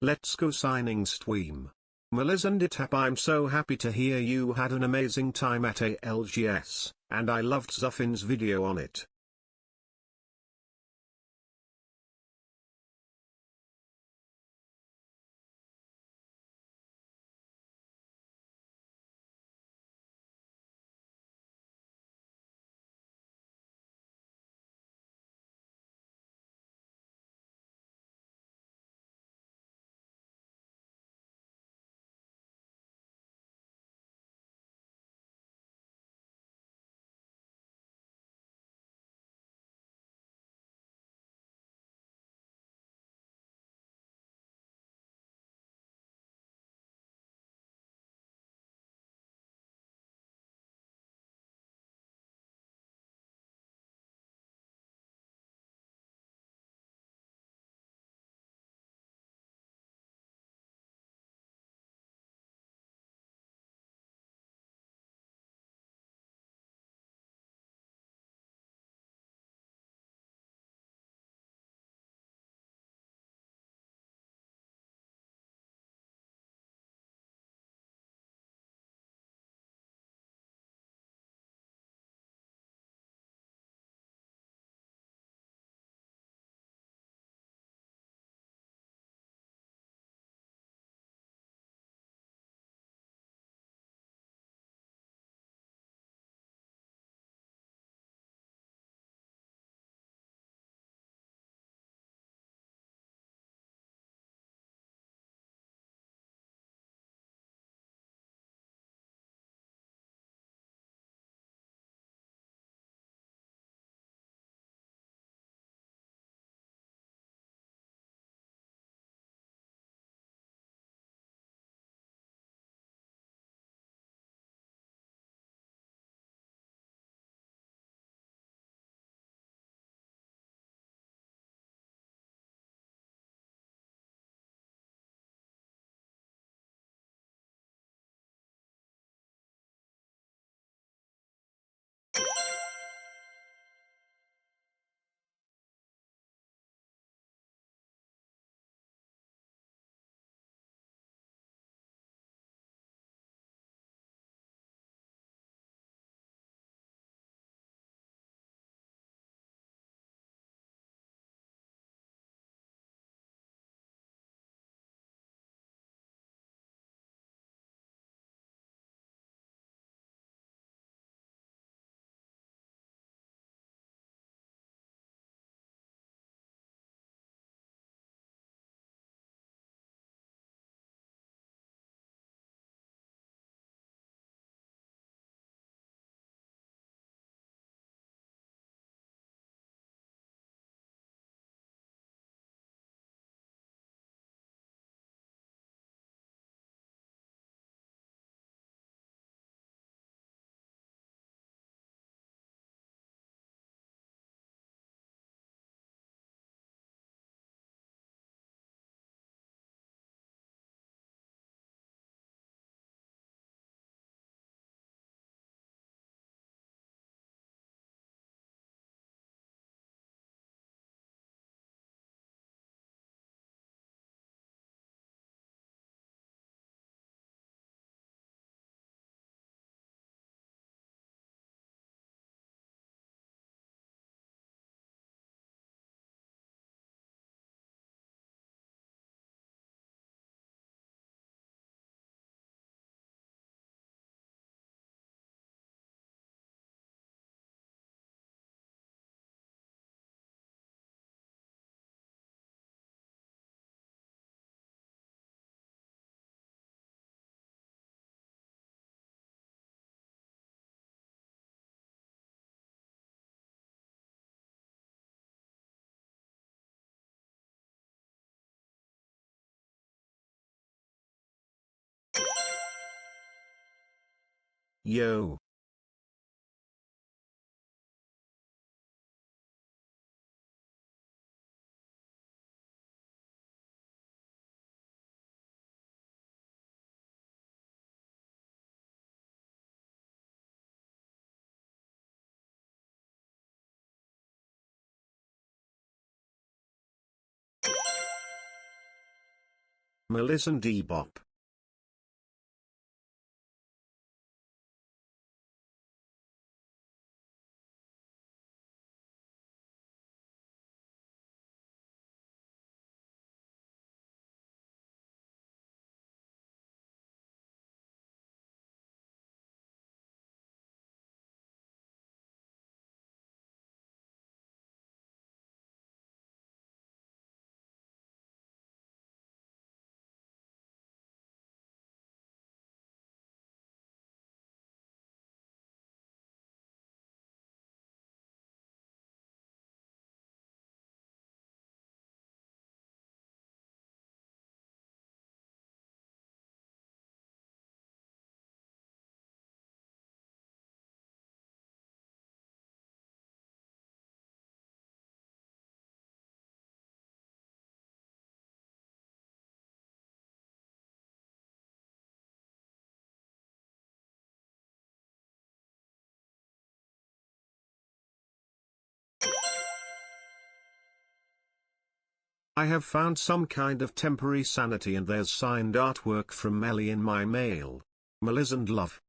Let's go signing stream. Melisanditap, I'm so happy to hear you had an amazing time at ALGS, and I loved Zuffin's video on it. Yo. ADVgg. I have found some kind of temporary sanity, and there's signed artwork from Melly in my mail. Meliz and love.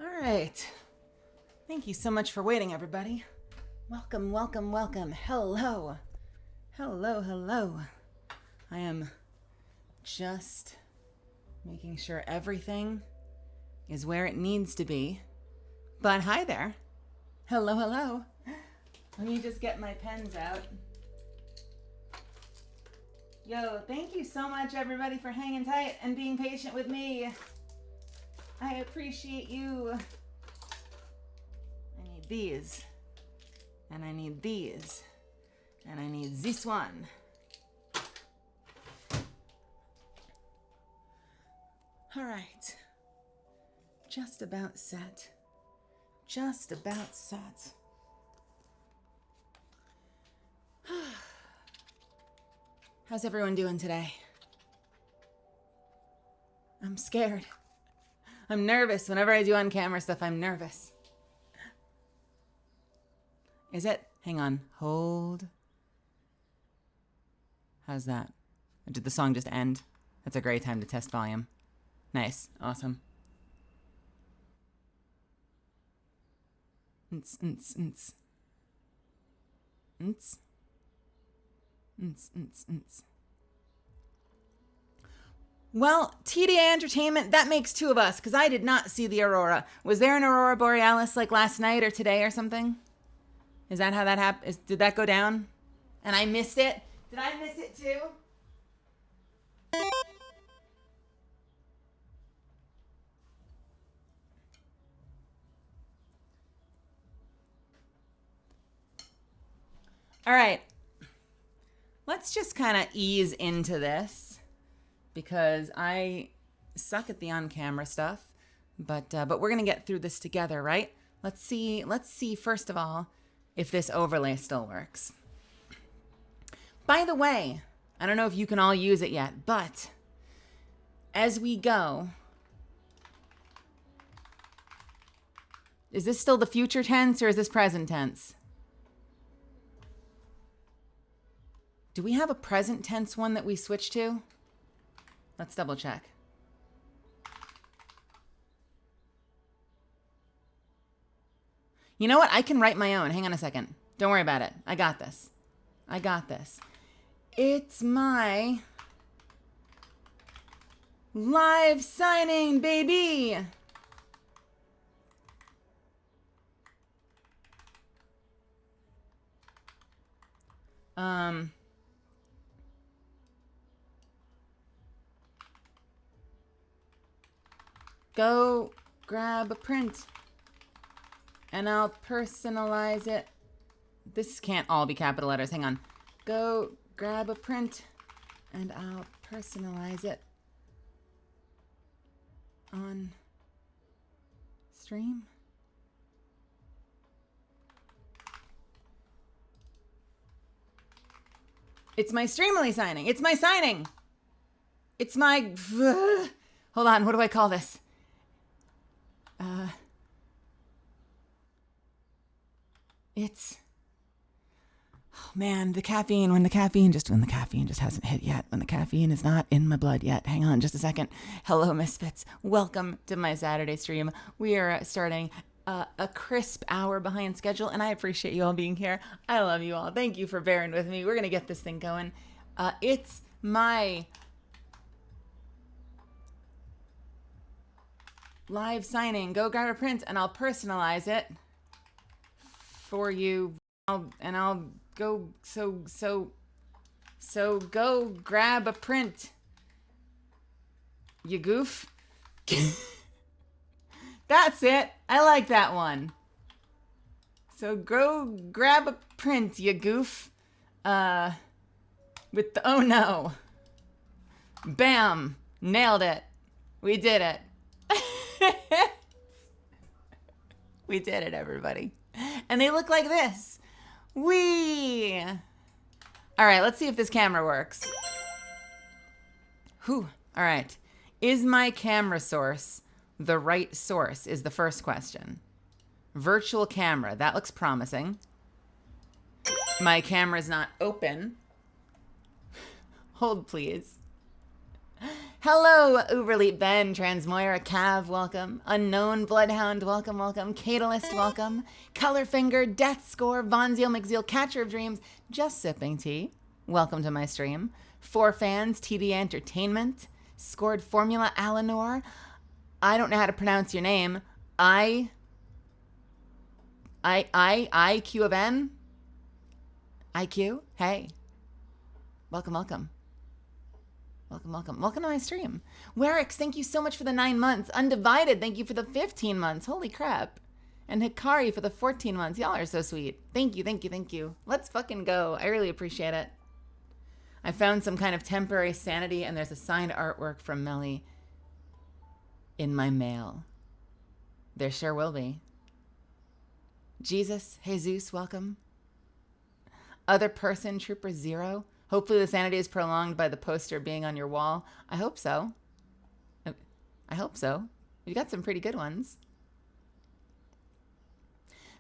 All right. Thank you so much for waiting, everybody. Welcome, welcome, welcome. Hello. Hello, hello. I am just making sure everything is where it needs to be. But hi there. Hello, hello. Let me just get my pens out. Yo, thank you so much, everybody, for hanging tight and being patient with me. I appreciate you. I need these. And I need these. And I need this one. All right. Just about set. Just about set. How's everyone doing today? I'm scared. I'm nervous. Whenever I do on-camera stuff, I'm nervous. Is it? Hang on. Hold. How's that? Did the song just end? That's a great time to test volume. Nice. Awesome. Nts, nts, nts. Nts. Nts, nts, nts. Well, TDA Entertainment, that makes two of us, because I did not see the aurora. Was there an aurora borealis like last night or today or something? Is that how that happened? Did that go down? And I missed it? Did I miss it too? All right. Let's just kind of ease into this because I suck at the on-camera stuff, but we're gonna get through this together, right? Let's see first of all if this overlay still works. By the way, I don't know if you can all use it yet, but as we go, is this still the future tense or is this present tense? Do we have a present tense one that we switch to? Let's double check. You know what? I can write my own. Hang on a second. Don't worry about it. I got this. I got this. It's my live signing, baby. Go grab a print and I'll personalize it. This can't all be capital letters. Hang on. Go grab a print and I'll personalize it on stream. It's my Streamily signing. It's my signing. It's my... Hold on. What do I call this? It's... Oh man, the caffeine, when the caffeine just hasn't hit yet, when the caffeine is not in my blood yet. Hang on just a second. Hello, Misfits. Welcome to my Saturday stream. We are starting a crisp hour behind schedule, and I appreciate you all being here. I love you all. Thank you for bearing with me. We're going to get this thing going. It's my live signing. Go grab a print, and I'll personalize it for you. I'll go, so go grab a print, you goof. That's it. I like that one. So go grab a print, you goof. With the, oh no. Bam. Nailed it. We did it. We did it, everybody. And they look like this. Whee! All right, let's see if this camera works. Whew. All right. Is my camera source the right source is the first question. Virtual camera. That looks promising. My camera's not open. Hold, please. Hello, Uberleap Ben, Transmoira, Cav, welcome. Unknown Bloodhound, welcome, welcome. Catalyst, welcome. Colorfinger, Death Score, Vonzio McZeal, Catcher of Dreams, Just Sipping Tea, welcome to my stream. 4 Fans, TD Entertainment, Scored Formula, Alanor. I don't know how to pronounce your name. IQ of N? IQ? Hey. Welcome, welcome. Welcome, welcome. Welcome to my stream. Werix, thank you so much for the 9 months. Undivided, thank you for the 15 months. Holy crap. And Hikari for the 14 months. Y'all are so sweet. Thank you, thank you, thank you. Let's fucking go. I really appreciate it. I found some kind of temporary sanity, and there's a signed artwork from Melly in my mail. There sure will be. Jesus, Jesus, welcome. Other person, Trooper Zero. Hopefully the sanity is prolonged by the poster being on your wall. I hope so. I hope so. You got some pretty good ones.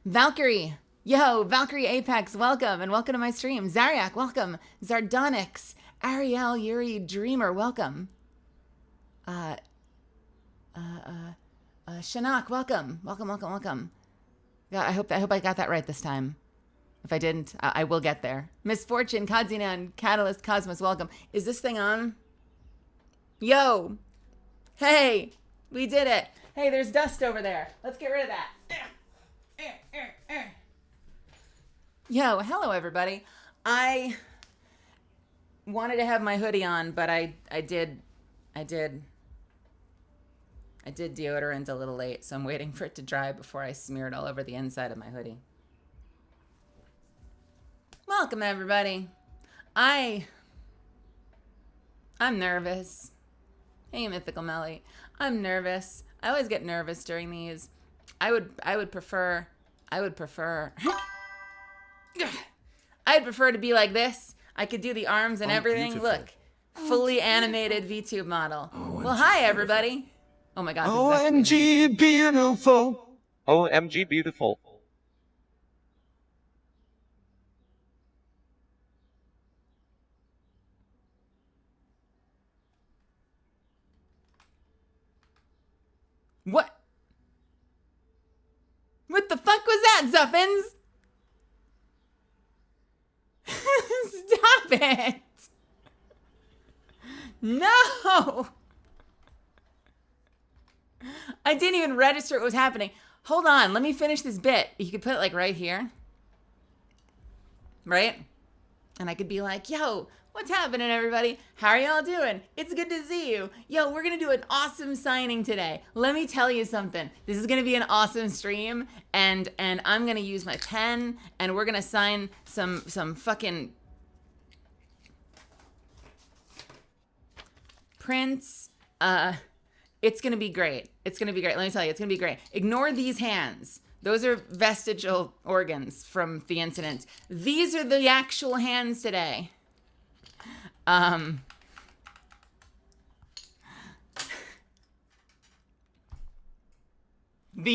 Valkyrie. Yo, Valkyrie Apex, welcome. And welcome to my stream. Zariak, welcome. Zardonix. Ariel, Yuri, Dreamer, welcome. Shanak, welcome. Welcome, welcome, welcome. God, I hope I got that right this time. If I didn't, I will get there. Misfortune, Kadzinan, Catalyst, Cosmos, welcome. Is this thing on? Yo! Hey! We did it! Hey, there's dust over there. Let's get rid of that. Yo, hello everybody. I wanted to have my hoodie on, but I did deodorant a little late, so I'm waiting for it to dry before I smear it all over the inside of my hoodie. Welcome, everybody. I'm nervous. Hey, Mythical Melly. I'm nervous. I always get nervous during these. I would prefer I'd prefer to be like this. I could do the arms and everything. Beautiful. Look, fully animated VTube model. Well, hi, everybody. Oh my God. OMG beautiful. OMG beautiful. What? What the fuck was that, Zuffins? Stop it. No. I didn't even register what was happening. Hold on, let me finish this bit. You could put it like right here. Right? And I could be like, yo, what's happening, everybody? How are y'all doing? It's good to see you. Yo, we're going to do an awesome signing today. Let me tell you something. This is going to be an awesome stream, and I'm going to use my pen, and we're going to sign some fucking prints. It's going to be great. It's going to be great. Let me tell you, it's going to be great. Ignore these hands. Those are vestigial organs from the incident. These are the actual hands today. The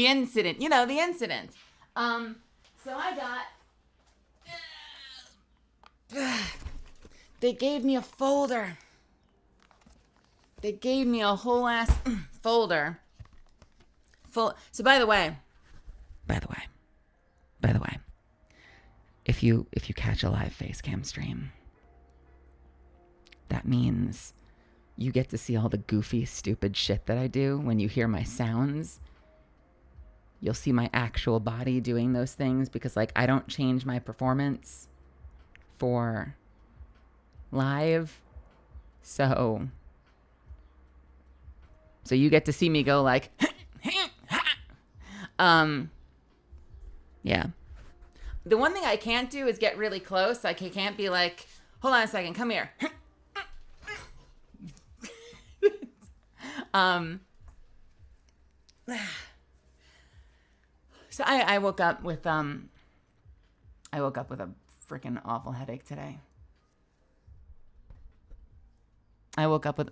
incident, the incident. So I got, they gave me a folder. They gave me a whole ass folder. So by the way, if you catch a live face cam stream, that means you get to see all the goofy, stupid shit that I do when you hear my sounds. You'll see my actual body doing those things because, I don't change my performance for live. So you get to see me go like, yeah. The one thing I can't do is get really close. I can't be like, hold on a second, come here. So I woke up with a freaking awful headache today. I woke up with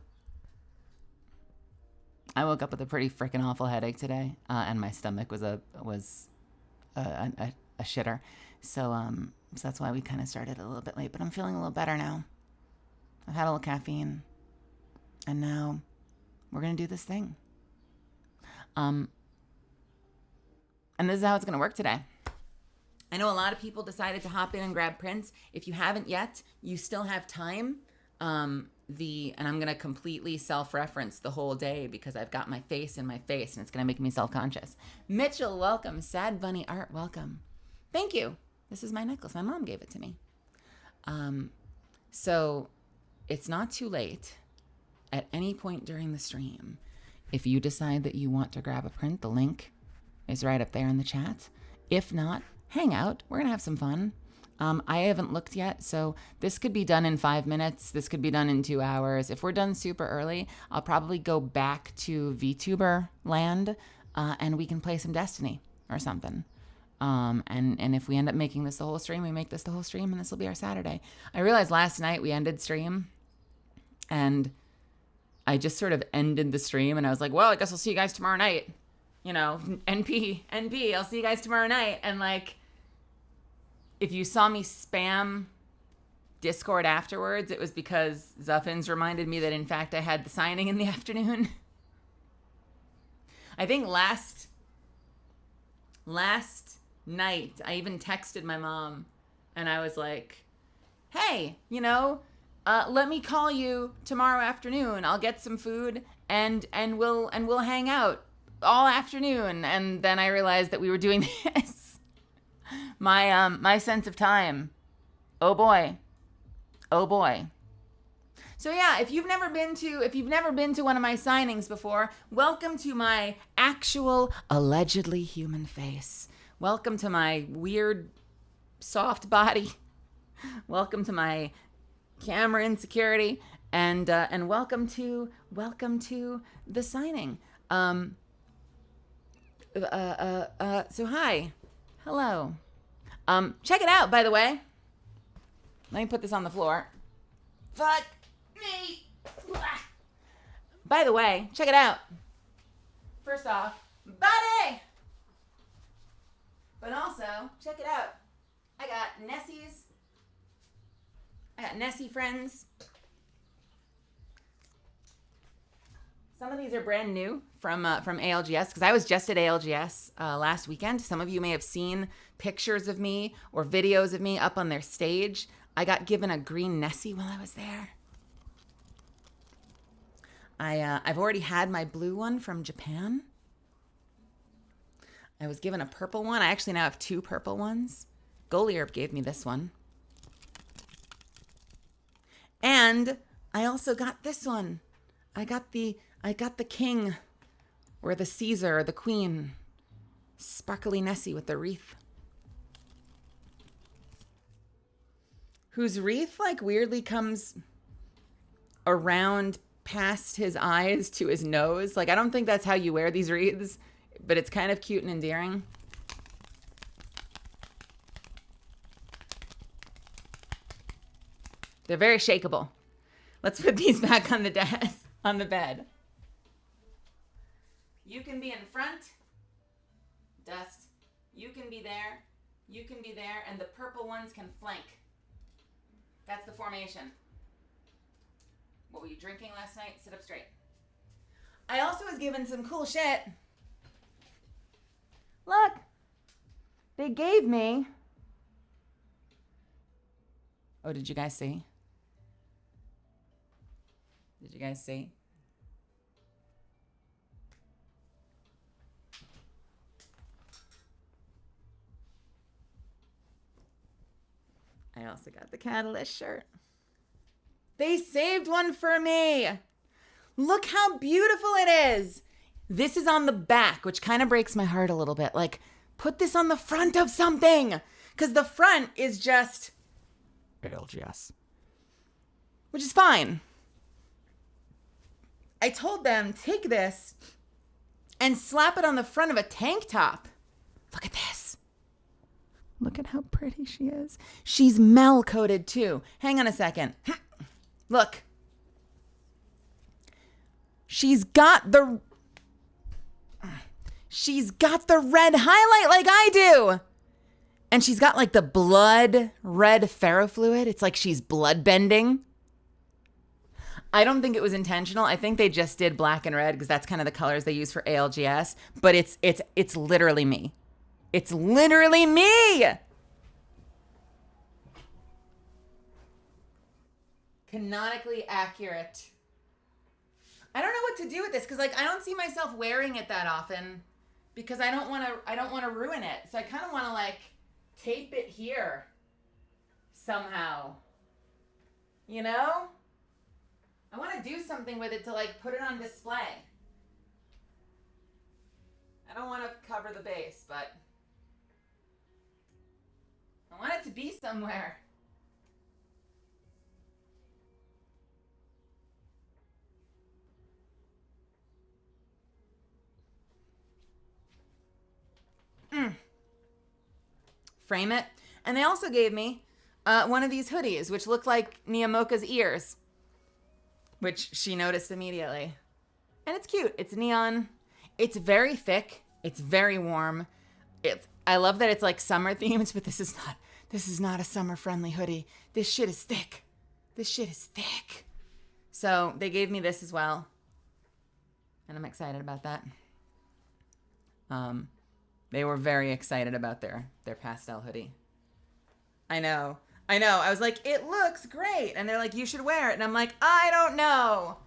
a pretty freaking awful headache today, and my stomach was a shitter. So that's why we kind of started a little bit late, but I'm feeling a little better now. I've had a little caffeine. And now we're going to do this thing. And this is how it's going to work today. I know a lot of people decided to hop in and grab prints. If you haven't yet, you still have time. And I'm going to completely self-reference the whole day because I've got my face in my face and it's going to make me self-conscious. Mitchell, welcome. Sad Bunny Art, welcome. Thank you. This is my necklace. My mom gave it to me. So it's not too late at any point during the stream. If you decide that you want to grab a print, the link is right up there in the chat. If not, hang out. We're going to have some fun. I haven't looked yet, so this could be done in 5 minutes. This could be done in 2 hours. If we're done super early, I'll probably go back to VTuber land, and we can play some Destiny or something. And if we end up making this the whole stream, we make this the whole stream, and this will be our Saturday. I realized last night we ended stream, and I just sort of ended the stream, and I was like, well, I guess I'll see you guys tomorrow night. You know, NP, I'll see you guys tomorrow night. And like, if you saw me spam Discord afterwards, it was because Zuffins reminded me that, in fact, I had the signing in the afternoon. I think last night, I even texted my mom, and I was like, hey, you know, let me call you tomorrow afternoon. I'll get some food, and we'll hang out all afternoon. And then I realized that we were doing this. My sense of time. Oh boy. So yeah, if you've never been to one of my signings before, welcome to my actual allegedly human face. Welcome to my weird soft body. Welcome to my camera insecurity, and welcome to the signing. So hi. Hello. Check it out, by the way. Let me put this on the floor. Fuck me. By the way, check it out. First off, buddy. But also, check it out. I got Nessie friends. Some of these are brand new from ALGS, because I was just at ALGS last weekend. Some of you may have seen pictures of me or videos of me up on their stage. I got given a green Nessie while I was there. I've already had my blue one from Japan. I was given a purple one. I actually now have 2 purple ones. Goliarp gave me this one. And I also got this one. I got the king, or the Caesar, or the queen. Sparkly Nessie with the wreath. Whose wreath, like, weirdly comes around past his eyes to his nose. Like, I don't think that's how you wear these wreaths, but it's kind of cute and endearing. They're very shakeable. Let's put these back on the desk, on the bed. You can be in front, Dust. You can be there. You can be there, and the purple ones can flank. That's the formation. What were you drinking last night? Sit up straight. I also was given some cool shit. Look. They gave me... Oh, did you guys see? Did you guys see? I also got the Catalyst shirt. They saved one for me. Look how beautiful it is. This is on the back, which kind of breaks my heart a little bit. Like, put this on the front of something. Because the front is just ALGS. Which is fine. I told them, take this and slap it on the front of a tank top. Look at this. Look at how pretty she is. She's Mel-coded too. Hang on a second. Look. She's got the red highlight like I do. And she's got like the blood red ferrofluid. It's like she's blood bending. I don't think it was intentional. I think they just did black and red because that's kind of the colors they use for ALGS. But it's literally me. It's literally me. Canonically accurate. I don't know what to do with this because like I don't see myself wearing it that often because I don't want to ruin it. So I kind of want to like tape it here somehow. You know? I want to do something with it to like put it on display. I don't want to cover the base, but I want it to be somewhere. Frame it. And they also gave me one of these hoodies, which looked like Niamoka's ears, which she noticed immediately. And it's cute. It's neon. It's very thick. It's very warm. I love that it's like summer themed, but this is not a summer friendly hoodie. This shit is thick. This shit is thick. So they gave me this as well. And I'm excited about that. They were very excited about their pastel hoodie. I know. I was like, it looks great. And they're like, you should wear it. And I'm like, I don't know.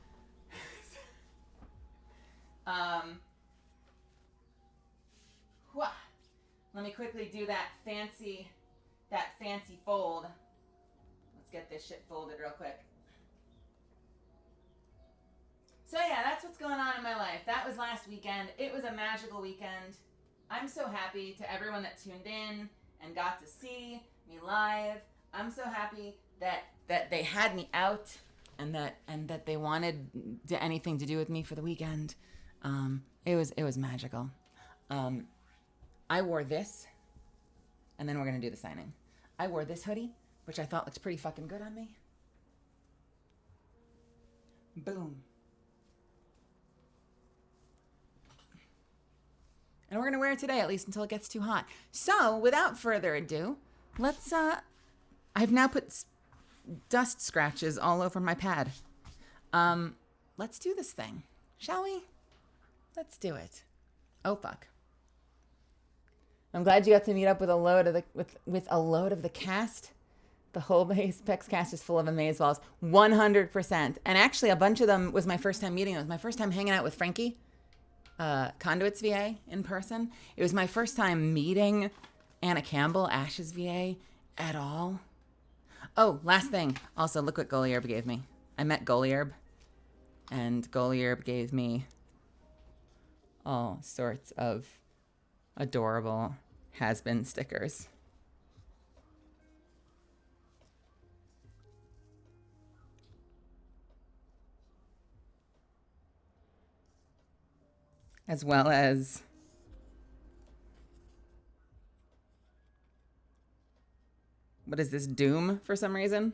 Let me quickly do that fancy fold. Let's get this shit folded real quick. So yeah, that's what's going on in my life. That was last weekend. It was a magical weekend. I'm so happy to everyone that tuned in and got to see me live. I'm so happy that they had me out and that they wanted anything to do with me for the weekend. It was magical. I wore this, and then we're gonna do the signing. I wore this hoodie, which I thought looks pretty fucking good on me. Boom. And we're going to wear it today, at least until it gets too hot. So, without further ado, let's, I've now put dust scratches all over my pad. Let's do this thing, shall we? Let's do it. Oh, fuck. I'm glad you got to meet up with a load of the cast. The whole Apex cast is full of amazeballs, 100%. And actually, a bunch of them was my first time meeting them. It was my first time hanging out with Frankie. Conduit's VA in person. It was my first time meeting Anna Campbell, Ash's VA, at all. Oh, last thing. Also, look what Goliarb gave me. I met Goliarb, and Goliarb gave me all sorts of adorable has-been stickers. As well as what is this, Doom for some reason?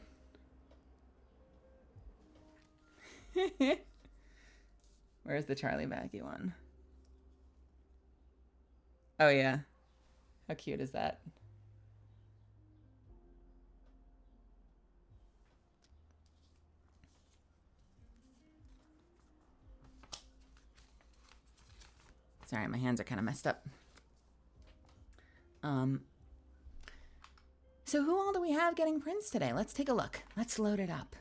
Where's the Charlie Baggy one? Oh yeah. How cute is that? Sorry, my hands are kind of messed up. So who all do we have getting prints today? Let's take a look. Let's load it up.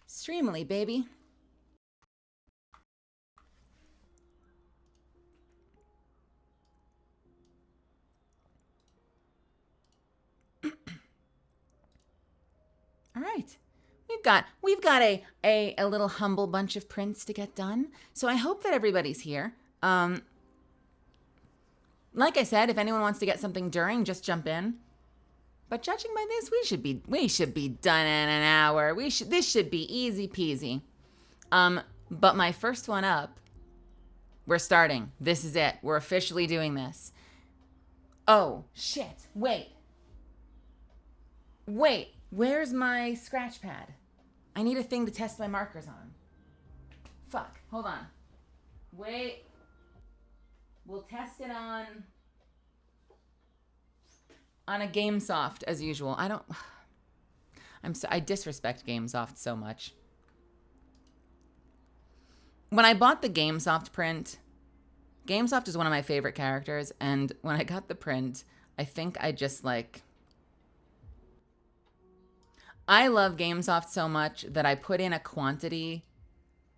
Streamily, baby. All right. We've got a little humble bunch of prints to get done. So I hope that everybody's here. Like I said, if anyone wants to get something during, just jump in. But judging by this, we should be done in an hour. This should be easy peasy. But my first one up, we're starting. This is it. We're officially doing this. Oh, shit. Wait. Where's my scratch pad? I need a thing to test my markers on. Fuck. Hold on. Wait. We'll test it on a GameSoft as usual. I disrespect GameSoft so much. when I bought the GameSoft print, GameSoft is one of my favorite characters, and when I got the print, I think I just I love GameSoft so much that I put in a quantity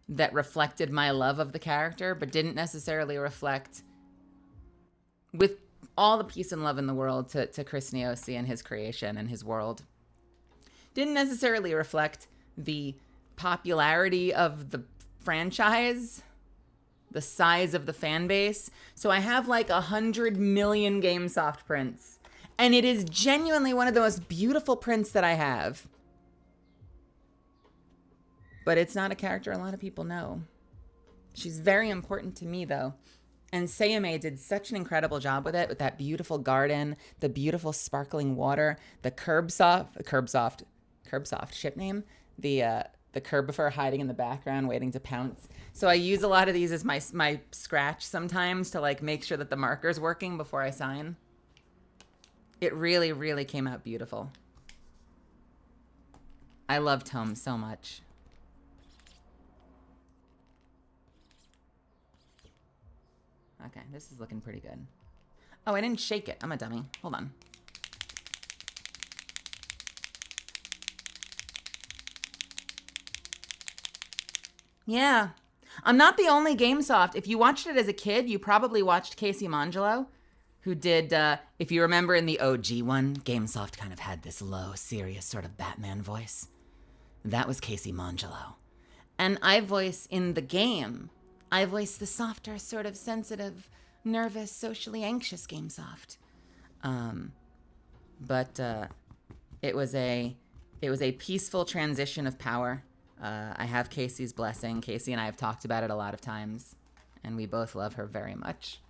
that reflected my love of the character, but didn't necessarily reflect, with all the peace and love in the world to Chris Neosi and his creation and his world, didn't necessarily reflect the popularity of the franchise, the size of the fan base. So I have 100 million GameSoft prints, and it is genuinely one of the most beautiful prints that I have. But it's not a character a lot of people know. She's very important to me, though. And Sayame did such an incredible job with it, with that beautiful garden, the beautiful sparkling water, the Curbsoft ship name, the Curbifer hiding in the background, waiting to pounce. So I use a lot of these as my scratch sometimes to make sure that the marker's working before I sign. It really, really came out beautiful. I love Tome so much. Okay, this is looking pretty good. Oh, I didn't shake it. I'm a dummy. Hold on. Yeah. I'm not the only GameSoft. If you watched it as a kid, you probably watched Casey Mangelo, who did, if you remember in the OG one, GameSoft kind of had this low, serious sort of Batman voice. That was Casey Mangelo. And I voice in the game, I voice the softer, sort of sensitive, nervous, socially anxious GameSoft. But it was a peaceful transition of power. I have Casey's blessing. Casey and I have talked about it a lot of times, and we both love her very much.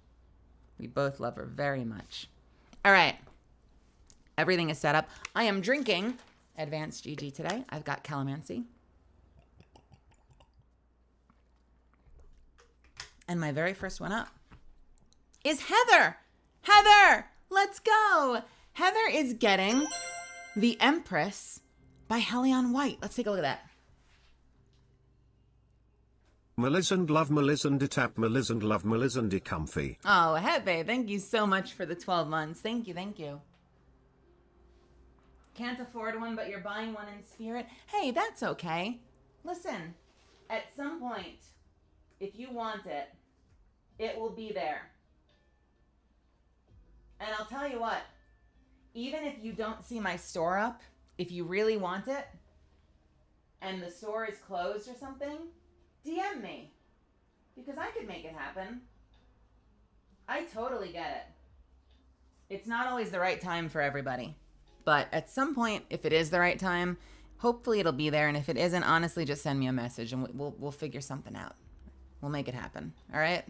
We both love her very much. All right. Everything is set up. I am drinking ADVgg today. I've got Calamansi. And my very first one up is Heather. Heather, let's go. Heather is getting The Empress by Hellion White. Let's take a look at that. Melisande love Melisande tap Melisande love Melisande comfy. Oh, Hebe, thank you so much for the 12 months. Thank you, thank you. Can't afford one, but you're buying one in spirit. Hey, that's okay. Listen, at some point, if you want it, it will be there. And I'll tell you what, even if you don't see my store up, if you really want it, and the store is closed or something, DM me, because I could make it happen. I totally get it. It's not always the right time for everybody, but at some point, if it is the right time, hopefully it'll be there. And if it isn't, honestly, just send me a message and we'll figure something out. We'll make it happen. All right.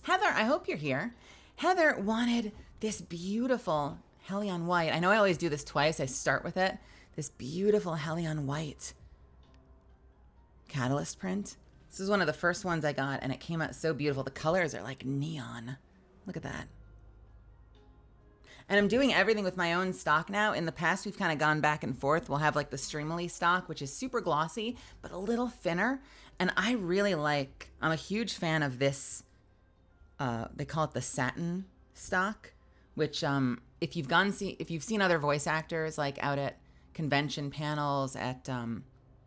Heather, I hope you're here. Heather wanted this beautiful Hellion White. I know I always do this twice. I start with it. This beautiful Hellion White Catalyst print. This is one of the first ones I got, and it came out so beautiful. The colors are like neon. Look at that. And I'm doing everything with my own stock now. In the past, we've kind of gone back and forth. We'll have like the Streamily stock, which is super glossy, but a little thinner. And I really I'm a huge fan of this. They call it the satin stock, which if you've seen other voice actors like out at convention panels at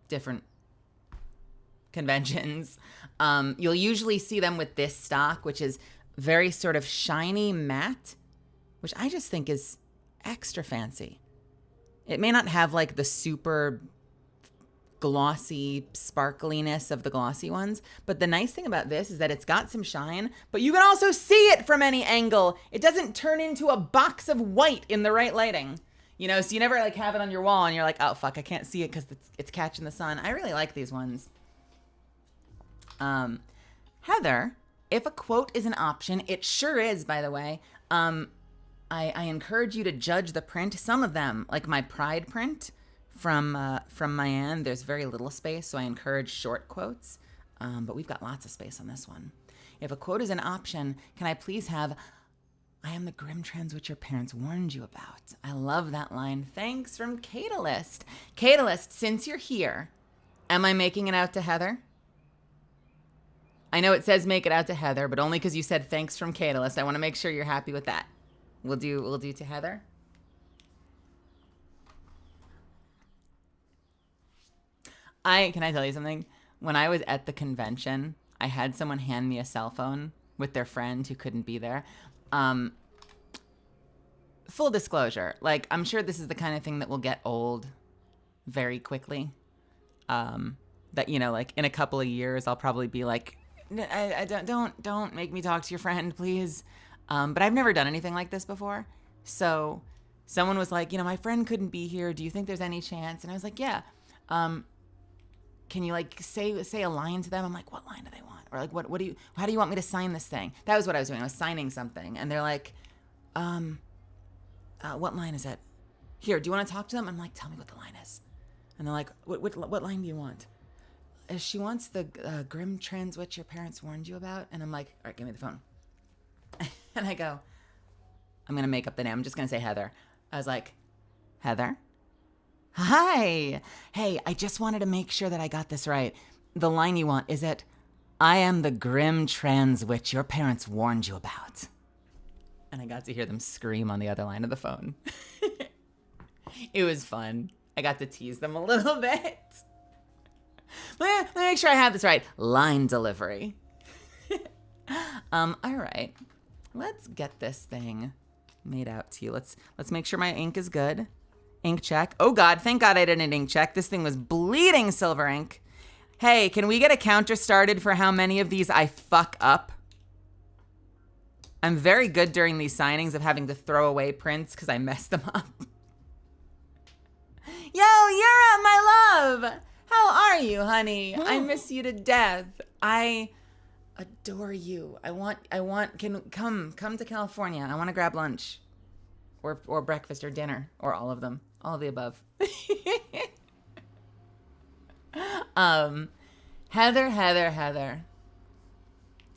different conventions, you'll usually see them with this stock, which is very sort of shiny matte, which I just think is extra fancy. It may not have like the super glossy sparkliness of the glossy ones, but the nice thing about this is that it's got some shine, but you can also see it from any angle. It doesn't turn into a box of white in the right lighting, you know, so you never like have it on your wall and you're like, oh fuck, I can't see it because it's catching the sun. I really like these ones. Heather, if a quote is an option, it sure is, by the way. I encourage you to judge the print. Some of them, like my Pride print from Mayan, there's very little space, so I encourage short quotes. But we've got lots of space on this one. If a quote is an option, can I please have, I am the grim trends which your parents warned you about. I love that line. Thanks from Catalyst. Catalyst, since you're here, am I making it out to Heather? I know it says make it out to Heather, but only because you said thanks from Catalyst. I want to make sure you're happy with that. We'll do to Heather. Can I tell you something? When I was at the convention, I had someone hand me a cell phone with their friend who couldn't be there. Full disclosure, like, I'm sure this is the kind of thing that will get old very quickly. That, you know, like in a couple of years, I'll probably be like, I don't make me talk to your friend, please. But I've never done anything like this before. So someone was like, you know, my friend couldn't be here. Do you think there's any chance? And I was like, yeah. Can you like say a line to them? I'm like, what line do they want? Or like, how do you want me to sign this thing? That was what I was doing. I was signing something. And they're like, what line is it? Here, do you want to talk to them? I'm like, tell me what the line is. And they're like, what line do you want? She wants the grim trans witch your parents warned you about. And I'm like, all right, give me the phone. And I go, I'm going to make up the name. I'm just going to say Heather. I was like, Heather? Hi. Hey, I just wanted to make sure that I got this right. The line you want, is it, I am the grim trans witch your parents warned you about? And I got to hear them scream on the other line of the phone. It was fun. I got to tease them a little bit. Let me make sure I have this right. Line delivery. All right. Let's get this thing made out to you. Let's make sure my ink is good. Ink check. Oh God, thank God I did an ink check. This thing was bleeding silver ink. Hey, can we get a counter started for how many of these I fuck up? I'm very good during these signings of having to throw away prints because I messed them up. Yo, Yura, my love. How are you, honey? I miss you to death. I adore you. Come to California. I want to grab lunch or breakfast or dinner or all of them. All of the above. Heather.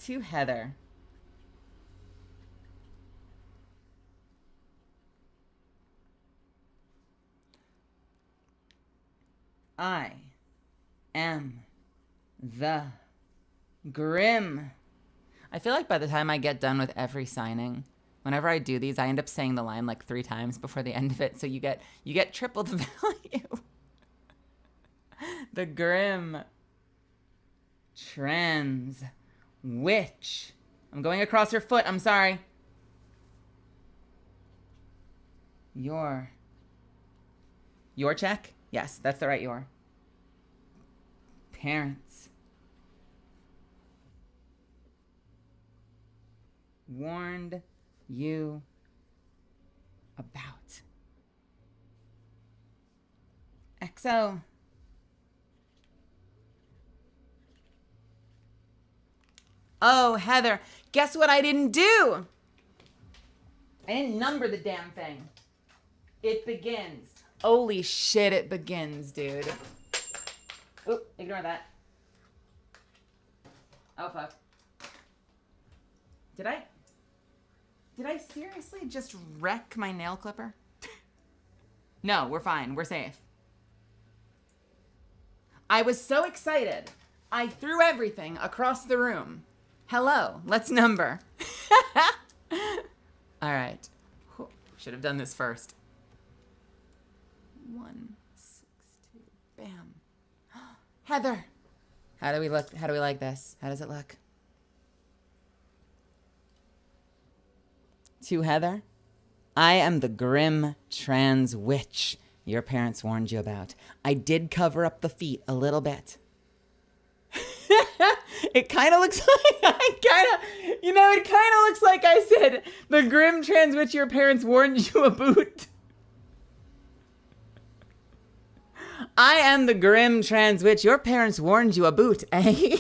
To Heather. I am the Grim. I feel like by the time I get done with every signing, whenever I do these, I end up saying the line like 3 times before the end of it. So you get triple the value. The Grim Trans Witch. I'm going across her foot. I'm sorry. Your check? Yes, that's the right your. Parents warned you about. XO. Oh, Heather, guess what I didn't do? I didn't number the damn thing. It begins. Holy shit, it begins, dude. Oh, ignore that. Oh, fuck. Did I seriously just wreck my nail clipper? No, we're fine. We're safe. I was so excited. I threw everything across the room. Hello, let's number. All right. Should have done this first. 162. Bam. Heather. How do we look? How do we like this? How does it look? To Heather. I am the Grim Trans Witch your parents warned you about. I did cover up the feet a little bit. It kind of looks like it kind of looks like I said the Grim Trans Witch your parents warned you about. I am the Grim Trans Witch your parents warned you about, eh?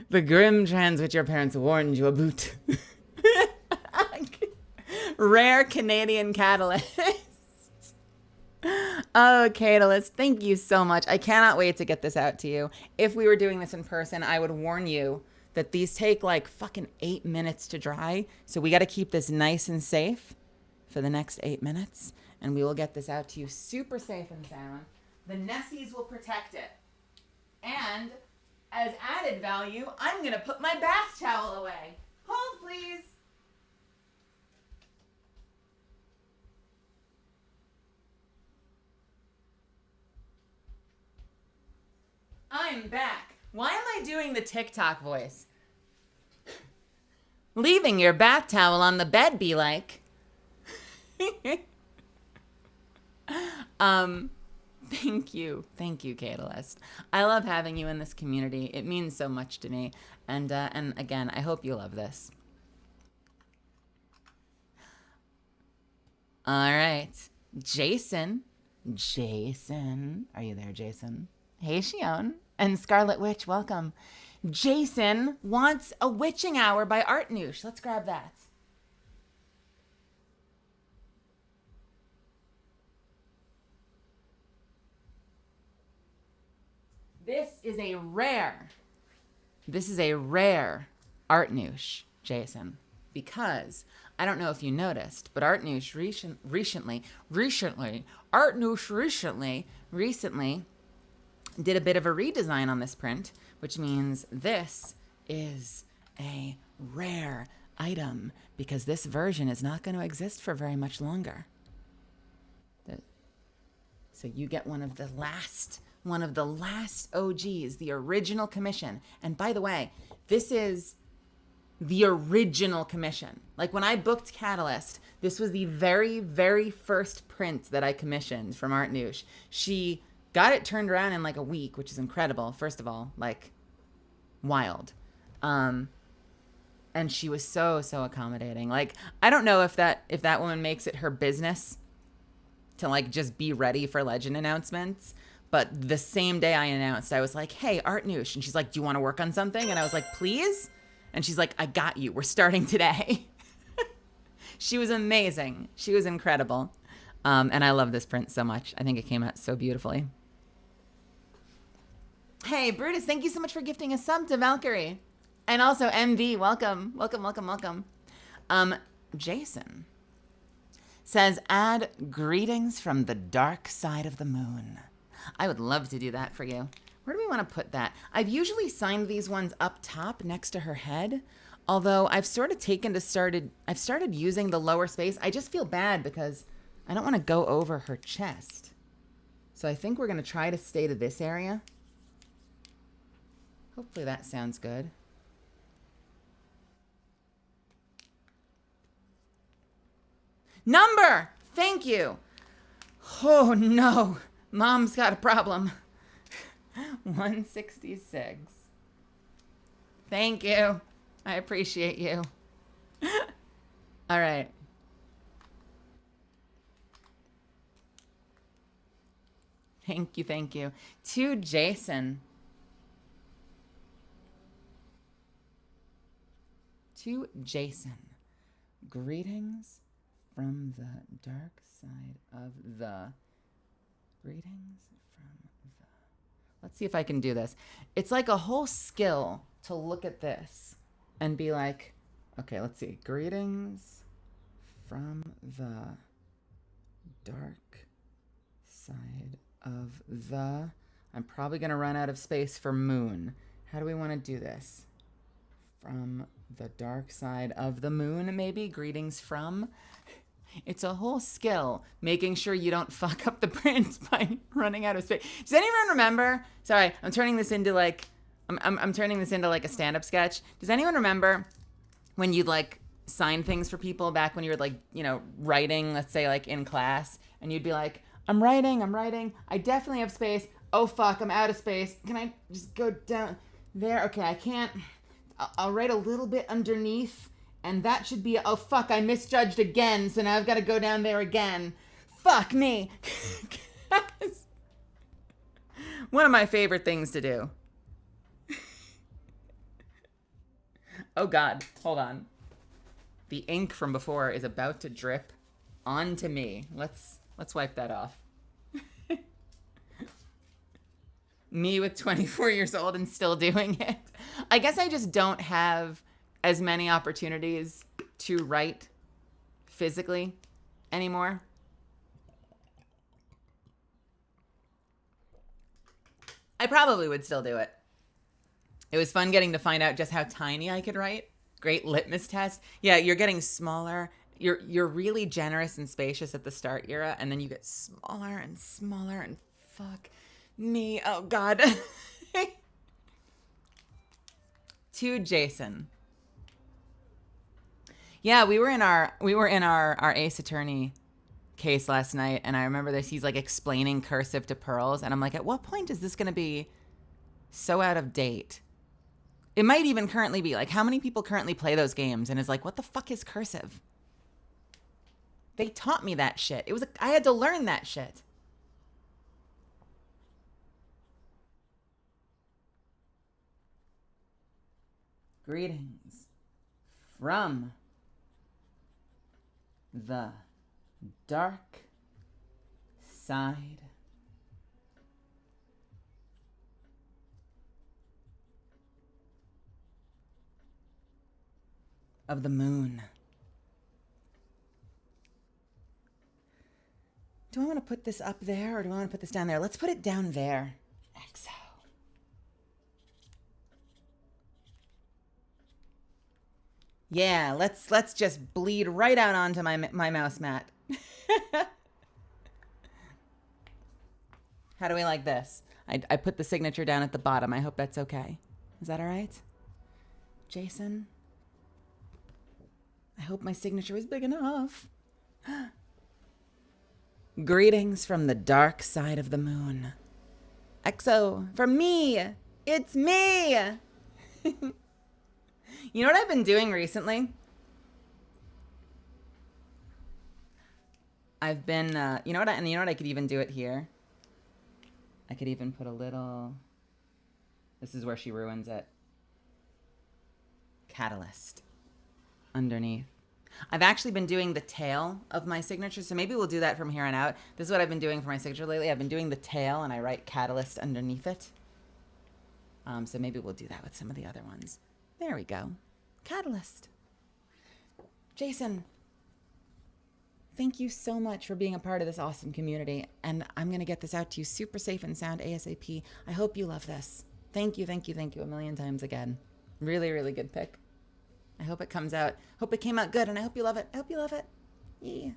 The Grim Trans Witch your parents warned you about. Rare Canadian Catalyst. Oh, Catalyst, thank you so much. I cannot wait to get this out to you. If we were doing this in person, I would warn you that these take like fucking 8 minutes to dry. So we got to keep this nice and safe for the next 8 minutes. And we will get this out to you super safe and sound. The Nessies will protect it. And as added value, I'm going to put my bath towel away. Hold, please. I'm back. Why am I doing the TikTok voice? Leaving your bath towel on the bed be like. Thank you, Catalyst. I love having you in this community. It means so much to me. And again, I hope you love this. All right, Jason, are you there, Jason? Hey, Shion. And Scarlet Witch, welcome. Jason wants a witching hour by Art Noosh. Let's grab that. This is a rare Art Noosh, Jason, because I don't know if you noticed, but Art Noosh recently did a bit of a redesign on this print, which means this is a rare item because this version is not going to exist for very much longer. So you get one of the last OGs, the original commission. And by the way, this is the original commission. Like when I booked Catalyst, this was the very, very first print that I commissioned from Art Noosh. She got it turned around in like a week, which is incredible. First of all, like wild. And she was so accommodating. Like, I don't know if that woman makes it her business to like just be ready for Legend announcements. But the same day I announced, I was like, hey, Art Noosh. And she's like, do you want to work on something? And I was like, please? And she's like, I got you. We're starting today. She was amazing. She was incredible. And I love this print so much. I think it came out so beautifully. Hey, Brutus, thank you so much for gifting a sub to Valkyrie. And also, MV, welcome. Welcome. Jason says, add greetings from the dark side of the moon. I would love to do that for you. Where do we want to put that? I've usually signed these ones up top next to her head, although I've sort of started using the lower space. I just feel bad because I don't want to go over her chest. So I think we're going to try to stay to this area. Hopefully that sounds good. Number! Thank you! Oh no! Mom's got a problem. 166. Thank you. I appreciate you. All right. Thank you. To Jason. Greetings from the dark side of the... Let's see if I can do this. It's like a whole skill to look at this and be like, okay, let's see. Greetings from the dark side of the... I'm probably going to run out of space for moon. How do we want to do this? From the dark side of the moon, maybe? Greetings from... It's a whole skill, making sure you don't fuck up the print by running out of space. Does anyone remember? Sorry, I'm turning this into like, I'm turning this into like a stand-up sketch. Does anyone remember when you'd like sign things for people back when you were like, you know, writing, let's say like in class, and you'd be like, I'm writing. I definitely have space. Oh fuck, I'm out of space. Can I just go down there? Okay, I can't. I'll write a little bit underneath. And that should be, oh fuck, I misjudged again, so now I've got to go down there again. Fuck me. One of my favorite things to do. Oh God, hold on. The ink from before is about to drip onto me. Let's wipe that off. Me with 24 years old and still doing it. I guess I just don't have as many opportunities to write physically anymore. I probably would still do it. It was fun getting to find out just how tiny I could write. Great litmus test. Yeah, you're getting smaller. You're really generous and spacious at the start, Ira, and then you get smaller and smaller, and fuck me. Oh God. To Jason. Yeah, we were in our Ace Attorney case last night, and I remember this. He's like explaining cursive to Pearls, and I'm like, at what point is this going to be so out of date? It might even currently be like, how many people currently play those games and is like, what the fuck is cursive? They taught me that shit. I had to learn that shit. Greetings from the dark side of the moon. Do I want to put this up there or do I want to put this down there? Let's put it down there. XO. Yeah, let's just bleed right out onto my mouse mat. How do we like this? I put the signature down at the bottom. I hope that's okay. Is that all right? Jason? I hope my signature was big enough. Greetings from the dark side of the moon. XO, from me. It's me. You know what I've been doing recently? I've been, you know what I could even do it here. I could even put a little, this is where she ruins it. Catalyst underneath. I've actually been doing the tail of my signature, so maybe we'll do that from here on out. This is what I've been doing for my signature lately. I've been doing the tail, and I write Catalyst underneath it. So maybe we'll do that with some of the other ones. There we go. Catalyst. Jason, thank you so much for being a part of this awesome community, and I'm going to get this out to you super safe and sound ASAP. I hope you love this. Thank you, thank you, thank you a million times again. Really, really good pick. I hope it comes out. Hope it came out good, and I hope you love it. I hope you love it. Yeah. I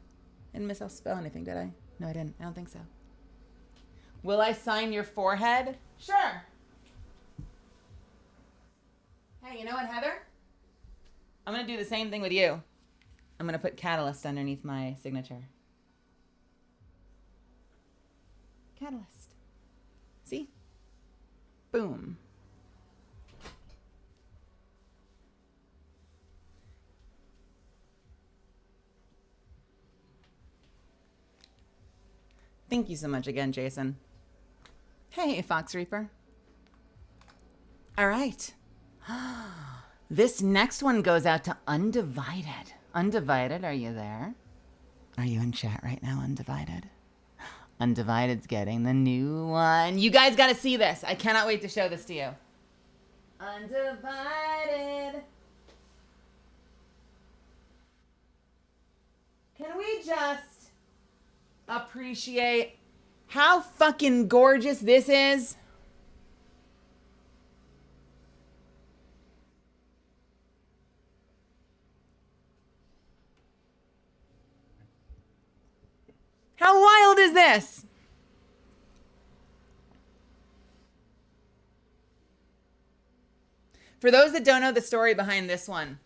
didn't miss out spell anything, did I? No, I didn't. I don't think so. Will I sign your forehead? Sure. Hey, you know what, Heather? I'm going to do the same thing with you. I'm going to put Catalyst underneath my signature. Catalyst. See? Boom. Thank you so much again, Jason. Hey, Fox Reaper. All right. This next one goes out to Undivided. Undivided, are you there? Are you in chat right now, Undivided? Undivided's getting the new one. You guys got to see this. I cannot wait to show this to you. Undivided. Can we just appreciate how fucking gorgeous this is? How wild is this? For those that don't know the story behind this one,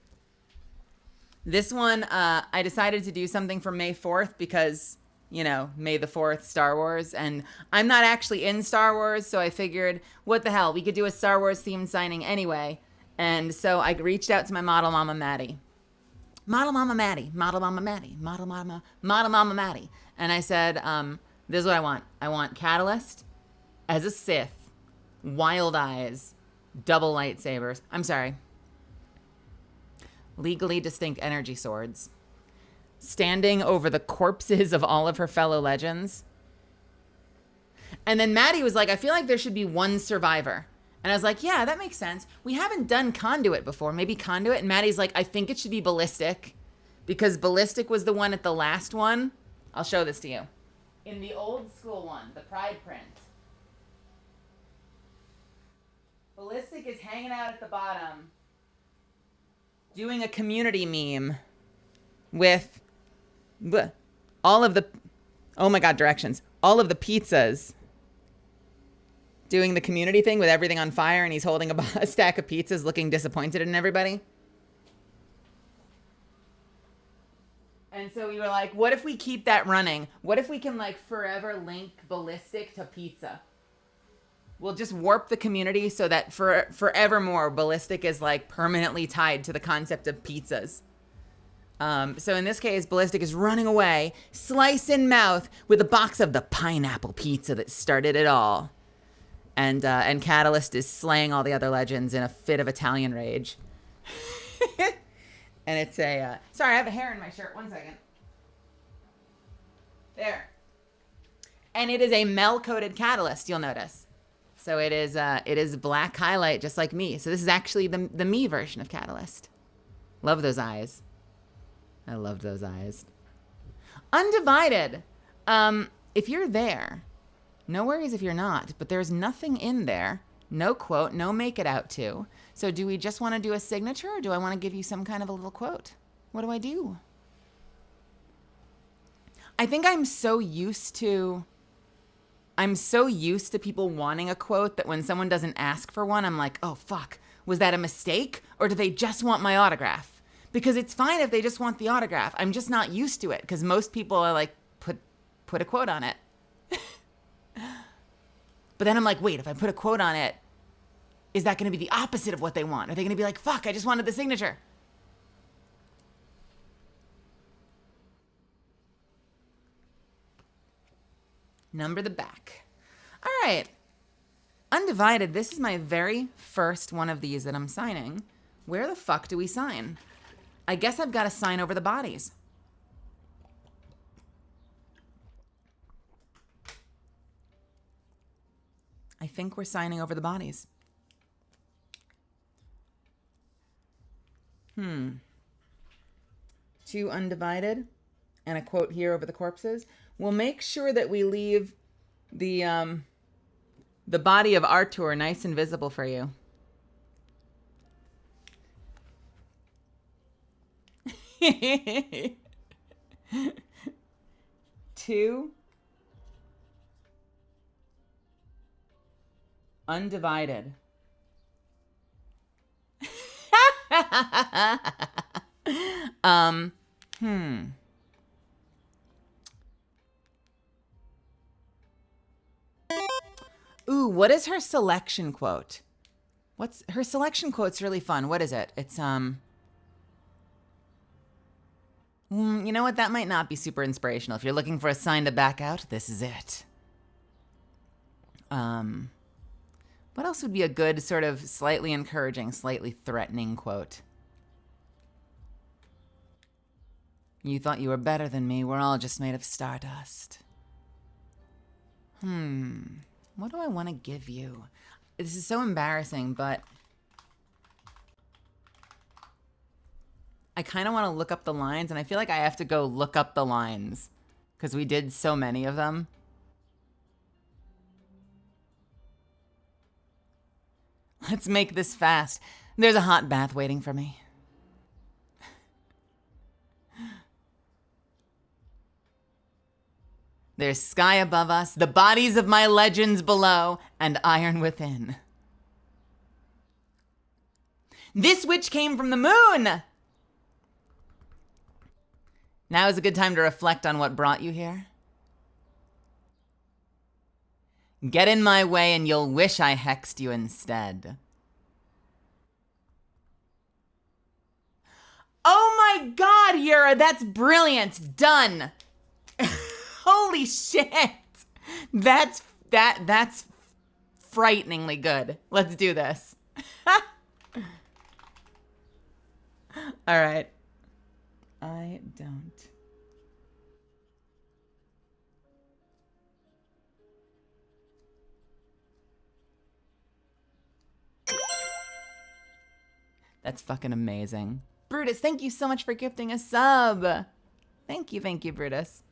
I decided to do something for May 4th because, you know, May the 4th, Star Wars, and I'm not actually in Star Wars, so I figured, what the hell, we could do a Star Wars themed signing anyway. And so I reached out to my model mama, Maddie. Model mama Maddie, model mama Maddie, model mama Maddie. And I said, this is what I want. I want Catalyst as a Sith, wild eyes, double lightsabers. I'm sorry. Legally distinct energy swords. Standing over the corpses of all of her fellow legends. And then Maddie was like, I feel like there should be one survivor. And I was like, yeah, that makes sense. We haven't done Conduit before. Maybe Conduit. And Maddie's like, I think it should be Ballistic. Because Ballistic was the one at the last one. I'll show this to you. In the old school one, the Pride print. Ballistic is hanging out at the bottom, doing a community meme with all of the, oh my God, directions. All of the pizzas. Doing the community thing with everything on fire, and he's holding a stack of pizzas looking disappointed in everybody. And so we were like, what if we keep that running? What if we can like forever link Ballistic to pizza? We'll just warp the community so that forevermore, Ballistic is like permanently tied to the concept of pizzas. So in this case, Ballistic is running away, slice in mouth, with a box of the pineapple pizza that started it all. And Catalyst is slaying all the other legends in a fit of Italian rage. And it's a, sorry, I have a hair in my shirt. 1 second. There. And it is a Mel-coated Catalyst, you'll notice. So it is black highlight, just like me. So this is actually the me version of Catalyst. Love those eyes. I loved those eyes. Undivided. If you're there, no worries if you're not, but there's nothing in there. No quote, no make it out to. So do we just want to do a signature, or do I want to give you some kind of a little quote? What do I do? I think I'm so used to people wanting a quote that when someone doesn't ask for one, I'm like, oh, fuck. Was that a mistake? Or do they just want my autograph? Because it's fine if they just want the autograph. I'm just not used to it because most people are like, put a quote on it. But then I'm like, wait, if I put a quote on it, is that going to be the opposite of what they want? Are they going to be like, fuck, I just wanted the signature? Number the back. All right. Undivided, this is my very first one of these that I'm signing. Where the fuck do we sign? I guess I've got to sign over the bodies. I think we're signing over the bodies. Two undivided and a quote here over the corpses. We'll make sure that we leave the body of Artur nice and visible for you. Two undivided. Ooh, what is her selection quote? What's her selection quote's really fun. What is it? It's you know what? That might not be super inspirational. If you're looking for a sign to back out, this is it. What else would be a good sort of slightly encouraging, slightly threatening quote? You thought you were better than me. We're all just made of stardust. What do I want to give you? This is so embarrassing, but I kind of want to look up the lines, and I feel like I have to go look up the lines because we did so many of them. Let's make this fast. There's a hot bath waiting for me. There's sky above us, the bodies of my legends below, and iron within. This witch came from the moon! Now is a good time to reflect on what brought you here. Get in my way and you'll wish I hexed you instead. Oh my God, Yura, that's brilliant. Done. Holy shit. That's frighteningly good. Let's do this. All right. I don't. That's fucking amazing. Brutus, thank you so much for gifting a sub. Thank you, Brutus.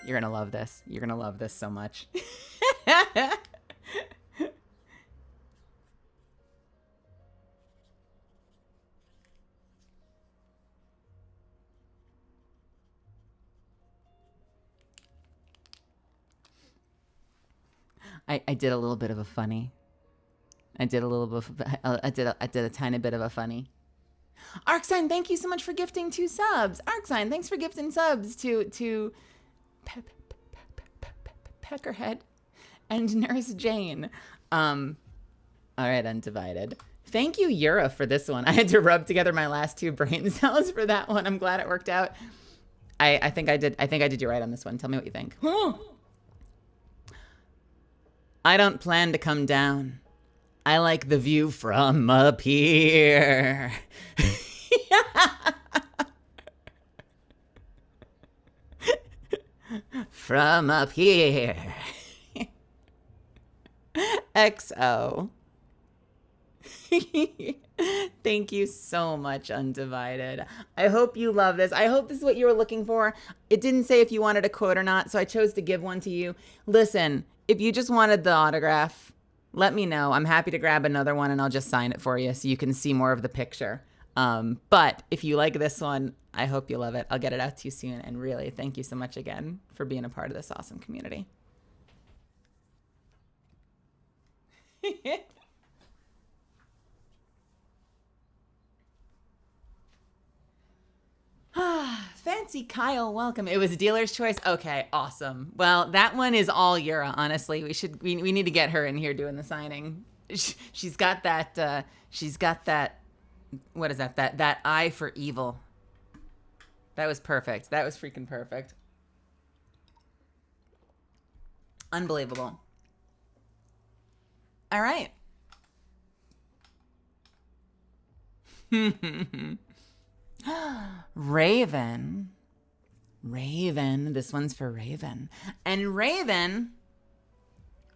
You're gonna love this. You're gonna love this so much. I did a little bit of a funny. I did a tiny bit of a funny. Arcsign, thank you so much for gifting 2 subs. Arcsign, thanks for gifting subs to Peckerhead and Nurse Jane. All right, Undivided. Thank you, Yura, for this one. I had to rub together my last 2 brain cells for that one. I'm glad it worked out. I think I did you right on this one. Tell me what you think. I don't plan to come down. I like the view from up here. From up here. XO. Thank you so much, Undivided. I hope you love this. I hope this is what you were looking for. It didn't say if you wanted a quote or not, so I chose to give one to you. Listen, if you just wanted the autograph, let me know. I'm happy to grab another one and I'll just sign it for you so you can see more of the picture. But if you like this one, I hope you love it. I'll get it out to you soon. And really, thank you so much again for being a part of this awesome community. Fancy Kyle, welcome. It was dealer's choice. Okay, awesome. Well, that one is all Yura, honestly. We need to get her in here doing the signing. She's got that what is that? That eye for evil. That was perfect. That was freaking perfect. Unbelievable. All right. Raven. This one's for Raven. And Raven,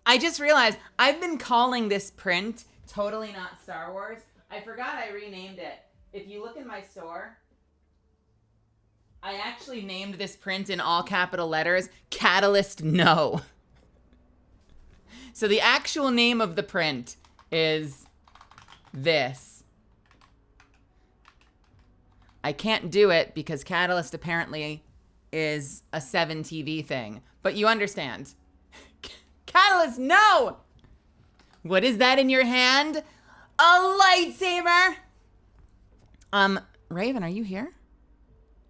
I just realized I've been calling this print Totally Not Star Wars. I forgot I renamed it. If you look in my store, I actually named this print in all capital letters, Catalyst No. So the actual name of the print is this. I can't do it because Catalyst apparently is a 7 TV thing. But you understand. Catalyst, no! What is that in your hand? A lightsaber! Raven, are you here?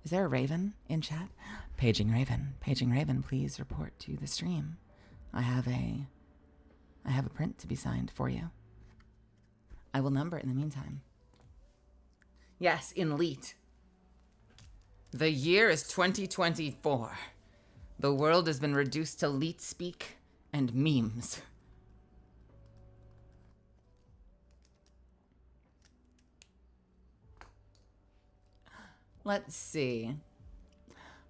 Is there a Raven in chat? Paging Raven, please report to the stream. I have a print to be signed for you. I will number it in the meantime. Yes, in Leet. The year is 2024. The world has been reduced to Leet speak and memes. Let's see.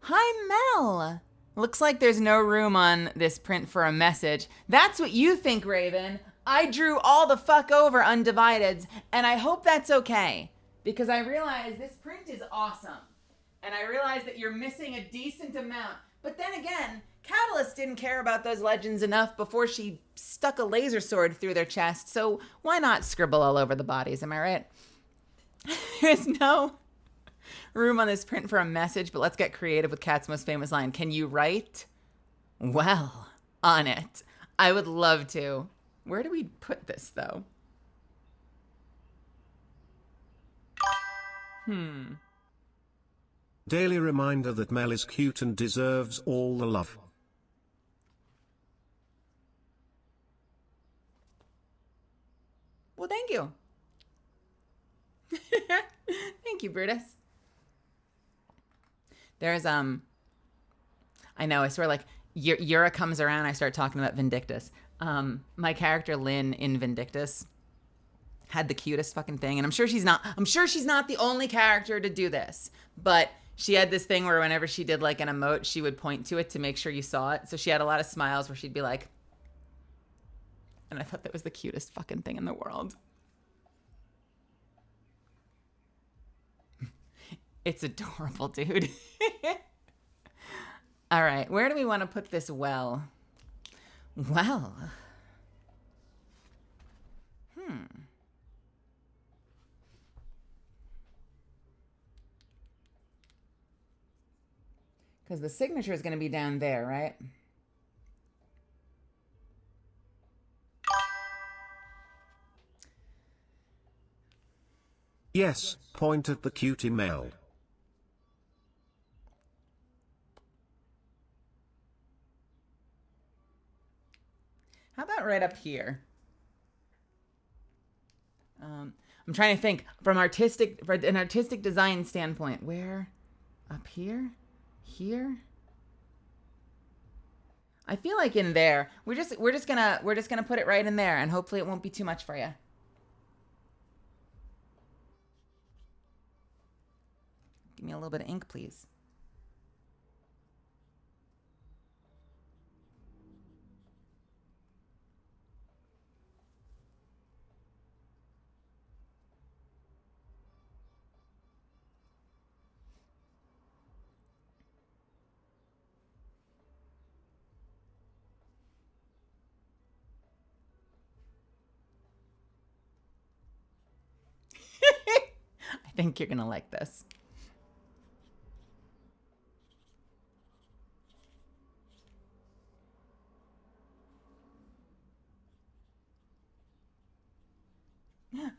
Hi, Mel. Looks like there's no room on this print for a message. That's what you think, Raven. I drew all the fuck over Undivideds, and I hope that's okay. Because I realize this print is awesome. And I realize that you're missing a decent amount. But then again, Catalyst didn't care about those legends enough before she stuck a laser sword through their chest. So why not scribble all over the bodies, am I right? There's no room on this print for a message, but let's get creative with Kat's most famous line. Can you write? Well, on it. I would love to. Where do we put this, though? Daily reminder that Mel is cute and deserves all the love. Well, thank you. Thank you, Brutus. There's, I know, I swear, like, Yura comes around, I start talking about Vindictus. My character, Lynn, in Vindictus, had the cutest fucking thing, and I'm sure she's not the only character to do this, but she had this thing where whenever she did, like, an emote, she would point to it to make sure you saw it, so she had a lot of smiles where she'd be like, and I thought that was the cutest fucking thing in the world. It's adorable, dude. All right, where do we want to put this well? Well. Because the signature is going to be down there, right? Yes, point at the cute email. How about right up here? I'm trying to think from an artistic design standpoint. Where? Up here? Here? I feel like in there. We're just gonna put it right in there, and hopefully it won't be too much for you. Give me a little bit of ink, please. I think you're gonna like this.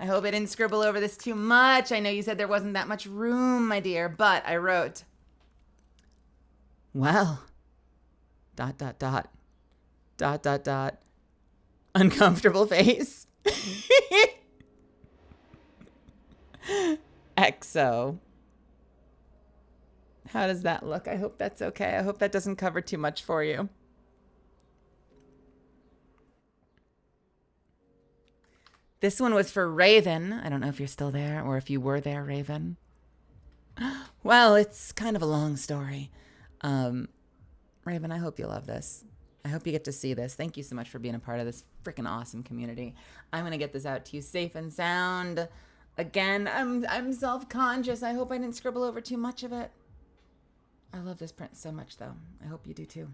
I hope I didn't scribble over this too much. I know you said there wasn't that much room, my dear, but I wrote, well, ... uncomfortable face. XO. How does that look? I hope that's okay. I hope that doesn't cover too much for you. This one was for Raven. I don't know if you're still there or if you were there, Raven. Well, it's kind of a long story. Raven, I hope you love this. I hope you get to see this. Thank you so much for being a part of this freaking awesome community. I'm going to get this out to you safe and sound. Again, I'm self-conscious. I hope I didn't scribble over too much of it. I love this print so much, though. I hope you do, too.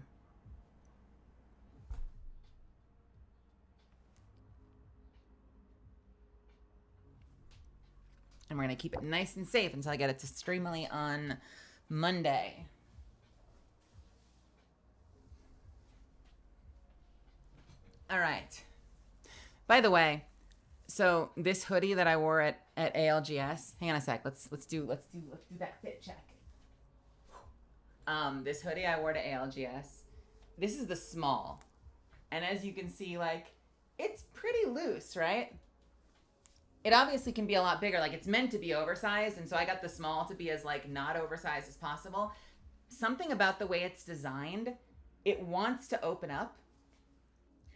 And we're going to keep it nice and safe until I get it to Streamily on Monday. All right. By the way, so this hoodie that I wore at ALGS, hang on a sec. Let's do that fit check. This hoodie I wore to ALGS. This is the small. And as you can see, like, it's pretty loose, right? It obviously can be a lot bigger. Like, it's meant to be oversized, and so I got the small to be as, like, not oversized as possible. Something about the way it's designed, it wants to open up.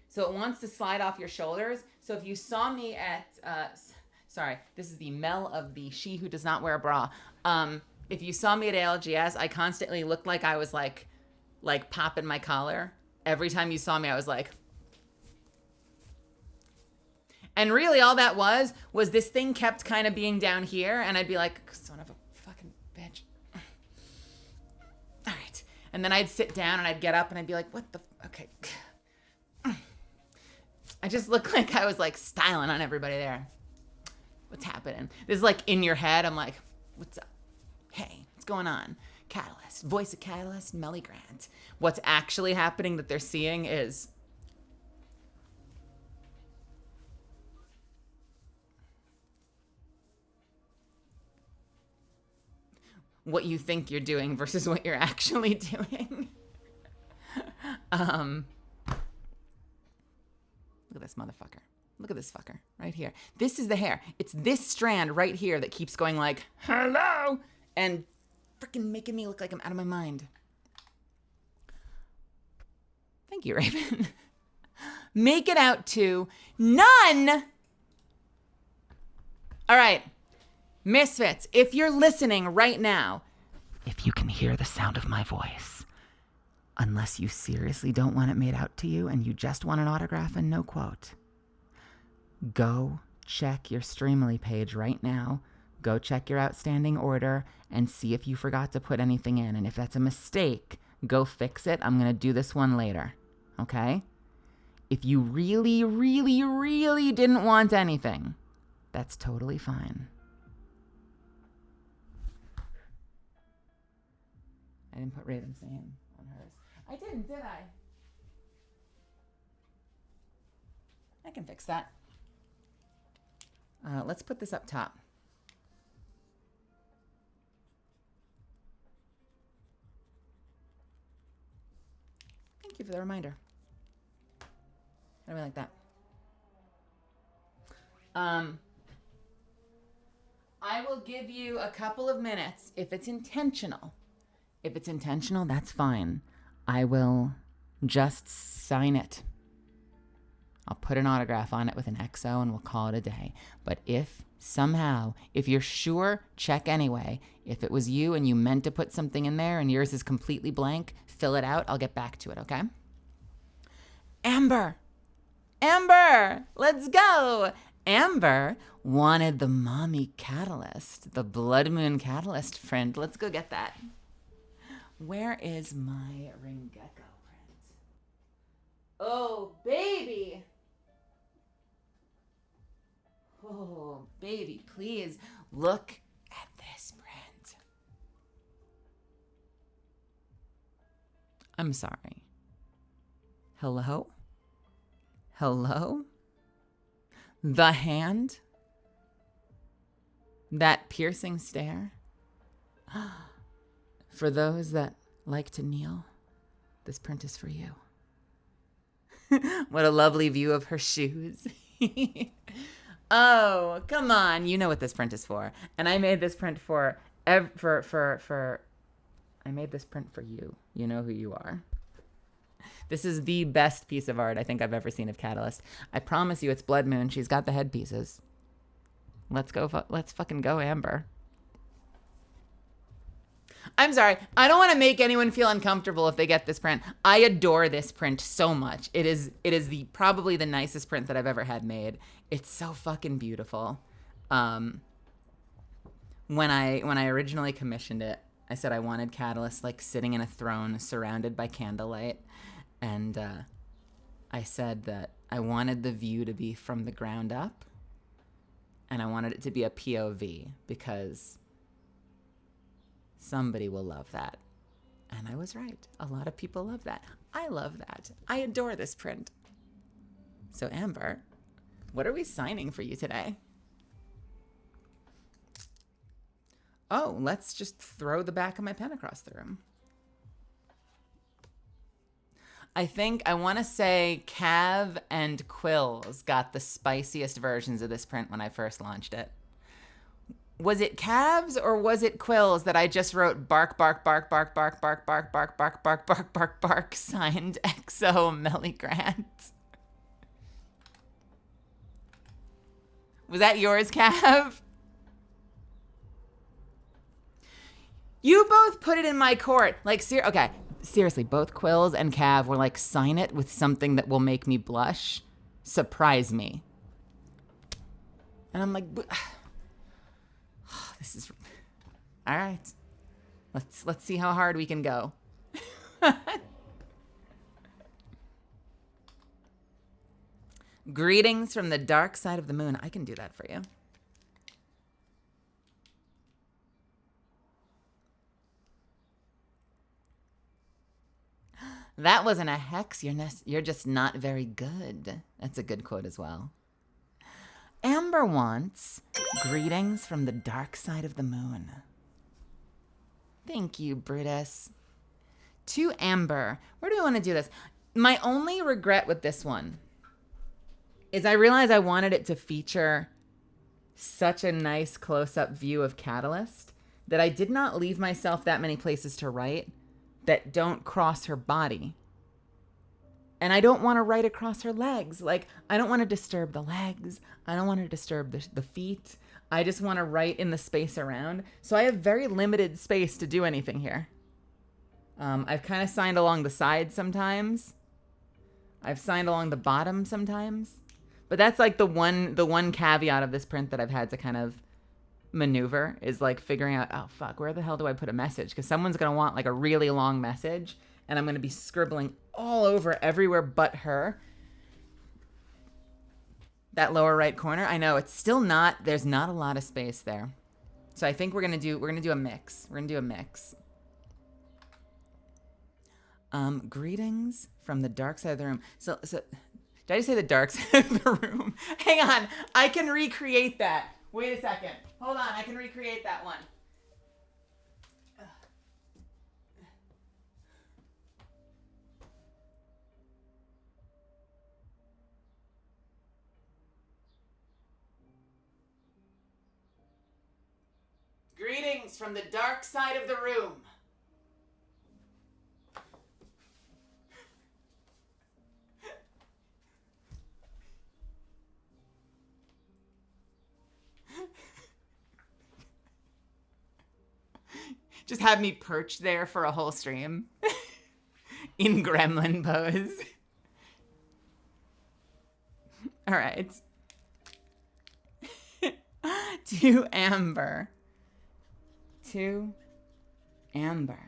So it wants to slide off your shoulders. So if you saw me at, sorry, this is the Mel of the She Who Does Not Wear a Bra. If you saw me at ALGS, I constantly looked like I was like popping my collar. Every time you saw me, I was like. And really all that was this thing kept kind of being down here, and I'd be like, son of a fucking bitch. All right. And then I'd sit down and I'd get up and I'd be like, what the, okay. I just looked like I was like styling on everybody there. What's happening? This is like in your head. I'm like, what's up? Hey, what's going on? Catalyst, voice of Catalyst, Melly Grant. What's actually happening that they're seeing is what you think you're doing versus what you're actually doing. Look at this motherfucker. Look at this fucker right here. This is the hair. It's this strand right here that keeps going like, hello, and freaking making me look like I'm out of my mind. Thank you, Raven. Make it out to none. All right. Misfits, if you're listening right now, if you can hear the sound of my voice, unless you seriously don't want it made out to you and you just want an autograph and no quote, go check your Streamily page right now. Go check your outstanding order and see if you forgot to put anything in. And if that's a mistake, Go fix it. I'm going to do this one later. Okay? If you really, really, really didn't want anything, that's totally fine. I didn't put Raven's name on hers. I didn't, did I? I can fix that. Let's put this up top. Thank you for the reminder. How do we like that? I will give you a couple of minutes if it's intentional. If it's intentional, that's fine. I will just sign it. I'll put an autograph on it with an XO and we'll call it a day. But if somehow, if you're sure, check anyway. If it was you and you meant to put something in there and yours is completely blank, fill it out. I'll get back to it, okay? Amber! Amber! Let's go! Amber wanted the mommy catalyst, the blood moon catalyst print. Let's go get that. Where is my ring gecko print? Oh, baby! Oh, baby, please look at this print. I'm sorry. Hello? Hello? The hand? That piercing stare? For those that like to kneel, this print is for you. What a lovely view of her shoes. Oh, come on. You know what this print is for. And I made this print I made this print for you. You know who you are. This is the best piece of art I think I've ever seen of Catalyst. I promise you it's Blood Moon. She's got the headpieces. Let's fucking go, Amber. I'm sorry. I don't want to make anyone feel uncomfortable if they get this print. I adore this print so much. It is probably the nicest print that I've ever had made. It's so fucking beautiful. When I originally commissioned it, I said I wanted Catalyst like sitting in a throne surrounded by candlelight. And I said that I wanted the view to be from the ground up. And I wanted it to be a POV because somebody will love that. And I was right. A lot of people love that. I love that. I adore this print. So Amber, what are we signing for you today? Oh, let's just throw the back of my pen across the room. I want to say Cav and Quills got the spiciest versions of this print when I first launched it. Was it Cavs or was it Quills that I just wrote bark, bark, bark, bark, bark, bark, bark, bark, bark, bark, bark, bark, bark, signed XO Melly Grant? Was that yours, Cav? You both put it in my court. Like, okay, seriously, both Quills and Cav were like, sign it with something that will make me blush. Surprise me. And I'm like, this is all right. Let's see how hard we can go. Greetings from the dark side of the moon. I can do that for you. That wasn't a hex. You're just not very good. That's a good quote as well. Amber wants greetings from the dark side of the moon. Thank you, Brutus. To Amber. Where do we want to do this? My only regret with this one is I realized I wanted it to feature such a nice close-up view of Catalyst that I did not leave myself that many places to write that don't cross her body. And I don't want to write across her legs. Like, I don't want to disturb the legs. I don't want to disturb the feet. I just want to write in the space around. So I have very limited space to do anything here. I've kind of signed along the sides sometimes. I've signed along the bottom sometimes. But that's like the one caveat of this print that I've had to kind of maneuver is like figuring out, oh fuck, where the hell do I put a message? Because someone's going to want like a really long message And I'm going to be scribbling all over everywhere but her. That lower right corner. I know it's still not, there's not a lot of space there. So I think we're going to do a mix. We're going to do a mix. Greetings from the dark side of the room. So did I just say the dark side of the room? Hang on. I can recreate that. Wait a second. Hold on. I can recreate that one. Greetings from the dark side of the room. Just have me perched there for a whole stream in gremlin pose. All right. To Amber. To Amber.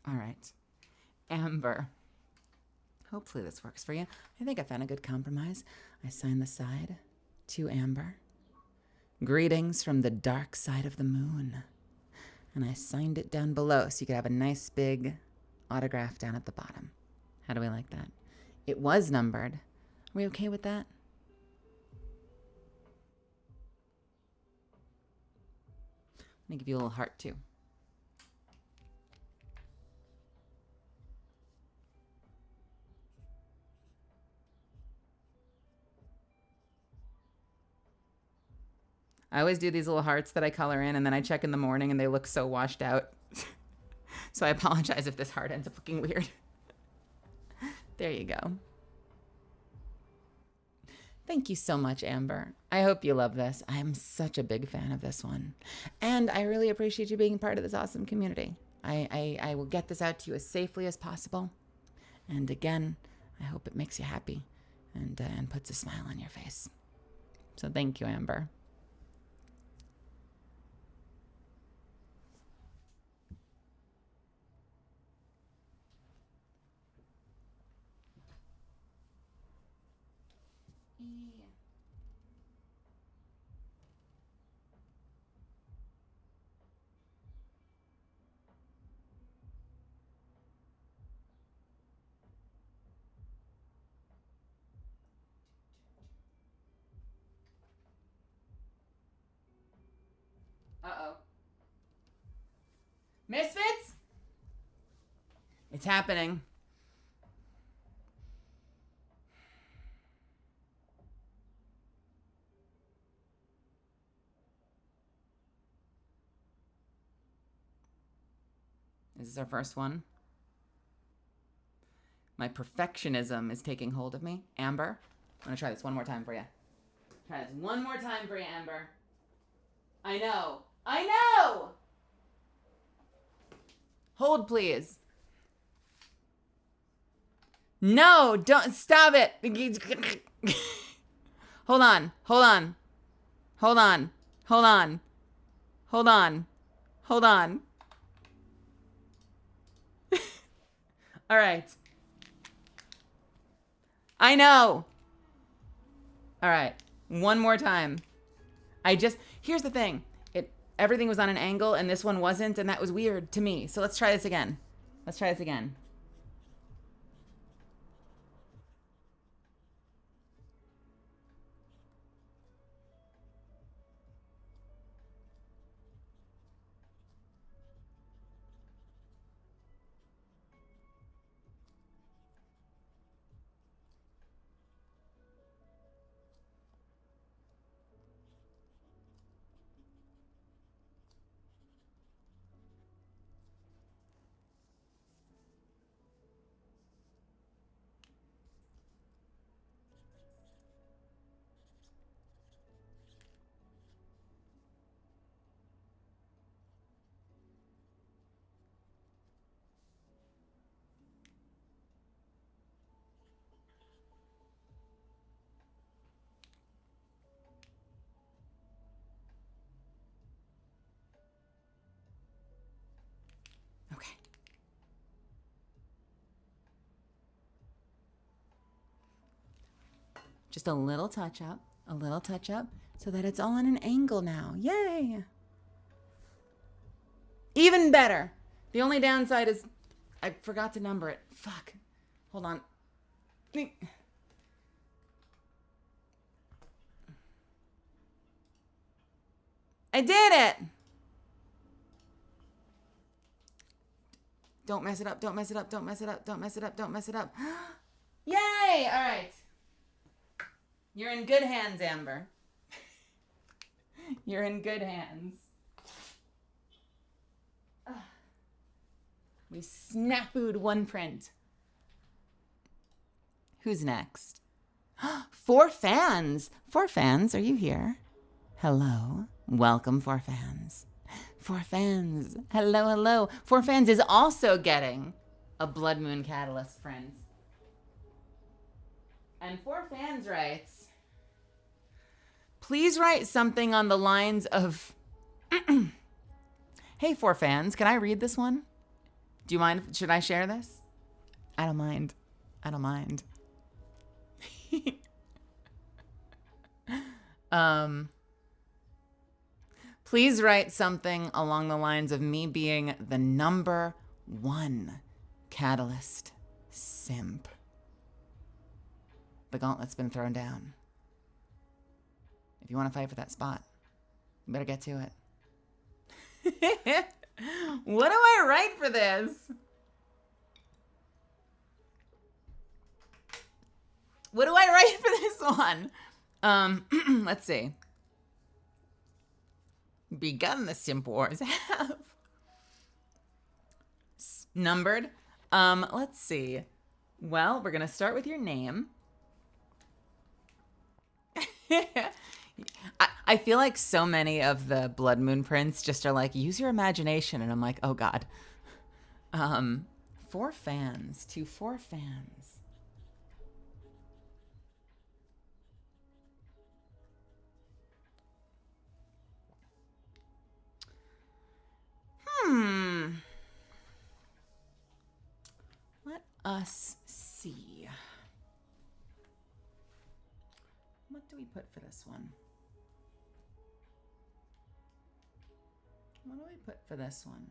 All right. Amber. Hopefully this works for you. I think I found a good compromise. I signed the side to Amber. Greetings from the dark side of the moon. And I signed it down below so you could have a nice big autograph down at the bottom. How do we like that? It was numbered. Are we okay with that? Let me give you a little heart too. I always do these little hearts that I color in, and then I check in the morning, and they look so washed out. So I apologize if this heart ends up looking weird. There you go. Thank you so much, Amber. I hope you love this. I'm such a big fan of this one. And I really appreciate you being part of this awesome community. I will get this out to you as safely as possible. And again, I hope it makes you happy and puts a smile on your face. So thank you, Amber. Uh-oh. Misfits? It's happening. Is this our first one? My perfectionism is taking hold of me. Amber, I'm gonna try this one more time for you. Try this one more time for you, Amber. I know. I know! Hold, please. No, don't, stop it. Hold on, hold on. Hold on, hold on. Hold on, hold on. All right. I know. All right, one more time. Here's the thing. Everything was on an angle and this one wasn't, and that was weird to me. So let's try this again. Let's try this again. Just a little touch up, so that it's all on an angle now. Yay! Even better. The only downside is I forgot to number it. Fuck. Hold on. I did it! Don't mess it up, don't mess it up, don't mess it up, don't mess it up, don't mess it up. Yay! All right. You're in good hands, Amber. You're in good hands. We snafu'd one print. Who's next? 4fans. 4fans, are you here? Hello. Welcome, 4fans. 4fans. Hello, hello. 4fans is also getting a Blood Moon Catalyst, friends. And 4fans writes, please write something on the lines of, hey, 4fans, can I read this one? Do you mind? Should I share this? I don't mind. I don't mind. Please write something along the lines of me being the number 1 Catalyst simp. The gauntlet's been thrown down. If you want to fight for that spot, you better get to it. What do I write for this? What do I write for this one? Let's see. Begun the Simp Wars. Have numbered. Let's see. Well, we're gonna start with your name. I feel like so many of the Blood Moon prints just are like, use your imagination, and I'm like, oh god. 4fans to 4fans. Let us see. What do we put for this one? What do we put for this one?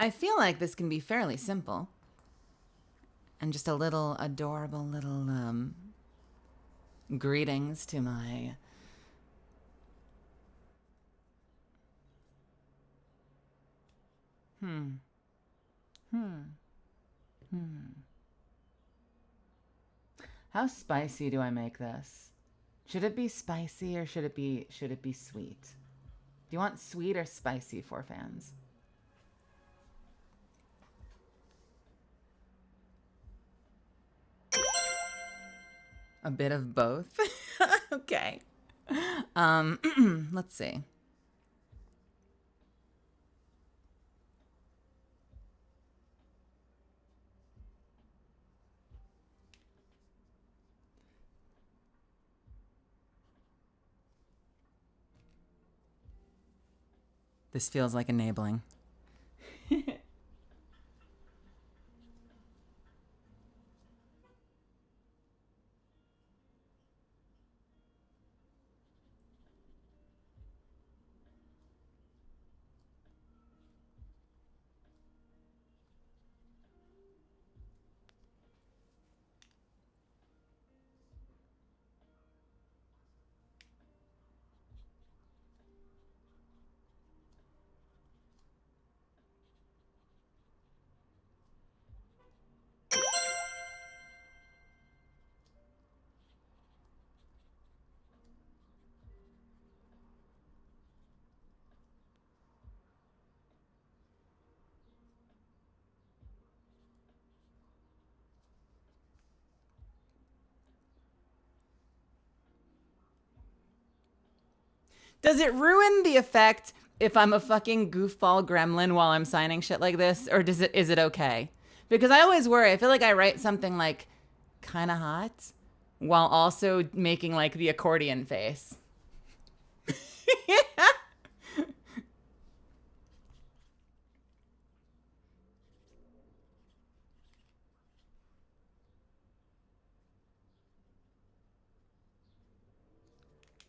I feel like this can be fairly simple. And just a little adorable little greetings to my How spicy do I make this? Should it be spicy or should it be sweet? Do you want sweet or spicy, 4fans? A bit of both. Okay. Let's see. This feels like enabling. Does it ruin the effect if I'm a fucking goofball gremlin while I'm signing shit like this, or is it okay? Because I always worry. I feel like I write something like kind of hot while also making like the accordion face.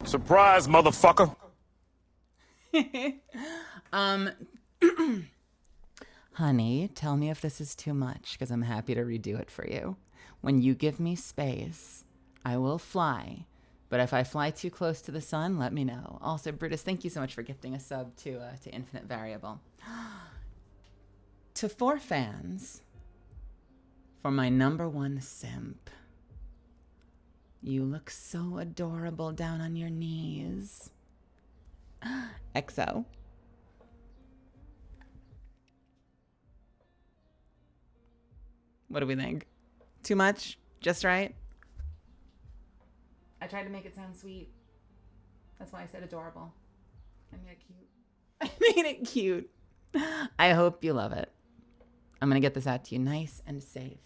Surprise, motherfucker. Honey, tell me if this is too much, because I'm happy to redo it for you. When you give me space, I will fly. But if I fly too close to the sun, let me know. Also, Brutus, thank you so much for gifting a sub to Infinite Variable. To 4 fans, for my #1 simp. You look so adorable down on your knees. XO. What do we think? Too much? Just right? I tried to make it sound sweet. That's why I said adorable. I made it cute. I made it cute. I hope you love it. I'm going to get this out to you nice and safe.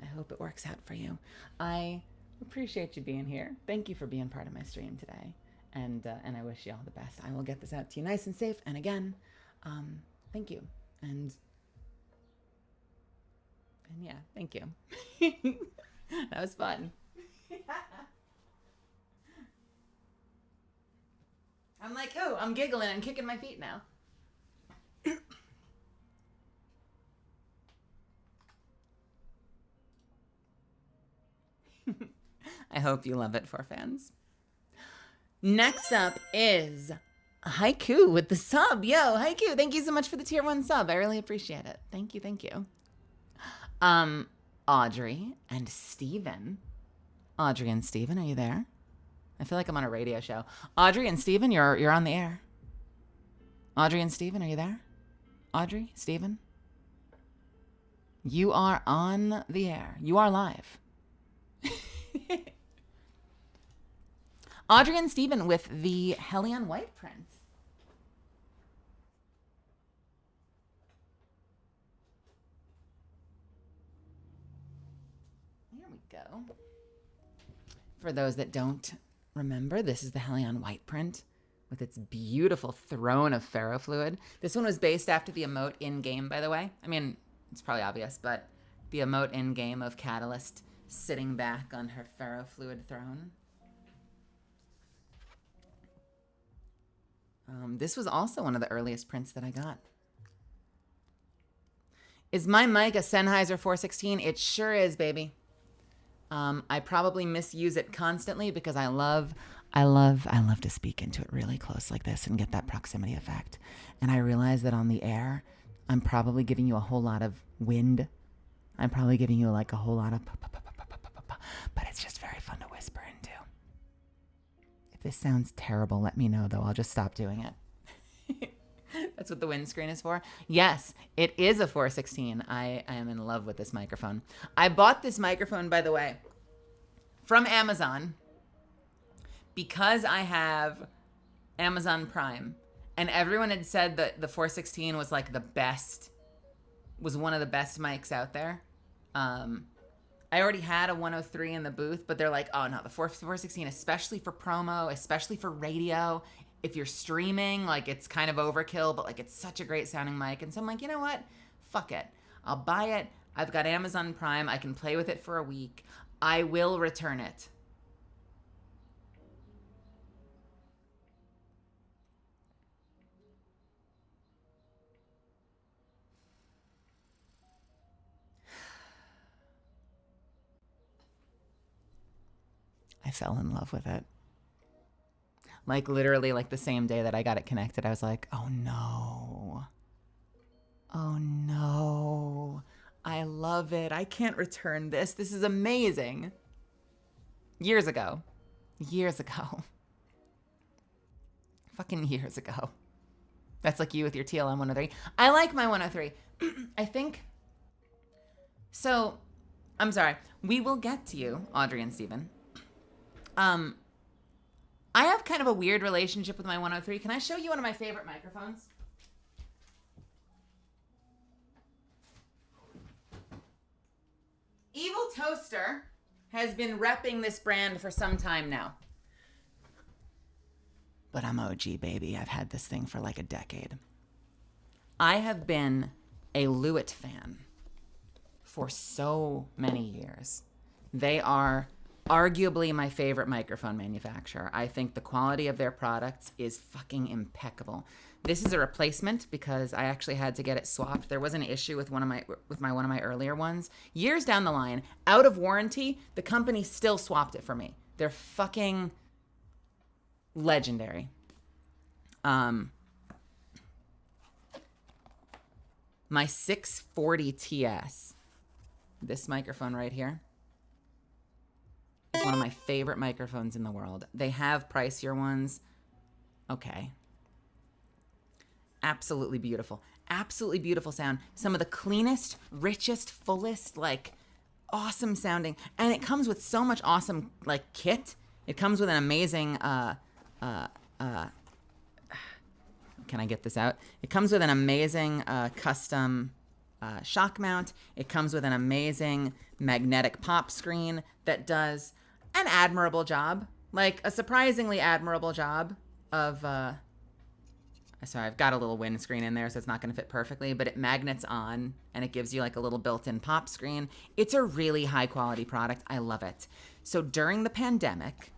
I hope it works out for you. I appreciate you being here. Thank you for being part of my stream today. And I wish you all the best. I will get this out to you nice and safe. And again, thank you. And yeah, thank you. That was fun. I'm like, oh, I'm giggling and kicking my feet now. I hope you love it, 4 fans. Next up is Haiku with the sub. Yo, Haiku, thank you so much for the tier 1 sub. I really appreciate it. Thank you, thank you. Audrey and Steven. Audrey and Steven, are you there? I feel like I'm on a radio show. Audrey and Steven, you're on the air. Audrey and Steven, are you there? Audrey, Steven? You are on the air. You are live. Audrey and Steven with the Hellion White print. Here we go. For those that don't remember, this is the Hellion White print with its beautiful throne of ferrofluid. This one was based after the emote in-game, by the way. I mean, it's probably obvious, but the emote in-game of Catalyst sitting back on her ferrofluid throne. This was also one of the earliest prints that I got. Is my mic a Sennheiser 416? It sure is, baby. I probably misuse it constantly because I love to speak into it really close like this and get that proximity effect. And I realize that on the air, I'm probably giving you a whole lot of wind. I'm probably giving you like a whole lot of, but it's just very fun to whisper into. If this sounds terrible, let me know though. I'll just stop doing it. That's what the windscreen is for. Yes, it is a 416. I am in love with this microphone. I bought this microphone, by the way, from Amazon because I have Amazon Prime. And everyone had said that the 416 was like the best, was one of the best mics out there. I already had a 103 in the booth, but they're like, oh no, the 416, especially for promo, especially for radio. If you're streaming, like it's kind of overkill, but like it's such a great sounding mic. And so I'm like, you know what? Fuck it. I'll buy it. I've got Amazon Prime. I can play with it for a week. I will return it. I fell in love with it. Like literally like the same day that I got it connected, I was like, oh no. Oh no. I love it. I can't return this. This is amazing. Years ago. Fucking years ago. That's like you with your TLM 103. I like my 103. I think. So, I'm sorry. We will get to you, Audrey and Steven. I have kind of a weird relationship with my 103. Can I show you one of my favorite microphones? Evil Toaster has been repping this brand for some time now. But I'm OG, baby. I've had this thing for like a decade. I have been a Lewitt fan for so many years. They are arguably my favorite microphone manufacturer. I think the quality of their products is fucking impeccable. This is a replacement because I actually had to get it swapped. There was an issue with one of my earlier ones. Years down the line, out of warranty, the company still swapped it for me. They're fucking legendary. My 640 TS, this microphone right here, is one of my favorite microphones in the world. They have pricier ones. Okay. Absolutely beautiful. Absolutely beautiful sound. Some of the cleanest, richest, fullest, like, awesome sounding. And it comes with so much awesome, like, kit. It comes with an amazing, can I get this out? It comes with an amazing custom shock mount. It comes with an amazing magnetic pop screen that does an admirable job, like a surprisingly admirable job of, sorry, I've got a little windscreen in there, so it's not going to fit perfectly, but it magnets on and it gives you like a little built-in pop screen. It's a really high quality product. I love it. So during the pandemic,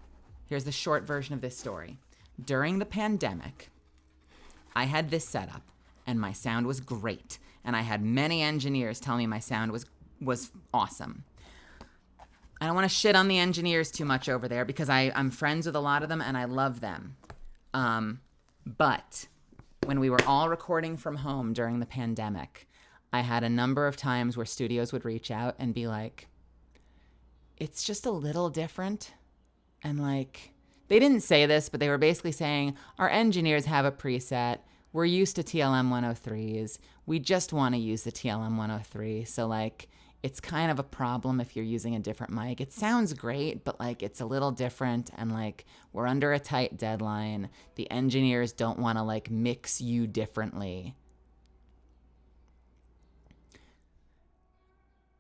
here's the short version of this story. During the pandemic, I had this setup and my sound was great. And I had many engineers tell me my sound was awesome. I don't want to shit on the engineers too much over there because I'm friends with a lot of them and I love them. But when we were all recording from home during the pandemic, I had a number of times where studios would reach out and be like, it's just a little different. And like, they didn't say this, but they were basically saying, our engineers have a preset. We're used to TLM 103s. We just want to use the TLM 103. So like, it's kind of a problem if you're using a different mic. It sounds great, but like, it's a little different. And like, we're under a tight deadline. The engineers don't want to like mix you differently.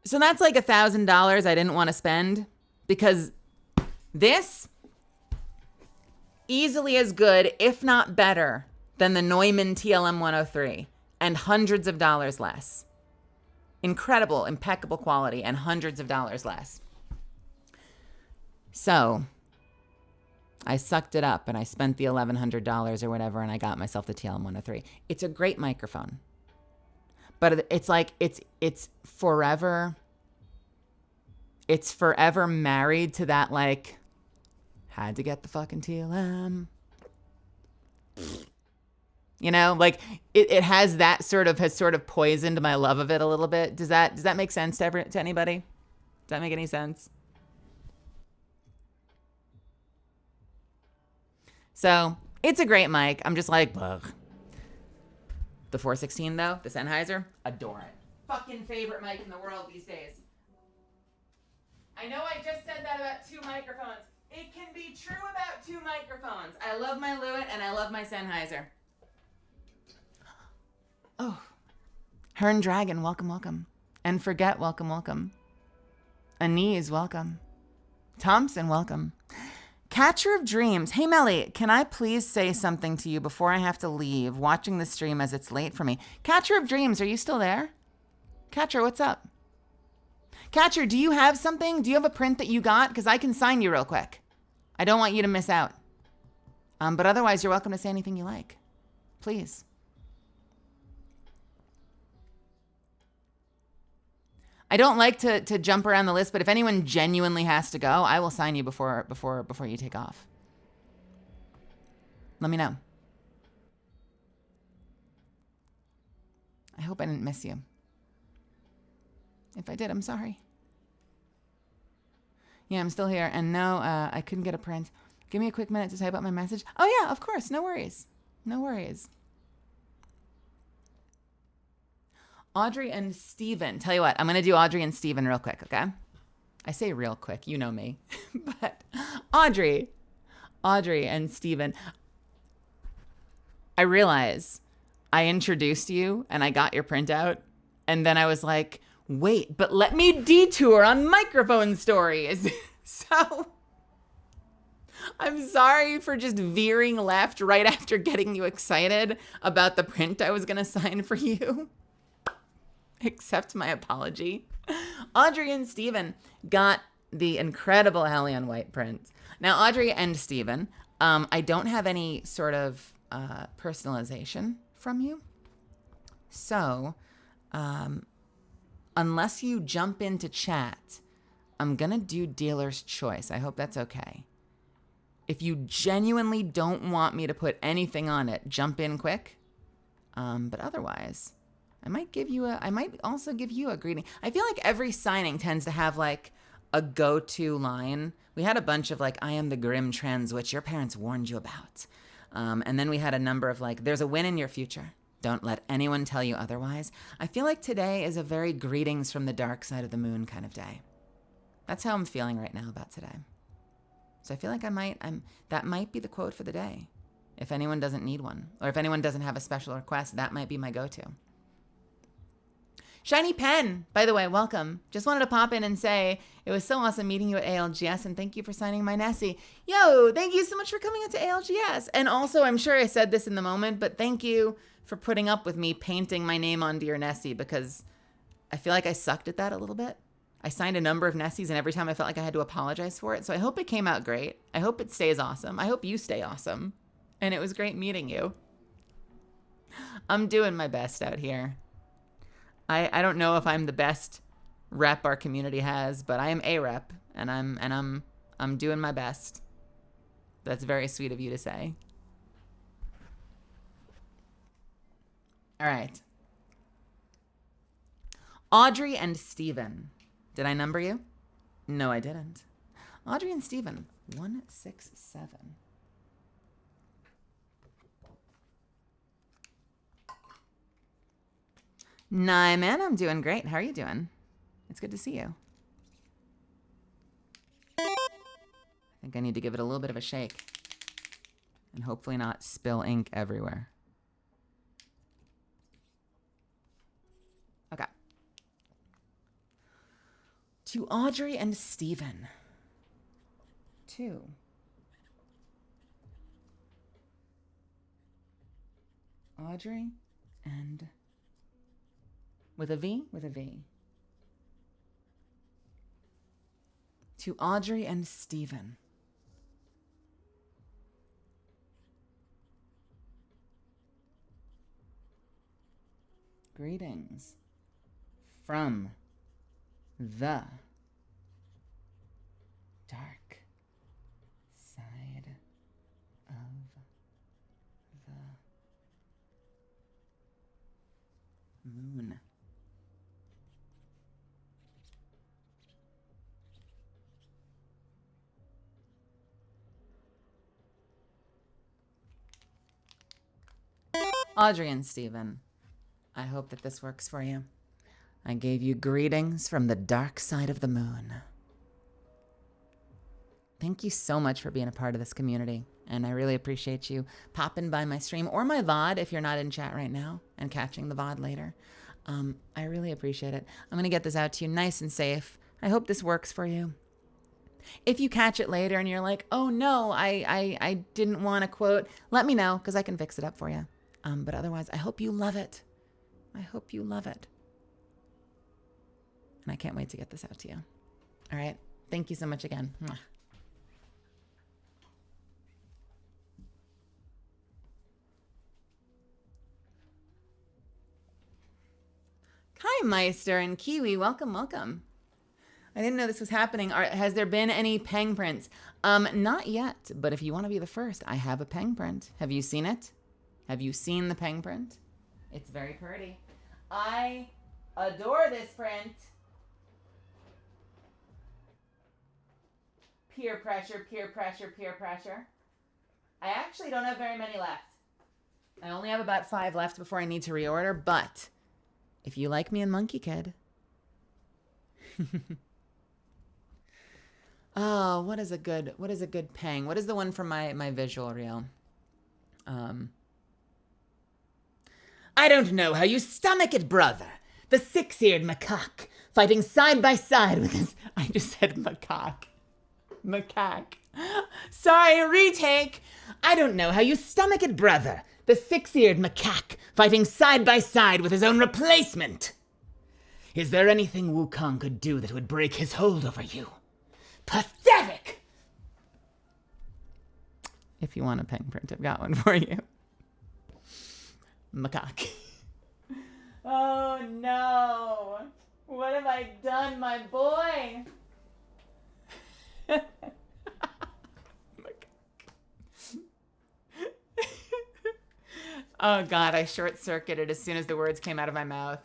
So that's like $1,000 I didn't want to spend because this easily as good, if not better, than the Neumann TLM 103 and hundreds of dollars less. Incredible, impeccable quality and hundreds of dollars less. So I sucked it up and I spent the $1,100 or whatever and I got myself the TLM 103. It's a great microphone. But it's like, it's forever married to that, like, had to get the fucking TLM. You know, like it has that has sort of poisoned my love of it a little bit. Does that make sense to anybody? Does that make any sense? So it's a great mic. I'm just like, ugh. The 416 though, the Sennheiser, adore it. Fucking favorite mic in the world these days. I know I just said that about two microphones. It can be true about two microphones. I love my Lewitt and I love my Sennheiser. Oh, Hern Dragon, welcome, welcome. And Forget, welcome, welcome. Anise, welcome. Thompson, welcome. Catcher of Dreams. Hey, Melly, can I please say something to you before I have to leave, watching the stream as it's late for me? Catcher of Dreams, are you still there? Catcher, what's up? Catcher, do you have something? Do you have a print that you got? Because I can sign you real quick. I don't want you to miss out. But otherwise, you're welcome to say anything you like. Please. I don't like to jump around the list, but if anyone genuinely has to go, I will sign you before you take off. Let me know. I hope I didn't miss you. If I did, I'm sorry. Yeah, I'm still here. And no, I couldn't get a print. Give me a quick minute to type out my message. Oh, yeah, of course. No worries. No worries. Audrey and Steven. Tell you what, I'm going to do Audrey and Steven real quick, okay? I say real quick. You know me. But Audrey, Audrey and Steven. I realize I introduced you and I got your printout. And then I was like, wait, but let me detour on microphone stories. So I'm sorry for just veering left right after getting you excited about the print I was going to sign for you. Accept my apology. Audrey and Steven got the incredible Hellion White print. Now, Audrey and Steven, I don't have any sort of personalization from you. So, unless you jump into chat, I'm going to do dealer's choice. I hope that's okay. If you genuinely don't want me to put anything on it, jump in quick. But otherwise, I might also give you a greeting. I feel like every signing tends to have like a go-to line. We had a bunch of like, I am the grim trans witch your parents warned you about. And then we had a number of like, there's a win in your future. Don't let anyone tell you otherwise. I feel like today is a very greetings from the dark side of the moon kind of day. That's how I'm feeling right now about today. So I feel like that might be the quote for the day. If anyone doesn't need one, or if anyone doesn't have a special request, that might be my go-to. Shiny Pen, by the way, welcome. Just wanted to pop in and say it was so awesome meeting you at ALGS, and thank you for signing my Nessie. Yo, thank you so much for coming out to ALGS. And also, I'm sure I said this in the moment, but thank you for putting up with me painting my name onto your Nessie, because I feel like I sucked at that a little bit. I signed a number of Nessies, and every time I felt like I had to apologize for it. So I hope it came out great. I hope it stays awesome. I hope you stay awesome. And it was great meeting you. I'm doing my best out here. I don't know if I'm the best rep our community has, but I am a rep, and I'm doing my best. That's very sweet of you to say. All right. Audrey and Steven. Did I number you? No, I didn't. Audrey and Steven, 167. Nah, man, I'm doing great. How are you doing? It's good to see you. I think I need to give it a little bit of a shake and hopefully not spill ink everywhere. Okay. To Audrey and Steven. 2. Audrey and... With a V? With a V. To Audrey and Steven. Greetings from the dark side of the moon. Audrey and Steven, I hope that this works for you. I gave you greetings from the dark side of the moon. Thank you so much for being a part of this community, and I really appreciate you popping by my stream or my VOD if you're not in chat right now and catching the VOD later. I really appreciate it. I'm going to get this out to you nice and safe. I hope this works for you. If you catch it later and you're like, oh no, I didn't want to quote, let me know because I can fix it up for you. But otherwise, I hope you love it. I hope you love it. And I can't wait to get this out to you. All right. Thank you so much again. Mwah. Hi, Meister and Kiwi. Welcome, welcome. I didn't know this was happening. Has there been any Peng prints? Not yet, but if you want to be the first, I have a Peng print. Have you seen it? Have you seen the Peng print? It's very pretty. I adore this print. Peer pressure, peer pressure, peer pressure. I actually don't have very many left. I only have about 5 left before I need to reorder, but if you like me and Monkey Kid. Oh, what is a good pang? What is the one from my visual reel? I don't know how you stomach it, brother. The six-eared macaque fighting side by side with his... I just said macaque. Macaque. Sorry, retake. I don't know how you stomach it, brother. The six-eared macaque fighting side by side with his own replacement. Is there anything Wukong could do that would break his hold over you? Pathetic! If you want a pen print, I've got one for you. Macaque. Oh no! What have I done, my boy? Oh God, I short-circuited as soon as the words came out of my mouth.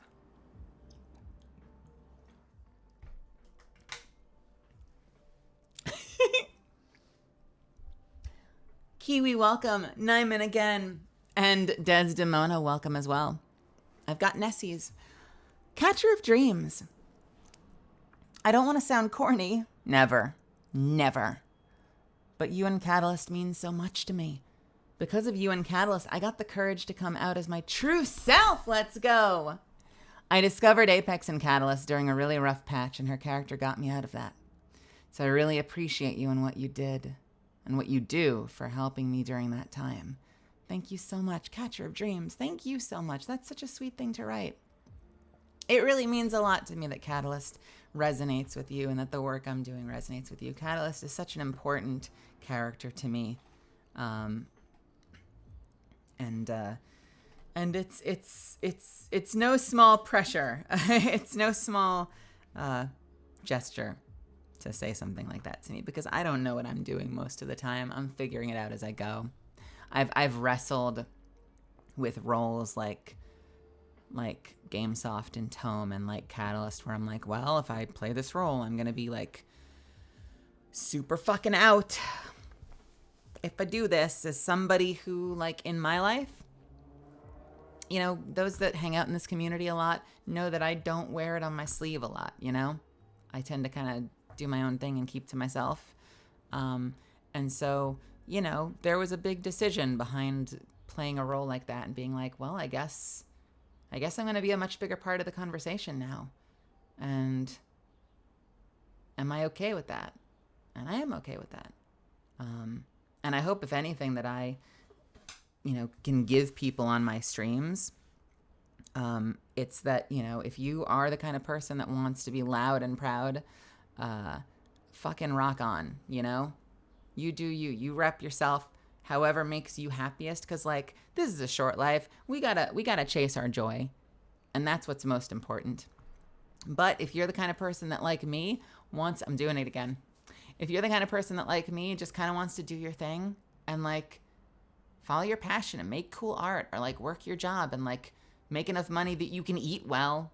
Kiwi, welcome. Nyman again. And Desdemona, welcome as well. I've got Nessie's. Catcher of Dreams. I don't want to sound corny. Never. Never. But you and Catalyst mean so much to me. Because of you and Catalyst, I got the courage to come out as my true self. Let's go. I discovered Apex and Catalyst during a really rough patch, and her character got me out of that. So I really appreciate you and what you did and what you do for helping me during that time. Thank you so much, Catcher of Dreams. Thank you so much. That's such a sweet thing to write. It really means a lot to me that Catalyst resonates with you and that the work I'm doing resonates with you. Catalyst is such an important character to me. And it's no small pressure. It's no small gesture to say something like that to me, because I don't know what I'm doing most of the time. I'm figuring it out as I go. I've wrestled with roles like Gamesoft and Tome and like Catalyst, where I'm like, well, if I play this role, I'm gonna be like super fucking out. If I do this as somebody who, like, in my life, you know, those that hang out in this community a lot know that I don't wear it on my sleeve a lot, you know? I tend to kind of do my own thing and keep to myself. And so, you know, there was a big decision behind playing a role like that and being like, well, I guess I'm going to be a much bigger part of the conversation now. And am I okay with that? And I am okay with that. And I hope, if anything, that I, you know, can give people on my streams, it's that, you know, if you are the kind of person that wants to be loud and proud, fucking rock on, you know? You do you. You rep yourself however makes you happiest, because, like, this is a short life. We gotta chase our joy, and that's what's most important. But if you're the kind of person that, like me, I'm doing it again. If you're the kind of person that, like me, just kind of wants to do your thing and, like, follow your passion and make cool art, or, like, work your job and, like, make enough money that you can eat well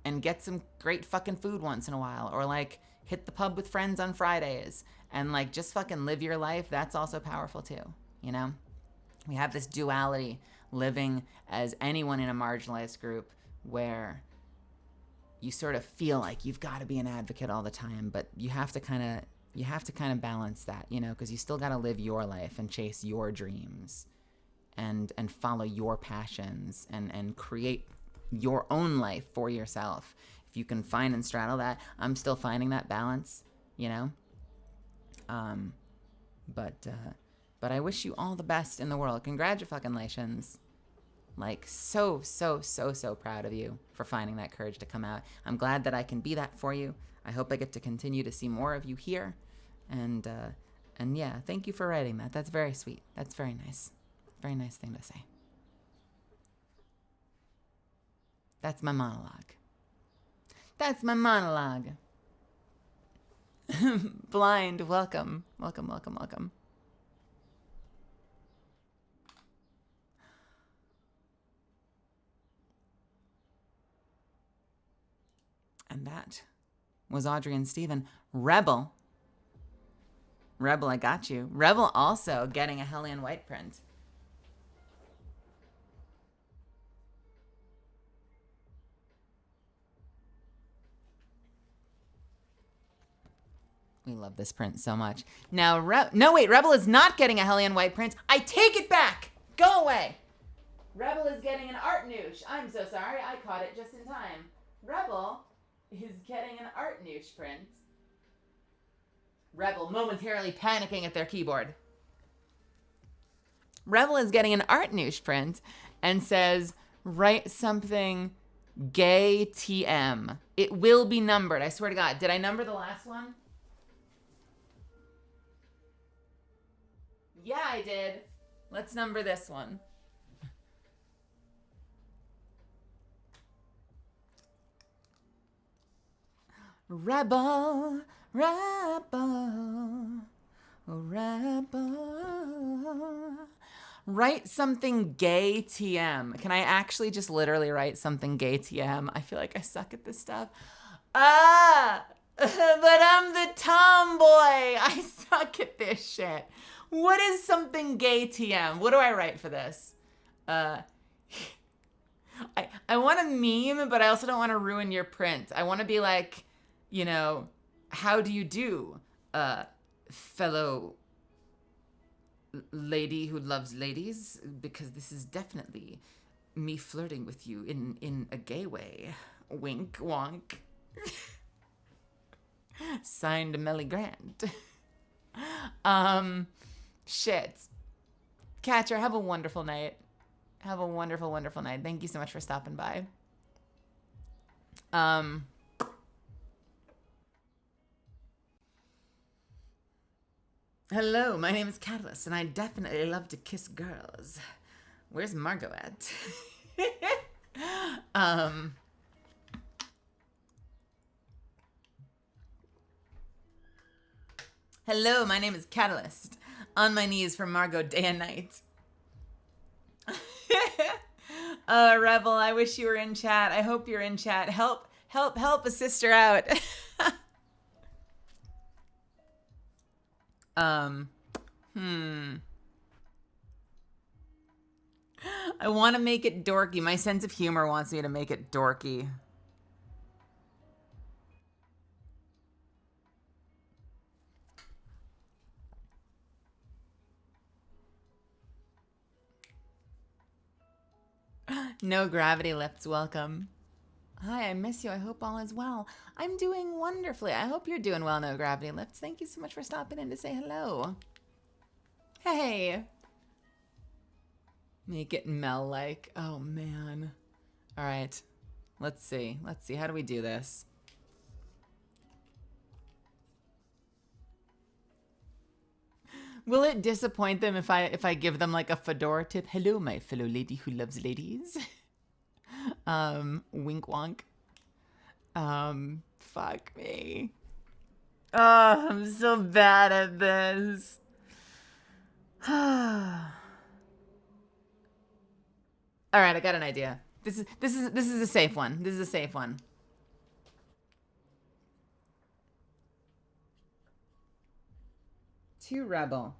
and get some great fucking food once in a while, or, like, hit the pub with friends on Fridays and, like, just fucking live your life, that's also powerful too, you know? We have this duality living as anyone in a marginalized group where you sort of feel like you've got to be an advocate all the time, but you have to kind of balance that, you know, because you still got to live your life and chase your dreams and follow your passions and create your own life for yourself. If you can find and straddle that, I'm still finding that balance, you know? But I wish you all the best in the world. Congratulations. Like, so proud of you for finding that courage to come out. I'm glad that I can be that for you. I hope I get to continue to see more of you here. And yeah, thank you for writing that. That's very sweet. That's very nice. Very nice thing to say. That's my monologue. That's my monologue. Blind, welcome. Welcome, welcome, welcome. And that was Audrey and Steven. Rebel, I got you. Rebel also getting a Hellion white print. We We love this print so much. Now, no, wait, Rebel is not getting a Hellion White print. I take it back. Go away. Rebel is getting an art noosh. I'm so sorry. I caught it just in time. Rebel is getting an art noosh print. Rebel momentarily panicking at their keyboard. Rebel is getting an art noosh print and says, write something gay TM. It will be numbered. I swear to God. Did I number the last one? Yeah, I did. Let's number this one. Rebel, rebel, rebel. Write something gay TM. Can I actually just literally write something gay TM? I feel like I suck at this stuff. But I'm the tomboy. I suck at this shit. What is something gay TM? What do I write for this? I want a meme, but I also don't want to ruin your print. I want to be like, you know, how do you do, fellow lady who loves ladies? Because this is definitely me flirting with you in a gay way. Wink, wonk. Signed, Melly Grant. Shit. Catcher, have a wonderful night. Have a wonderful, wonderful night. Thank you so much for stopping by. Hello, my name is Catalyst, and I definitely love to kiss girls. Where's Margot at? Hello, my name is Catalyst. On my knees for Margot day and night. Rebel, I wish you were in chat. I hope you're in chat. Help a sister out. I want to make it dorky. My sense of humor wants me to make it dorky. No gravity lifts, welcome. Hi, I miss you. I hope all is well. I'm doing wonderfully. I hope you're doing well, No Gravity Lifts. Thank you so much for stopping in to say hello. Hey. Make it Mel-like. Oh, man. All right. Let's see. How do we do this? Will it disappoint them if I give them like a fedora tip? Hello, my fellow lady who loves ladies. Wink wonk. Fuck me. Oh, I'm so bad at this. All right, I got an idea. This is a safe one. This is a safe one. To Rebel.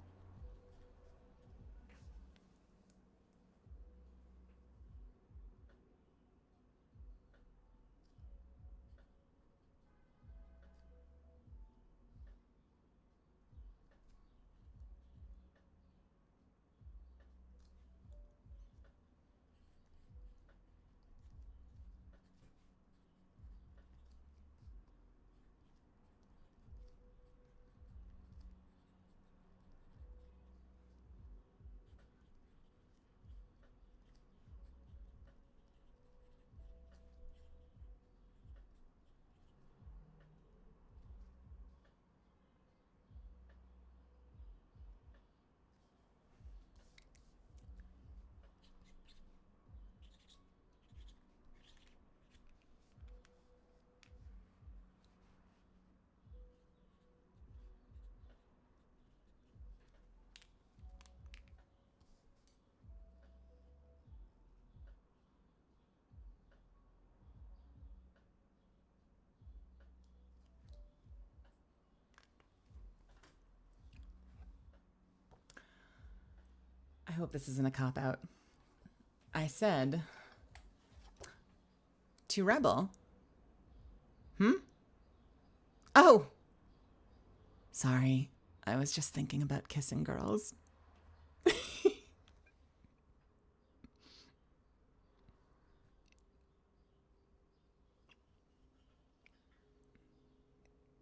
I hope this isn't a cop-out. I said to Rebel. Oh. Sorry, I was just thinking about kissing girls.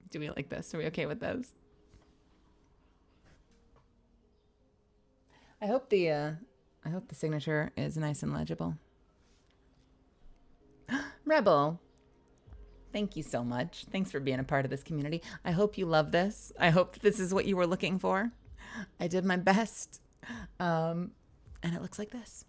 Do we like this? Are we okay with those? I hope the signature is nice and legible. Rebel, thank you so much. Thanks for being a part of this community. I hope you love this. I hope this is what you were looking for. I did my best. And it looks like this.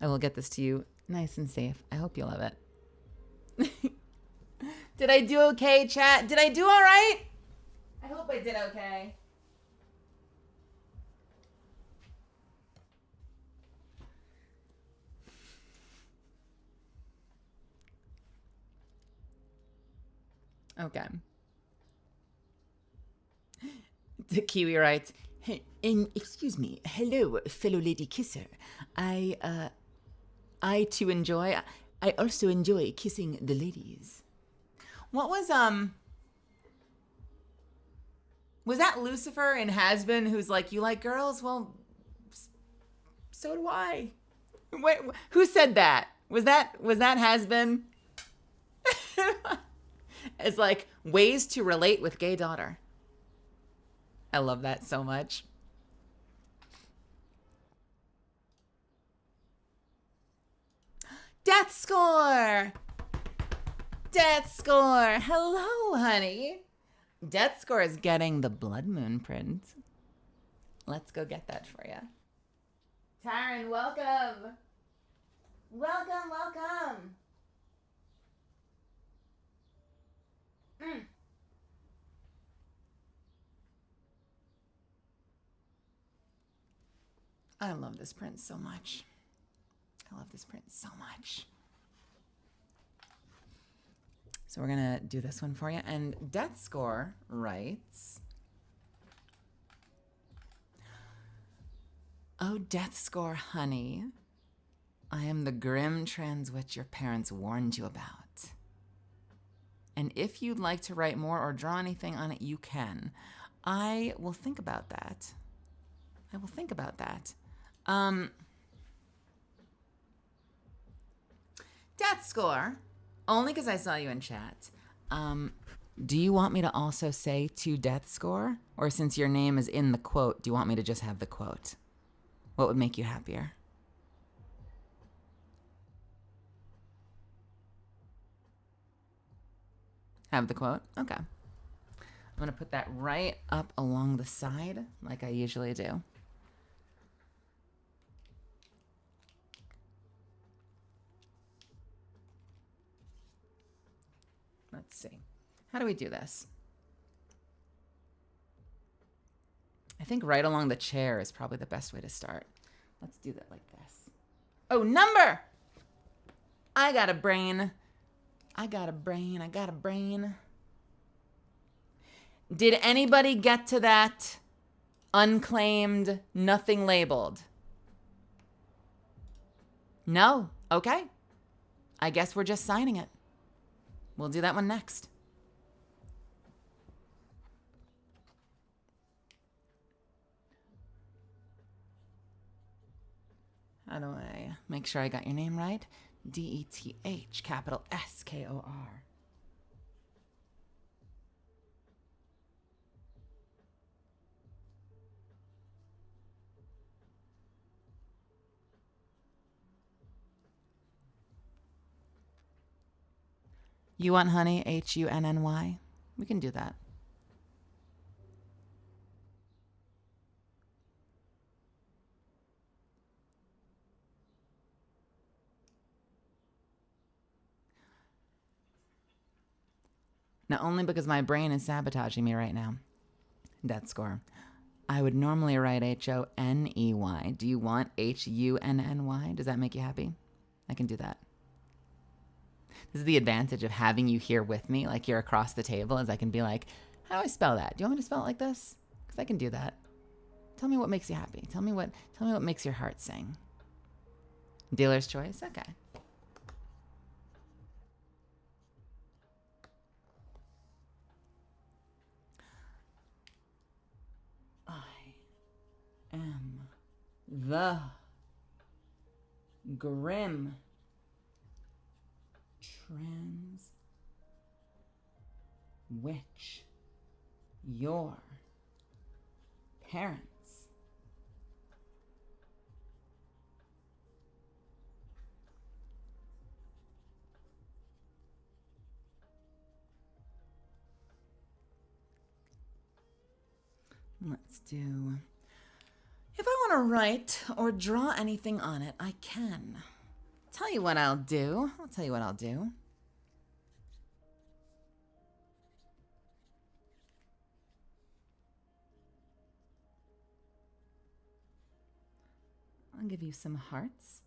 I will get this to you nice and safe. I hope you love it. Did I do okay, chat? Did I do all right? I hope I did okay. Okay. The Kiwi writes, hey, excuse me, hello, fellow lady kisser. I also enjoy kissing the ladies. What was that Lucifer in Has-Been who's like, you like girls? Well, so do I. Wait, who said that? Was that Has-Been? It's like ways to relate with gay daughter. I love that so much. Death score! Death score! Hello, honey. Death score is getting the blood moon print. Let's go get that for you. Taryn, welcome. Welcome, welcome. I love this print so much. I love this print so much. So we're going to do this one for you. And Death Score writes, oh, Death Score, honey, I am the grim trans witch your parents warned you about. And if you'd like to write more or draw anything on it, you can. I will think about that. I will think about that. Death Score, only because I saw you in chat. Do you want me to also say to Death Score? Or since your name is in the quote, do you want me to just have the quote? What would make you happier? Have the quote? Okay. I'm going to put that right up along the side like I usually do. Let's see. How do we do this? I think right along the chair is probably the best way to start. Let's do that like this. Oh, number! I got a brain. I got a brain. I got a brain. Did anybody get to that unclaimed, nothing labeled? No? Okay. I guess we're just signing it. We'll do that one next. How do I make sure I got your name right? D-E-T-H, capital S-K-O-R. You want honey, H-U-N-N-Y? We can do that. Now, only because my brain is sabotaging me right now. Death Score. I would normally write H-O-N-E-Y. Do you want H-U-N-N-Y? Does that make you happy? I can do that. This is the advantage of having you here with me, like you're across the table, is I can be like, how do I spell that? Do you want me to spell it like this? Because I can do that. Tell me what makes you happy. Tell me what makes your heart sing. Dealer's choice? Okay. I am the grim trans witch, your parents let's do, if I want to write or draw anything on it, I can. Tell you what I'll do. I'll tell you what I'll do. I'll give you some hearts.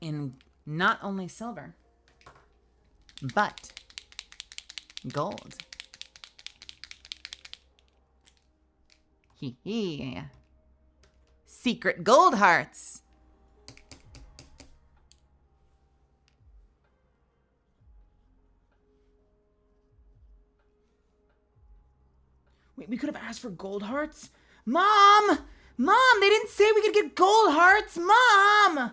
In not only silver, but gold. Hee hee. Secret gold hearts. Wait, we could have asked for gold hearts? Mom! Mom, they didn't say we could get gold hearts! Mom!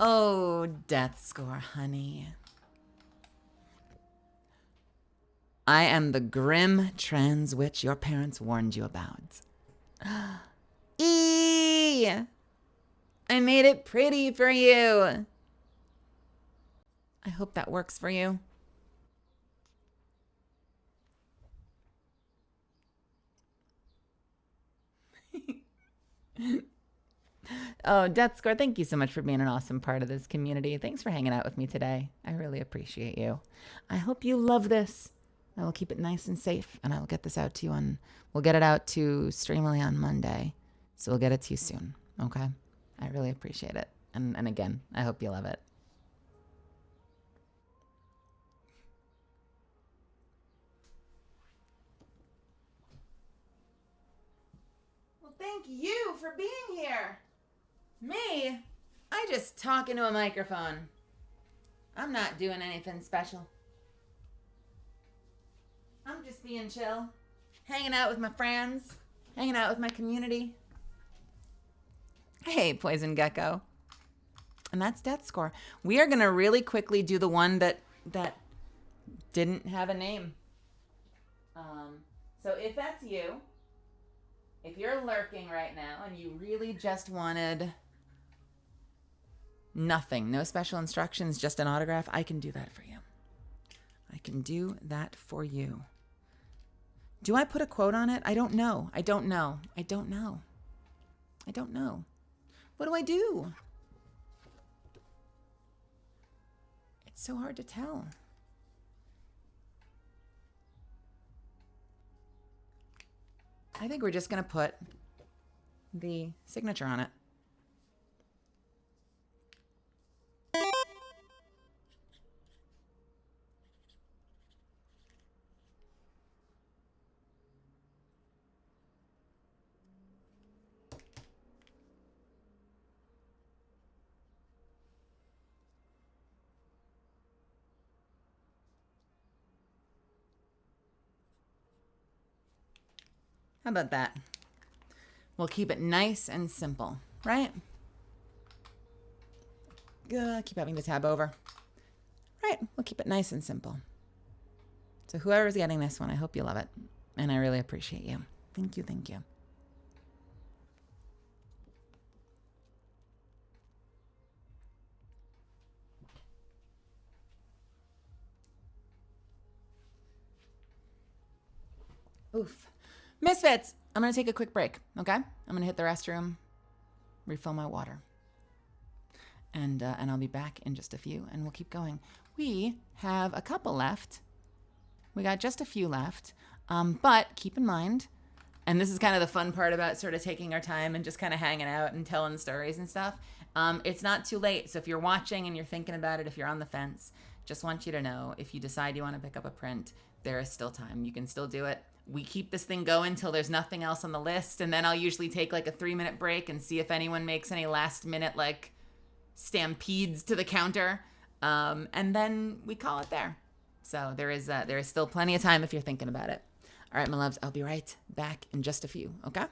Oh, death score, honey. I am the grim trans witch your parents warned you about. I made it pretty for you. I hope that works for you. Oh, Death Score, thank you so much for being an awesome part of this community. Thanks for hanging out with me today. I really appreciate you. I hope you love this. I will keep it nice and safe, and I will get this out to you we'll get it out to Streamily on Monday. So we'll get it to you soon, okay? I really appreciate it. And again, I hope you love it. Well, thank you for being here. Me? I just talk into a microphone. I'm not doing anything special. I'm just being chill, hanging out with my friends, hanging out with my community. Hey, Poison Gecko. And that's Death Score. We are going to really quickly do the one that didn't have a name. So if that's you, if you're lurking right now and you really just wanted nothing, no special instructions, just an autograph, I can do that for you. I can do that for you. Do I put a quote on it? I don't know. I don't know. I don't know. I don't know. What do I do? It's so hard to tell. I think we're just going to put the signature on it. How about that? We'll keep it nice and simple, right? Keep having to tab over. Right, we'll keep it nice and simple. So whoever's getting this one, I hope you love it. And I really appreciate you. Thank you, thank you. Oof. Misfits, I'm going to take a quick break, okay? I'm going to hit the restroom, refill my water. And I'll be back in just a few, and we'll keep going. We have a couple left. We got just a few left. But keep in mind, And this is kind of the fun part about sort of taking our time and just kind of hanging out and telling stories and stuff. It's not too late. So if you're watching and you're thinking about it, if you're on the fence, just want you to know, if you decide you want to pick up a print, there is still time. You can still do it. We keep this thing going till there's nothing else on the list, and then I'll usually take like a 3-minute break and see if anyone makes any last minute like stampedes to the counter, and then we call it there. So there is still plenty of time if you're thinking about it. All right, my loves, I'll be right back in just a few. Okay.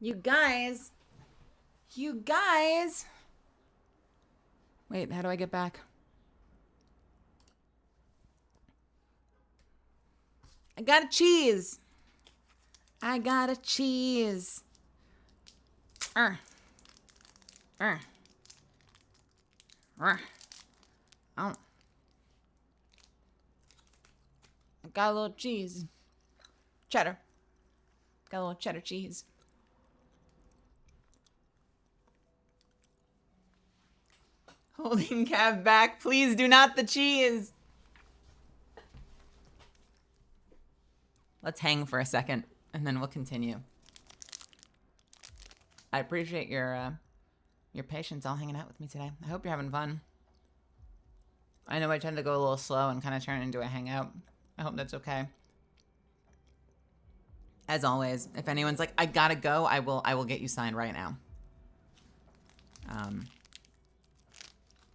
You guys. You guys. Wait, how do I get back? I got a cheese. I got a cheese. Oh. I got a little cheese. Cheddar. Got a little cheddar cheese. Holding Cav back. Please do not the cheese. Let's hang for a second, and then we'll continue. I appreciate your patience all hanging out with me today. I hope you're having fun. I know I tend to go a little slow and kind of turn into a hangout. I hope that's okay. As always, if anyone's like, I gotta go, I will get you signed right now.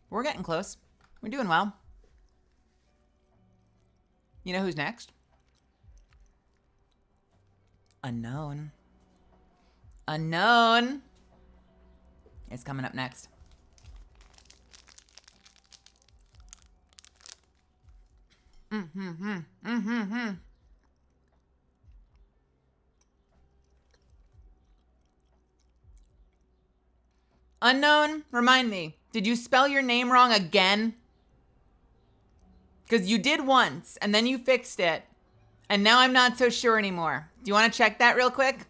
We're getting close. We're doing well. You know who's next? Unknown. Unknown is coming up next. Unknown, remind me, did you spell your name wrong again? Because you did once, and then you fixed it, and now I'm not so sure anymore. Do you want to check that real quick?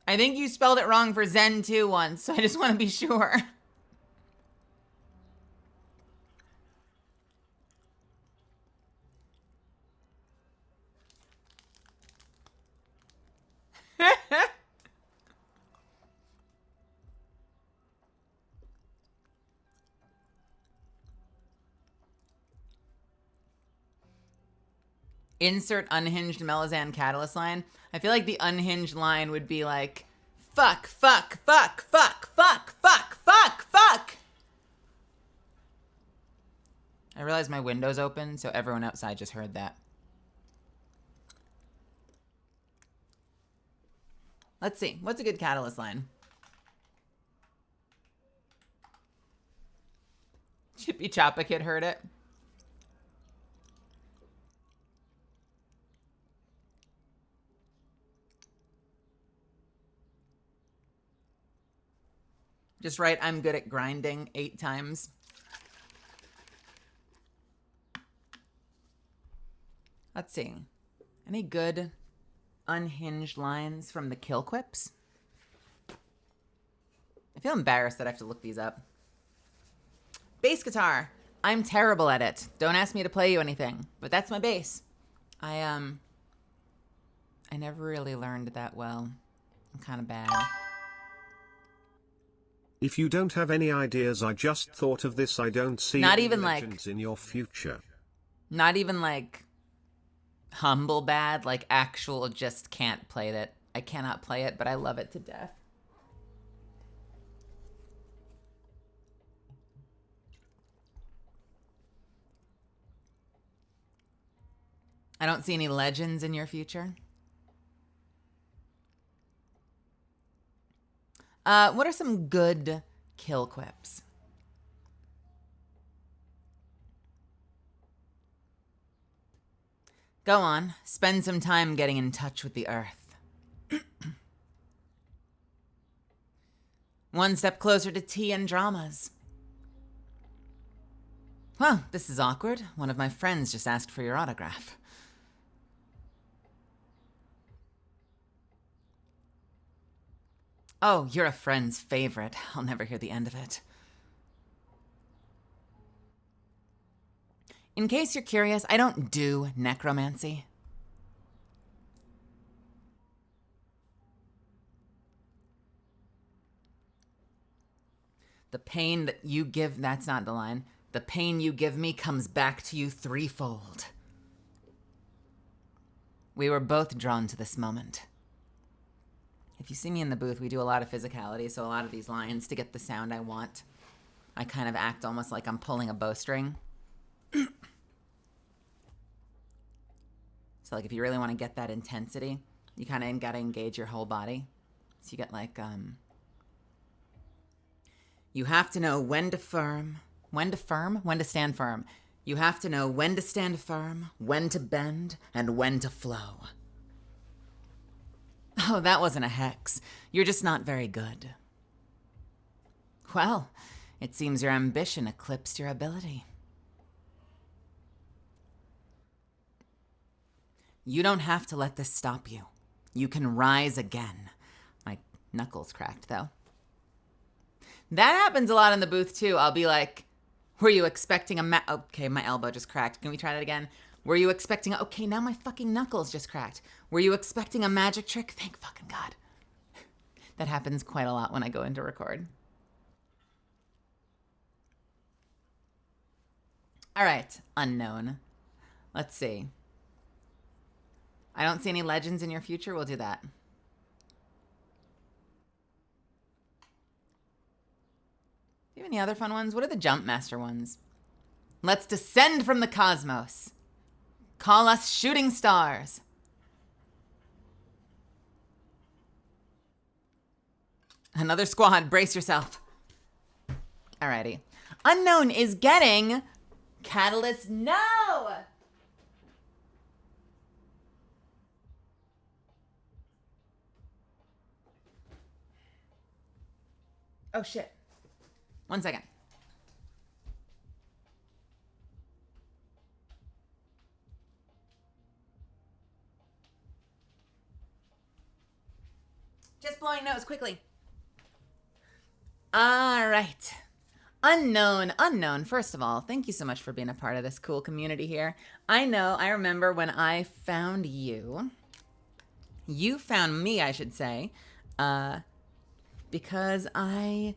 I think you spelled it wrong for Zen 2 once, so I just want to be sure. Insert unhinged Melazan catalyst line. I feel like the unhinged line would be like, fuck, fuck, fuck, fuck, fuck, fuck, fuck, fuck. I realized my window's open, so everyone outside just heard that. Let's see. What's a good catalyst line? Chippy Choppa Kid heard it. Just write, I'm good at grinding 8 times. Let's see. Any good unhinged lines from the kill quips? I feel embarrassed that I have to look these up. Bass guitar. I'm terrible at it. Don't ask me to play you anything, but that's my bass. I never really learned that well. I'm kind of bad. If you don't have any ideas, I just thought of this. I don't see Not any even legends in your future. Not even like humble bad, like actual just can't play it. I cannot play it, but I love it to death. I don't see any legends in your future. What are some good kill quips? Go on, spend some time getting in touch with the earth. One step closer to tea and dramas. Well, this is awkward. One of my friends just asked for your autograph. Oh, you're a friend's favorite. I'll never hear the end of it. In case you're curious, I don't do necromancy. The pain that you give, that's not the line. The pain you give me comes back to you threefold. We were both drawn to this moment. If you see me in the booth, we do a lot of physicality, so a lot of these lines, to get the sound I want, I kind of act almost like I'm pulling a bowstring. So like if you really want to get that intensity, you kind of got to engage your whole body. So you get like, you have to know when to stand firm. You have to know when to stand firm, when to bend, and when to flow. Oh, that wasn't a hex. You're just not very good. Well, it seems your ambition eclipsed your ability. You don't have to let this stop you. You can rise again. My knuckles cracked, though. That happens a lot in the booth, too. I'll be like, were you expecting okay, my elbow just cracked. Can we try that again? Were you expecting okay, now my fucking knuckles just cracked. Were you expecting a magic trick? Thank fucking God. That happens quite a lot when I go in to record. All right, unknown. Let's see. I don't see any legends in your future. We'll do that. Do you have any other fun ones? What are the Jump Master ones? Let's descend from the cosmos. Call us shooting stars. Another squad. Brace yourself. Alrighty. Unknown is getting Catalyst. No! Oh, shit. 1 second. Just blowing nose, quickly. All right. Unknown. First of all, thank you so much for being a part of this cool community here. I remember when I found you. You found me, I should say, because I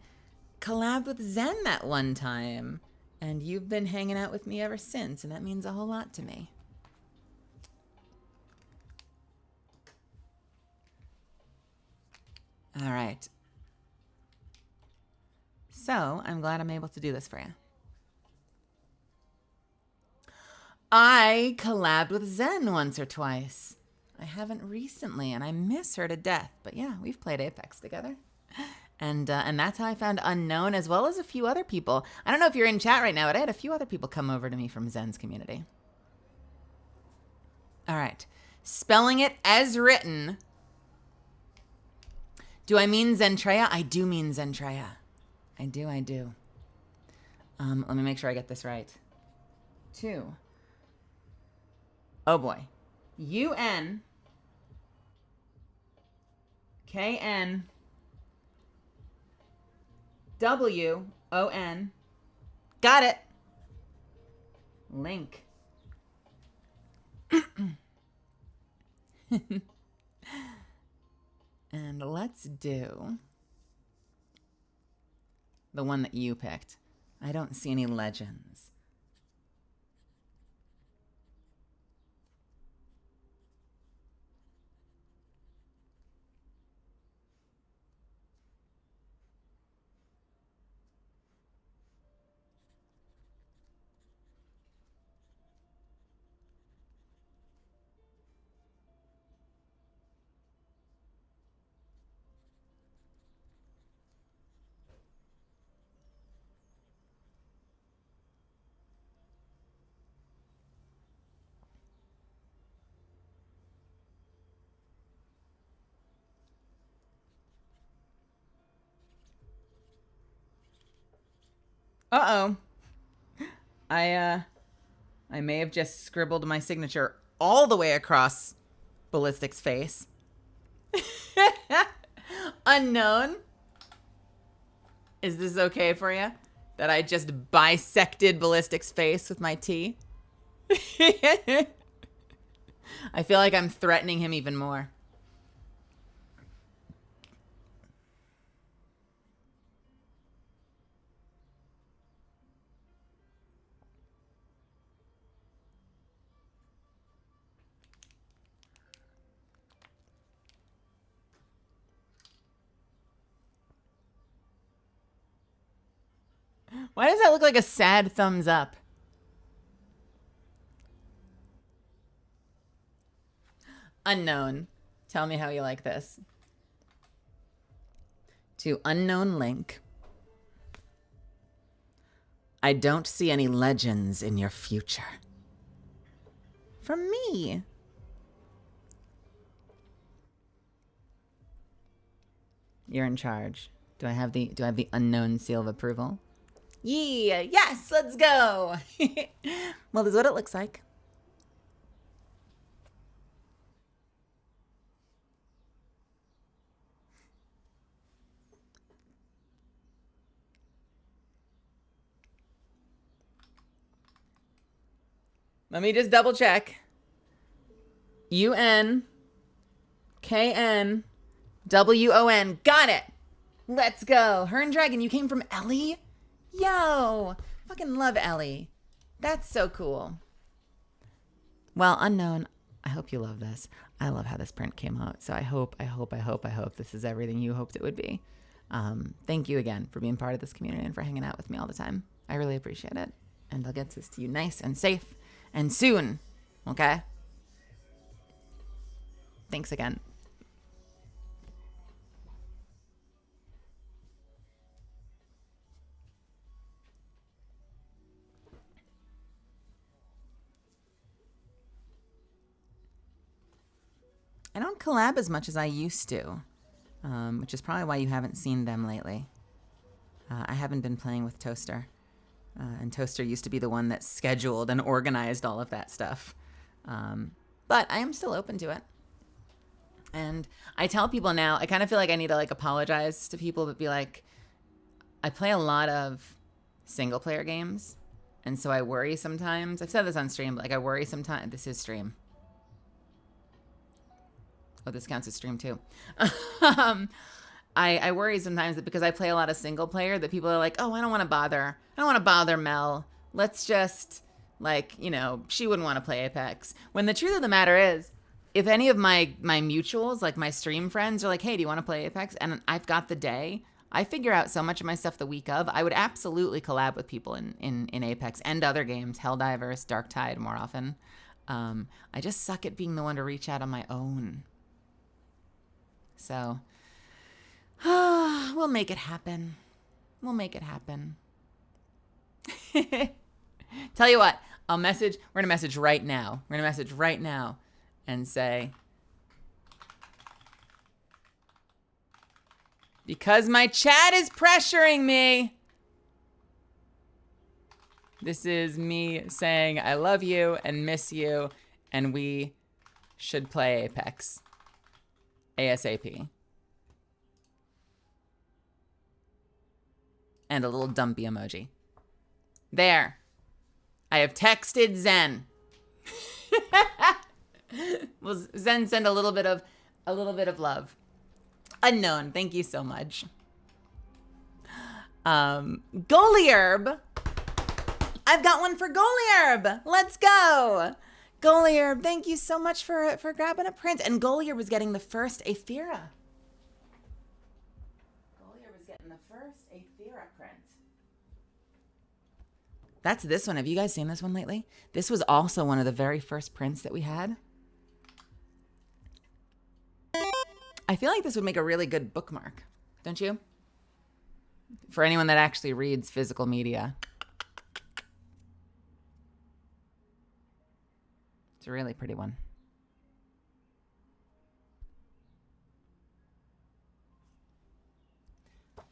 collabed with Zen that one time, and you've been hanging out with me ever since, and that means a whole lot to me. All right. So, I'm glad I'm able to do this for you. I collabed with Zen once or twice. I haven't recently, and I miss her to death. But yeah, we've played Apex together. And that's how I found Unknown, as well as a few other people. I don't know if you're in chat right now, but I had a few other people come over to me from Zen's community. All right. Spelling it as written. Do I mean Zentreya? I do mean Zentreya. I do. Let me make sure I get this right. 2. Oh boy. U-N. K-N. W-O-N. Got it. Link. And let's do the one that you picked. I don't see any legends. Uh-oh. I may have just scribbled my signature all the way across Ballistic's face. Unknown. Is this okay for you? That I just bisected Ballistic's face with my T? I feel like I'm threatening him even more. Why does that look like a sad thumbs up? Unknown. Tell me how you like this. To unknown link. I don't see any legends in your future. From me. You're in charge. Do I have the unknown seal of approval? Yeah, yes, let's go. Well, this is what it looks like. Let me just double check. UNKNWON. Got it. Let's go. Her and Dragon, you came from Ellie? Yo, fucking love Ellie. That's so cool. Well, unknown, I hope you love this. I love how this print came out. So I hope this is everything you hoped it would be. Thank you again for being part of this community and for hanging out with me all the time. I really appreciate it. And I'll get this to you nice and safe and soon. Okay? Thanks again. I don't collab as much as I used to, which is probably why you haven't seen them lately. I haven't been playing with Toaster, and Toaster used to be the one that scheduled and organized all of that stuff. But I am still open to it. And I tell people now, I kind of feel like I need to like apologize to people, but be like, I play a lot of single player games. And so I worry sometimes. I've said this on stream, but like I worry sometimes. This is stream. Oh, this counts as stream too. I worry sometimes that because I play a lot of single player that people are like, oh, I don't want to bother Mel. Let's just like, you know, she wouldn't want to play Apex. When the truth of the matter is, if any of my mutuals, like my stream friends are like, hey, do you want to play Apex? And I've got the day, I figure out so much of my stuff the week of. I would absolutely collab with people in Apex and other games, Helldivers, Darktide more often. I just suck at being the one to reach out on my own. So, we'll make it happen. We'll make it happen. Tell you what, we're going to message right now. We're going to message right now and say, because my chat is pressuring me. This is me saying I love you and miss you, and we should play Apex. ASAP. And a little dumpy emoji. There. I have texted Zen. Well, Zen send a little bit of love. Unknown, thank you so much. Goliarb. I've got one for Goliarb. Let's go. Goliarb, thank you so much for grabbing a print. And Goliarb was getting the first Aethera. Print. That's this one. Have you guys seen this one lately? This was also one of the very first prints that we had. I feel like this would make a really good bookmark, don't you? For anyone that actually reads physical media. It's a really pretty one.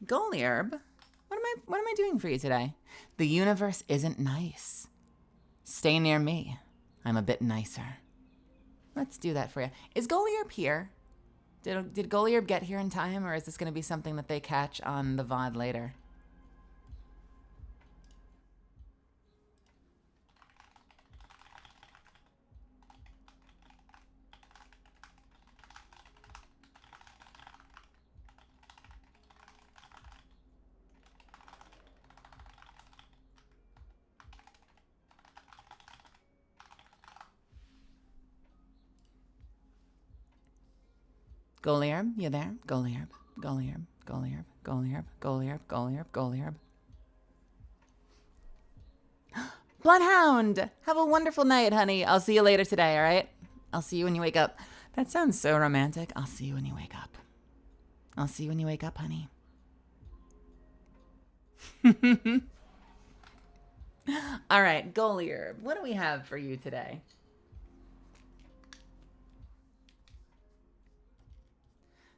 Goliarb, what am I doing for you today? The universe isn't nice. Stay near me. I'm a bit nicer. Let's do that for you. Is Goliarb here? Did Goliarb get here in time, or is this going to be something that they catch on the VOD later? Goliarb, you there? Goliarb, Goliarb, Goliarb, Goliarb, Goliarb, Goliarb, Goliarb. Bloodhound! Have a wonderful night, honey. I'll see you later today, all right? I'll see you when you wake up. That sounds so romantic. I'll see you when you wake up. I'll see you when you wake up, honey. All right, Golier, what do we have for you today?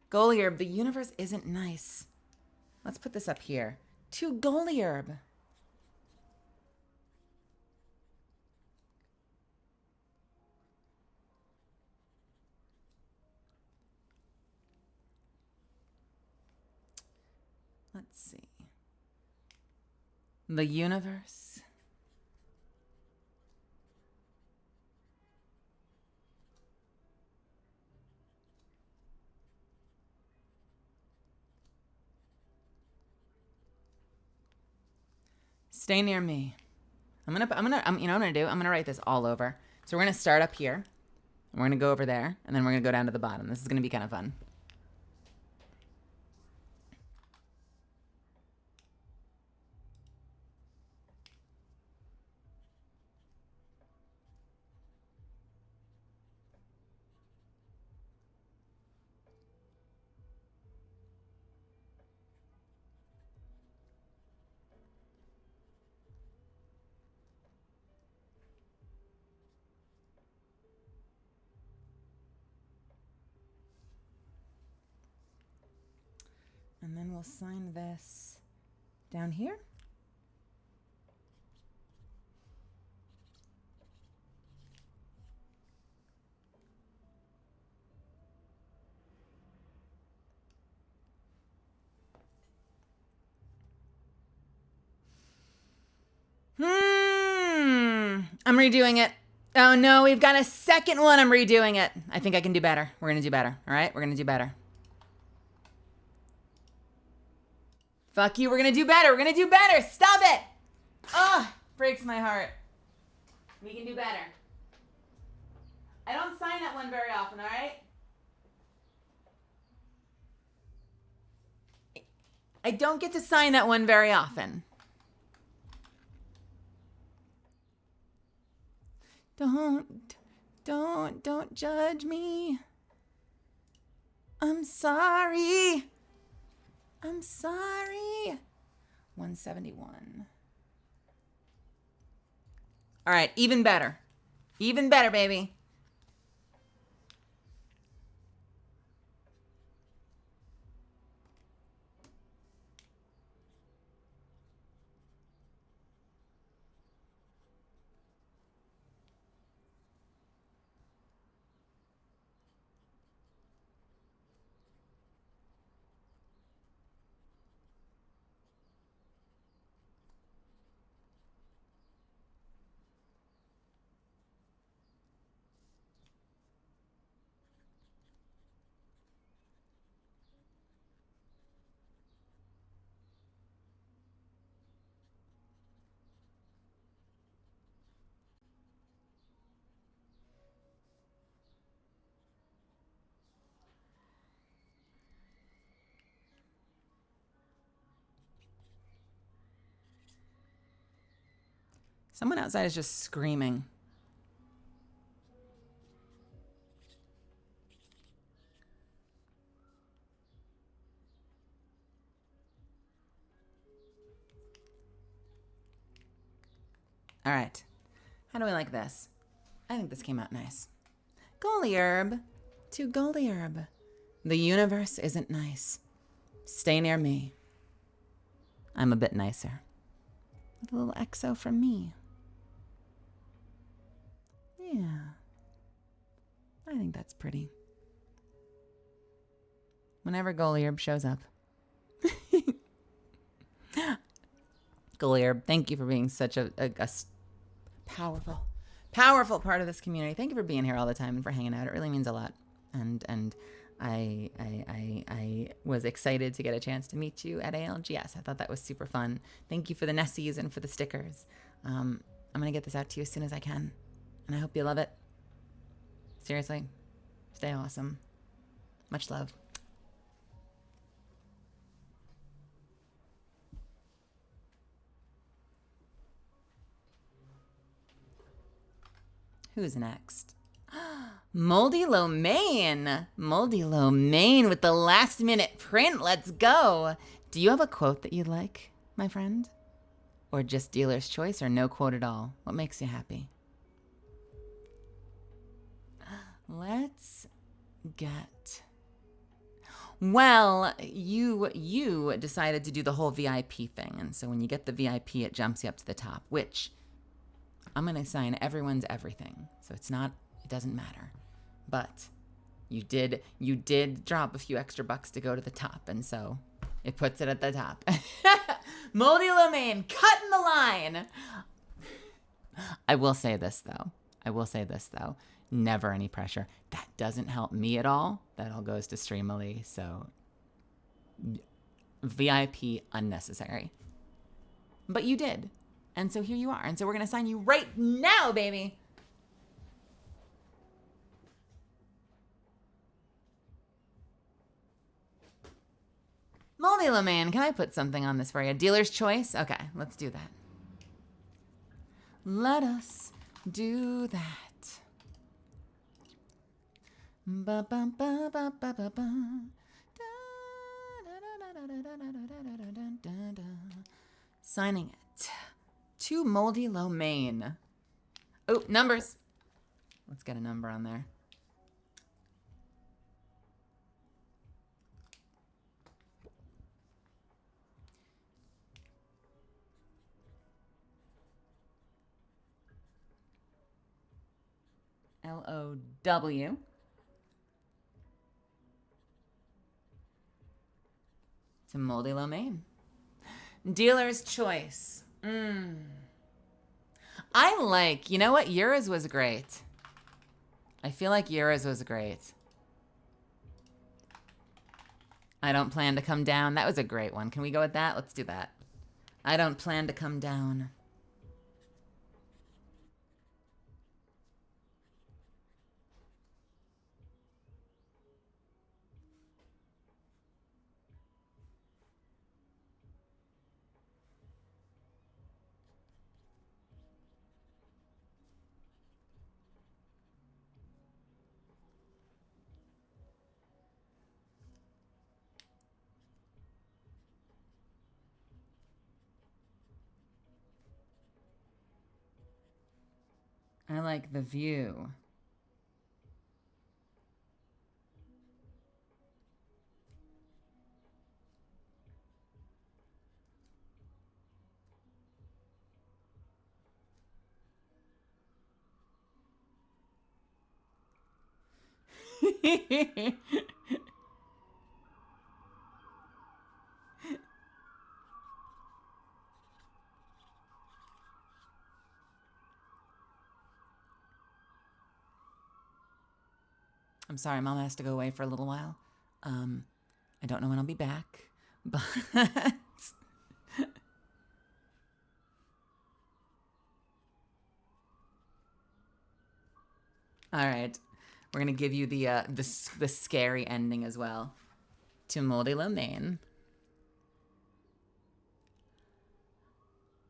Golier, the universe isn't nice. Let's put this up here. To Golier. Let's see. The universe. Stay near me. You know what I'm gonna do? I'm gonna write this all over. So we're gonna start up here. We're gonna go over there, and then we're gonna go down to the bottom. This is gonna be kind of fun. And then we'll sign this down here. I'm redoing it. Oh no, we've got a second one. I'm redoing it. I think I can do better. We're gonna do better. All right, we're gonna do better. Fuck you, we're gonna do better. We're gonna do better. Stop it. Oh, breaks my heart. We can do better. I don't sign that one very often, all right? I don't get to sign that one very often. Don't judge me. I'm sorry. I'm sorry. 171. All right, even better. Even better, baby. Someone outside is just screaming. All right. How do we like this? I think this came out nice. Golier, to Golier. The universe isn't nice. Stay near me. I'm a bit nicer. With a little exo from me. Yeah. I think that's pretty. Whenever Golier shows up. Golier, thank you for being such a powerful part of this community. Thank you for being here all the time and for hanging out. It really means a lot. And I was excited to get a chance to meet you at ALGS. I thought that was super fun. Thank you for the Nessies and for the stickers. I'm going to get this out to you as soon as I can. And I hope you love it. Seriously, stay awesome. Much love. Who's next? Moldy Lo Mein. Moldy Lo Mein with the last minute print. Let's go. Do you have a quote that you'd like, my friend? Or just dealer's choice or no quote at all? What makes you happy? Let's get... Well, you decided to do the whole VIP thing. And so when you get the VIP, it jumps you up to the top, which I'm going to assign everyone's everything. So it doesn't matter. But you did drop a few extra bucks to go to the top. And so it puts it at the top. Moldy Lo Mein, cutting the line. I will say this, though. Never any pressure. That doesn't help me at all. That all goes to Streamily. So VIP unnecessary. But you did. And so here you are. And so we're going to sign you right now, baby. Moldy Lo Mein, can I put something on this for you? Dealer's choice? Okay, let's do that. Let us do that. Ba ba ba ba ba ba ba. Signing it to Moldy Lo Mein. Oh, numbers. Let's get a number on there. LOW. To Moldy Lo Mein. Dealer's choice. I like, you know what? Yours was great. I feel like yours was great. I don't plan to come down. That was a great one. Can we go with that? Let's do that. I don't plan to come down. I like the view. I'm sorry, Mama has to go away for a little while. I don't know when I'll be back, but all right, we're gonna give you the scary ending as well to Moldy Lo Mein.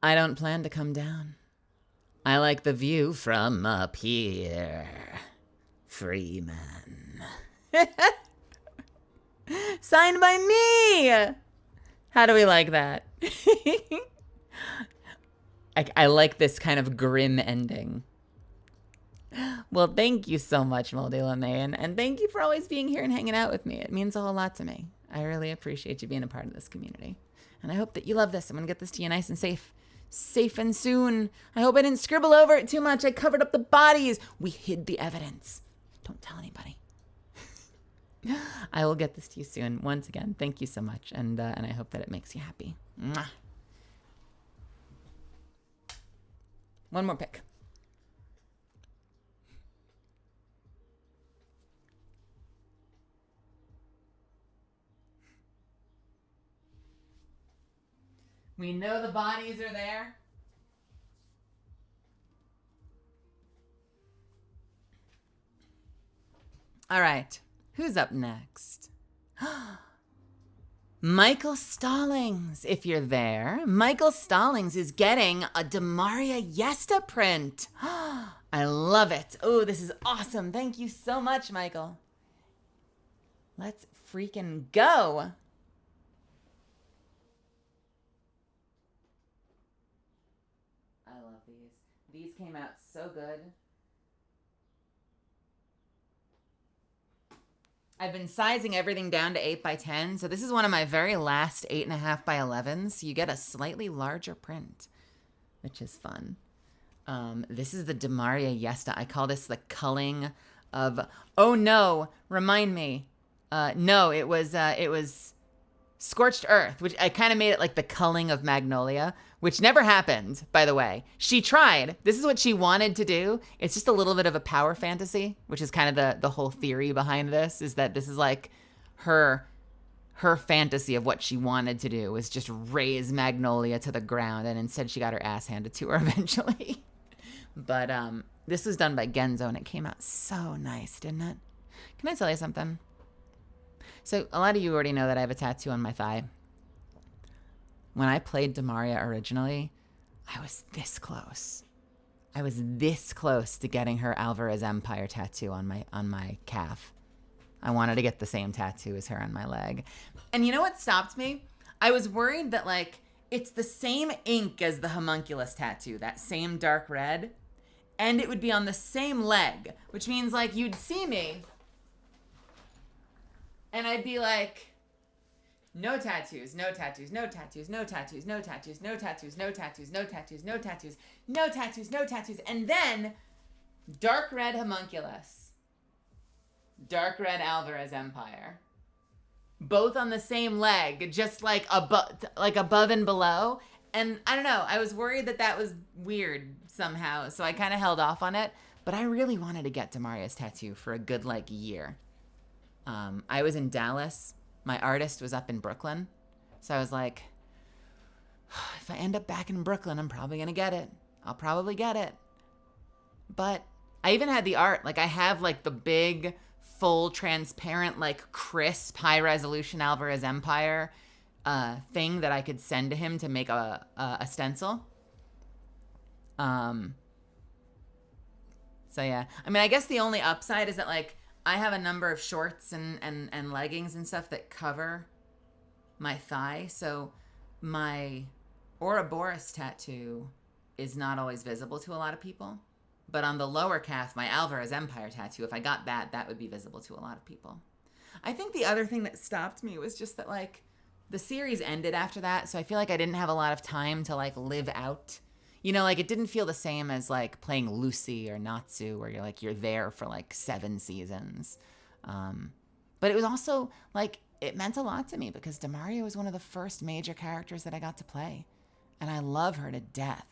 I don't plan to come down. I like the view from up here. Free man. Signed by me! How do we like that? I like this kind of grim ending. Well, thank you so much, Moldy Lo Mein, and thank you for always being here and hanging out with me. It means a whole lot to me. I really appreciate you being a part of this community. And I hope that you love this. I'm going to get this to you nice and safe. Safe and soon. I hope I didn't scribble over it too much. I covered up the bodies. We hid the evidence. Don't tell anybody. I will get this to you soon. Once again, thank you so much. And I hope that it makes you happy. Mwah. One more pick. We know the bodies are there. All right, who's up next? Michael Stallings, if you're there. Michael Stallings is getting a Demaria Yesta print. I love it. Oh, this is awesome. Thank you so much, Michael. Let's freaking go. I love these. These came out so good. I've been sizing everything down to 8 by 10, so this is one of my very last 8.5 by 11s. You get a slightly larger print, which is fun. This is the Demaria Yesta. I call this the culling of. Oh no! Remind me. No, it was Scorched Earth, which I kind of made it like the culling of Magnolia, which never happened, by the way. She tried. This is what she wanted to do. It's just a little bit of a power fantasy, which is kind of the whole theory behind this, is that this is like her fantasy of what she wanted to do was just raise Magnolia to the ground, and instead she got her ass handed to her eventually. But this was done by Genzo, and it came out so nice, didn't it? Can I tell you something? So a lot of you already know that I have a tattoo on my thigh. When I played Demaria originally, I was this close. I was this close to getting her Alvarez Empire tattoo on my calf. I wanted to get the same tattoo as her on my leg. And you know what stopped me? I was worried that like it's the same ink as the homunculus tattoo, that same dark red, and it would be on the same leg, which means like you'd see me and I'd be like, no tattoos, no tattoos, no tattoos, no tattoos, no tattoos, no tattoos, no tattoos, no tattoos, no tattoos, no tattoos, no tattoos. And then dark red homunculus, dark red Alvarez Empire. Both on the same leg, just like above and below. And I don't know, I was worried that was weird somehow, so I kind of held off on it. But I really wanted to get Demaria's tattoo for a good like year. I was in Dallas. My artist was up in Brooklyn. So I was like, if I end up back in Brooklyn, I'm probably going to get it. I'll probably get it. But I even had the art. Like I have like the big, full, transparent, like crisp, high resolution Alvarez Empire thing that I could send to him to make a stencil. So yeah. I mean, I guess the only upside is that like, I have a number of shorts and leggings and stuff that cover my thigh. So my Ouroboros tattoo is not always visible to a lot of people. But on the lower calf, my Alvarez Empire tattoo, if I got that would be visible to a lot of people. I think the other thing that stopped me was just that like the series ended after that. So I feel like I didn't have a lot of time to like live out. You know, like it didn't feel the same as like playing Lucy or Natsu where you're there for like 7 seasons. But it was also like, it meant a lot to me because Demaria was one of the first major characters that I got to play. And I love her to death.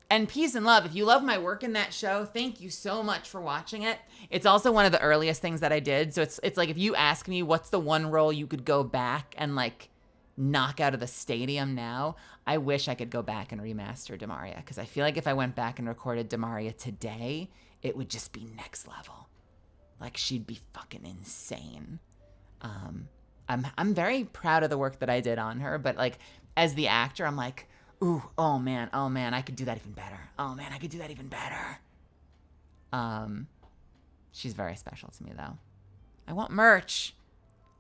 And peace and love. If you love my work in that show, thank you so much for watching it. It's also one of the earliest things that I did. So it's like if you ask me what's the one role you could go back and like knock out of the stadium now, I wish I could go back and remaster Demaria because I feel like if I went back and recorded Demaria today, it would just be next level. Like she'd be fucking insane. I'm very proud of the work that I did on her, but like as the actor, I'm like, ooh, oh man, I could do that even better. Oh man, I could do that even better. She's very special to me though. I want merch.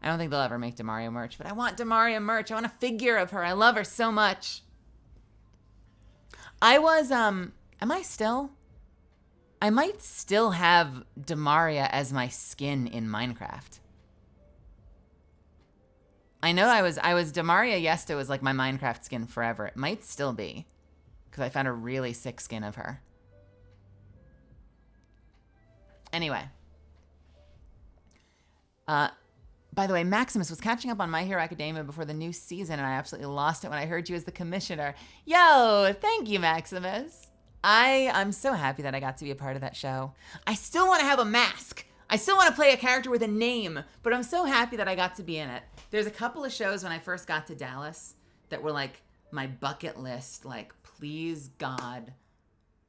I don't think they'll ever make Demaria merch, but I want Demaria merch. I want a figure of her. I love her so much. I was, I might still have Demaria as my skin in Minecraft. I know I was Demaria Yesta was like my Minecraft skin forever. It might still be, because I found a really sick skin of her. Anyway. By the way, Maximus was catching up on My Hero Academia before the new season, and I absolutely lost it when I heard you as the commissioner. Yo, thank you, Maximus. I'm so happy that I got to be a part of that show. I still want to have a mask. I still want to play a character with a name, but I'm so happy that I got to be in it. There's a couple of shows when I first got to Dallas that were like my bucket list, like, please God,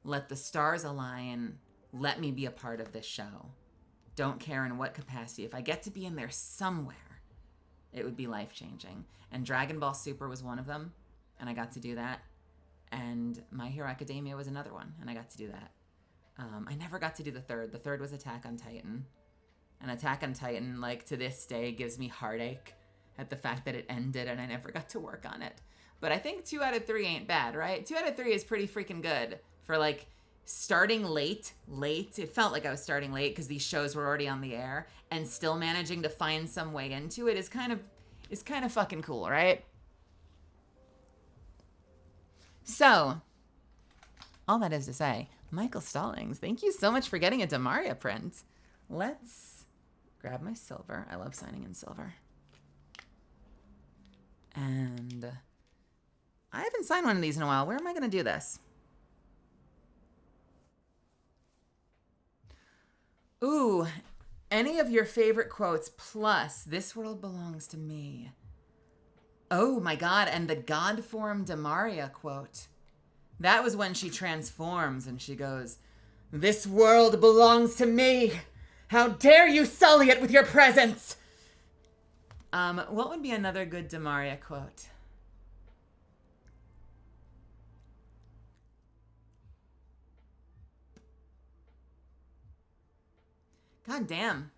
let the stars align. Let me be a part of this show. Don't care in what capacity. If I get to be in there somewhere, it would be life-changing. And Dragon Ball Super was one of them, and I got to do that. And My Hero Academia was another one, and I got to do that. I never got to do the third. The third was Attack on Titan. And Attack on Titan, like, to this day, gives me heartache at the fact that it ended and I never got to work on it. But I think 2 out of 3 ain't bad, right? 2 out of 3 is pretty freaking good for, like, starting late. It felt like I was starting late because these shows were already on the air, and still managing to find some way into it is kind of fucking cool, right? So, all that is to say, Michael Stallings, thank you so much for getting a Demaria print. Let's grab my silver. I love signing in silver. And I haven't signed one of these in a while. Where am I going to do this? Ooh, any of your favorite quotes plus "This world belongs to me." Oh my God, and the God form Demaria quote. That was when she transforms and she goes, "This world belongs to me. How dare you sully it with your presence?" What would be another good Demaria quote? God damn.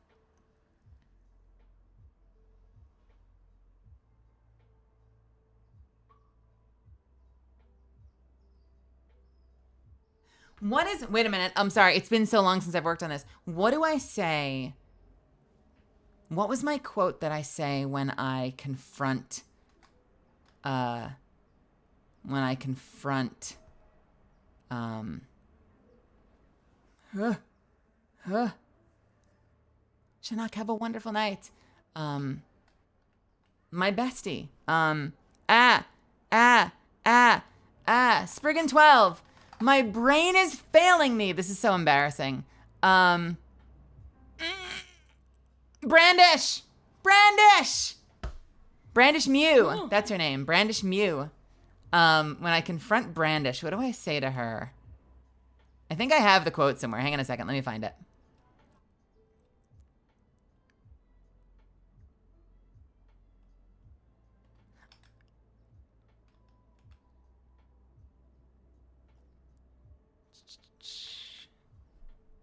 Wait a minute. I'm sorry. It's been so long since I've worked on this. What do I say? What was my quote that I say when I confront, Shinnok have a wonderful night. My bestie. Spriggan 12. My brain is failing me. This is so embarrassing. Brandish Mew. That's her name. Brandish Mew. When I confront Brandish, what do I say to her? I think I have the quote somewhere. Hang on a second. Let me find it.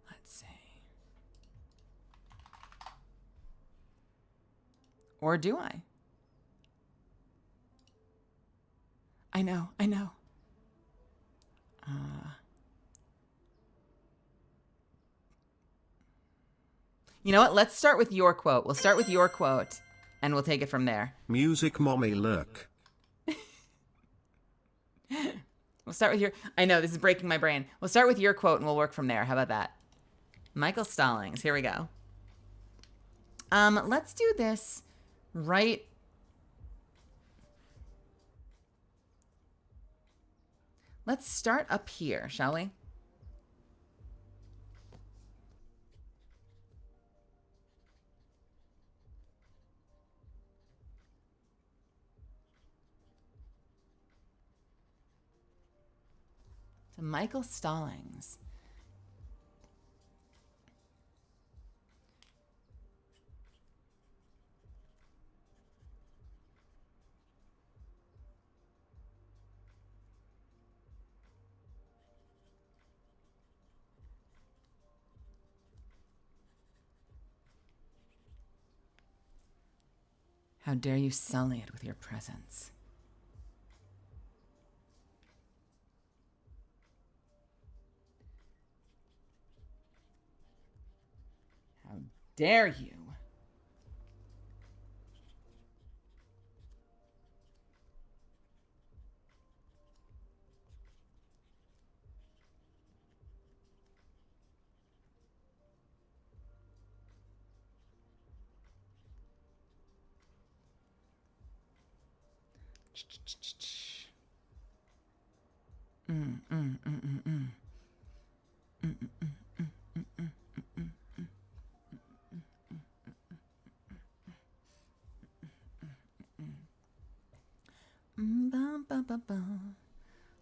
Let's see. Or do I? I know. You know what? Let's start with your quote. We'll start with your quote, and we'll take it from there. Music mommy lurk. We'll start with your... I know, this is breaking my brain. We'll start with your quote, and we'll work from there. How about that? Michael Stallings. Here we go. Let's do this right... Let's start up here, shall we? To Michael Stallings. How dare you sully it with your presence? How dare you?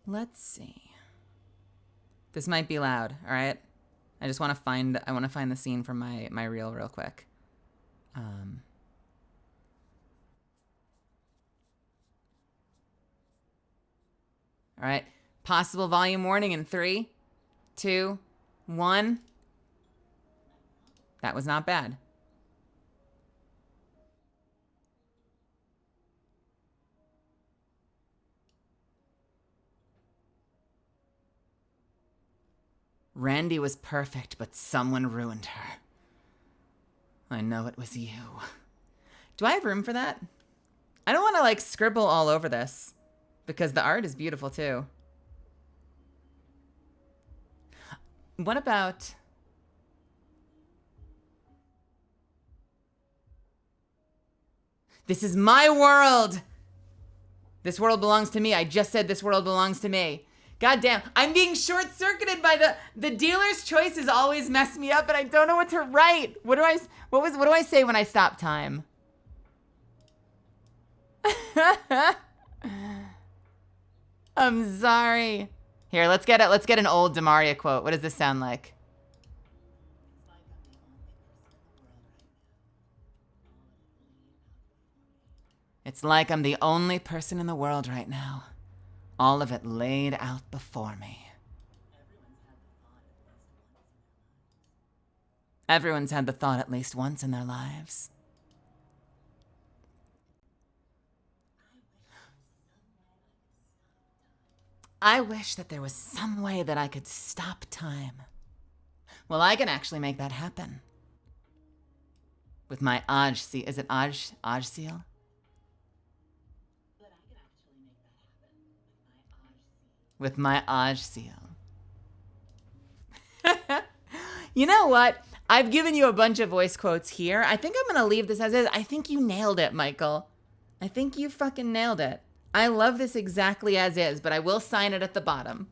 Let's see. This might be loud, all right? I just want to find the scene from my reel real quick. All right. Possible volume warning in 3, 2, 1. That was not bad. Randy was perfect, but someone ruined her. I know it was you. Do I have room for that? I don't want to like scribble all over this because the art is beautiful too. What about... This is my world. This world belongs to me. I just said this world belongs to me. God damn, I'm being short-circuited by the dealer's choices always mess me up and I don't know what to write. What do I say when I stop time? I'm sorry. Here, let's get an old Demaria quote. What does this sound like? It's like I'm the only person in the world right now. All of it laid out before me. Everyone's had the thought at least once in their lives. I wish that there was some way that I could stop time. Well, I can actually make that happen. With my ADVgg, is it ADVgg seal? With my ADVgg seal. You know what? I've given you a bunch of voice quotes here. I think I'm going to leave this as is. I think you nailed it, Michael. I think you fucking nailed it. I love this exactly as is, but I will sign it at the bottom.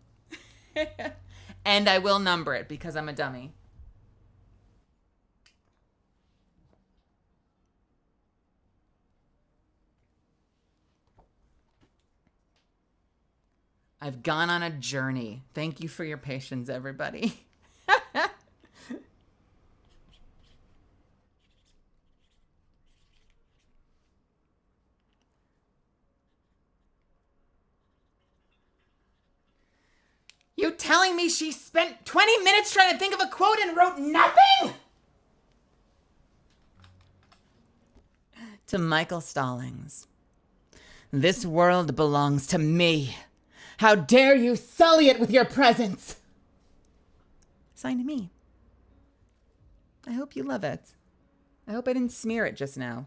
And I will number it because I'm a dummy. I've gone on a journey. Thank you for your patience, everybody. You telling me she spent 20 minutes trying to think of a quote and wrote nothing? To Michael Stallings. This world belongs to me. How dare you sully it with your presence? Signed me. I hope you love it. I hope I didn't smear it just now.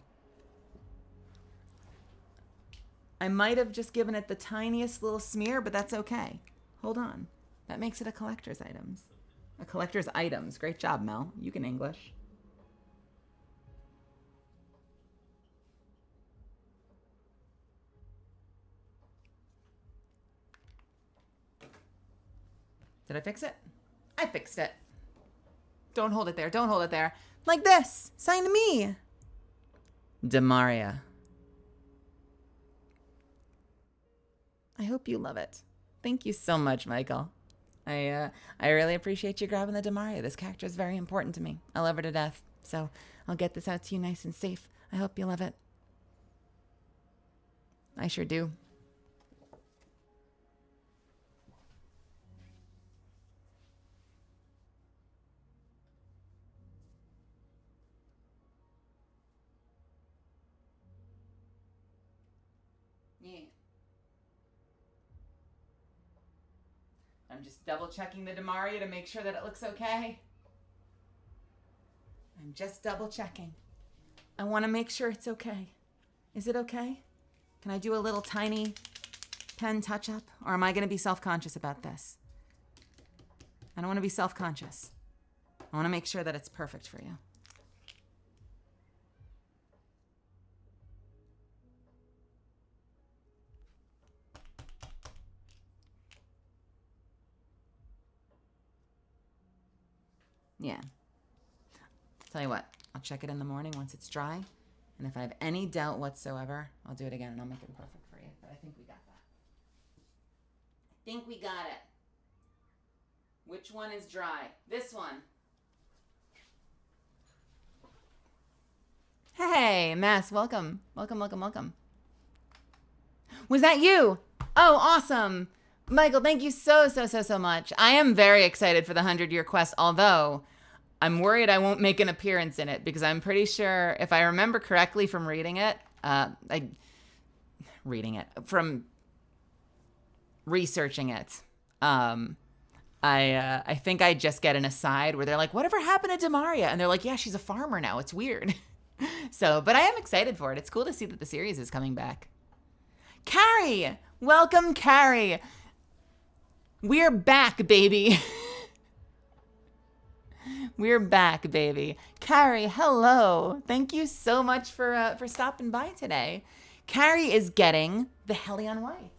I might have just given it the tiniest little smear, but that's okay. Hold on. That makes it a collector's items. A collector's items. Great job, Mel. You can English. Did I fix it? I fixed it. Don't hold it there. Don't hold it there. Like this. Sign to me. Demaria. I hope you love it. Thank you so much, Michael. I really appreciate you grabbing the Demaria. This character is very important to me. I love her to death. So I'll get this out to you nice and safe. I hope you love it. I sure do. Yeah. I'm just double checking the Demaria to make sure that it looks okay. I'm just double checking. I want to make sure it's okay. Is it okay? Can I do a little tiny pen touch up? Or am I going to be self-conscious about this? I don't want to be self-conscious. I want to make sure that it's perfect for you. Yeah. Tell you what, I'll check it in the morning once it's dry. And if I have any doubt whatsoever, I'll do it again and I'll make it perfect for you. But I think we got that. I think we got it. Which one is dry? This one. Hey, Mass, welcome. Welcome, welcome, welcome. Was that you? Oh, awesome. Michael, thank you so much. I am very excited for the 100-year quest, although I'm worried I won't make an appearance in it because I'm pretty sure, if I remember correctly from from researching it, I think I just get an aside where they're like, whatever happened to Demaria? And they're like, yeah, she's a farmer now. It's weird. So, but I am excited for it. It's cool to see that the series is coming back. Carrie! Welcome, Carrie. We're back, baby. We're back, baby. Carrie, hello. Thank you so much for stopping by today. Carrie is getting the Hellion White.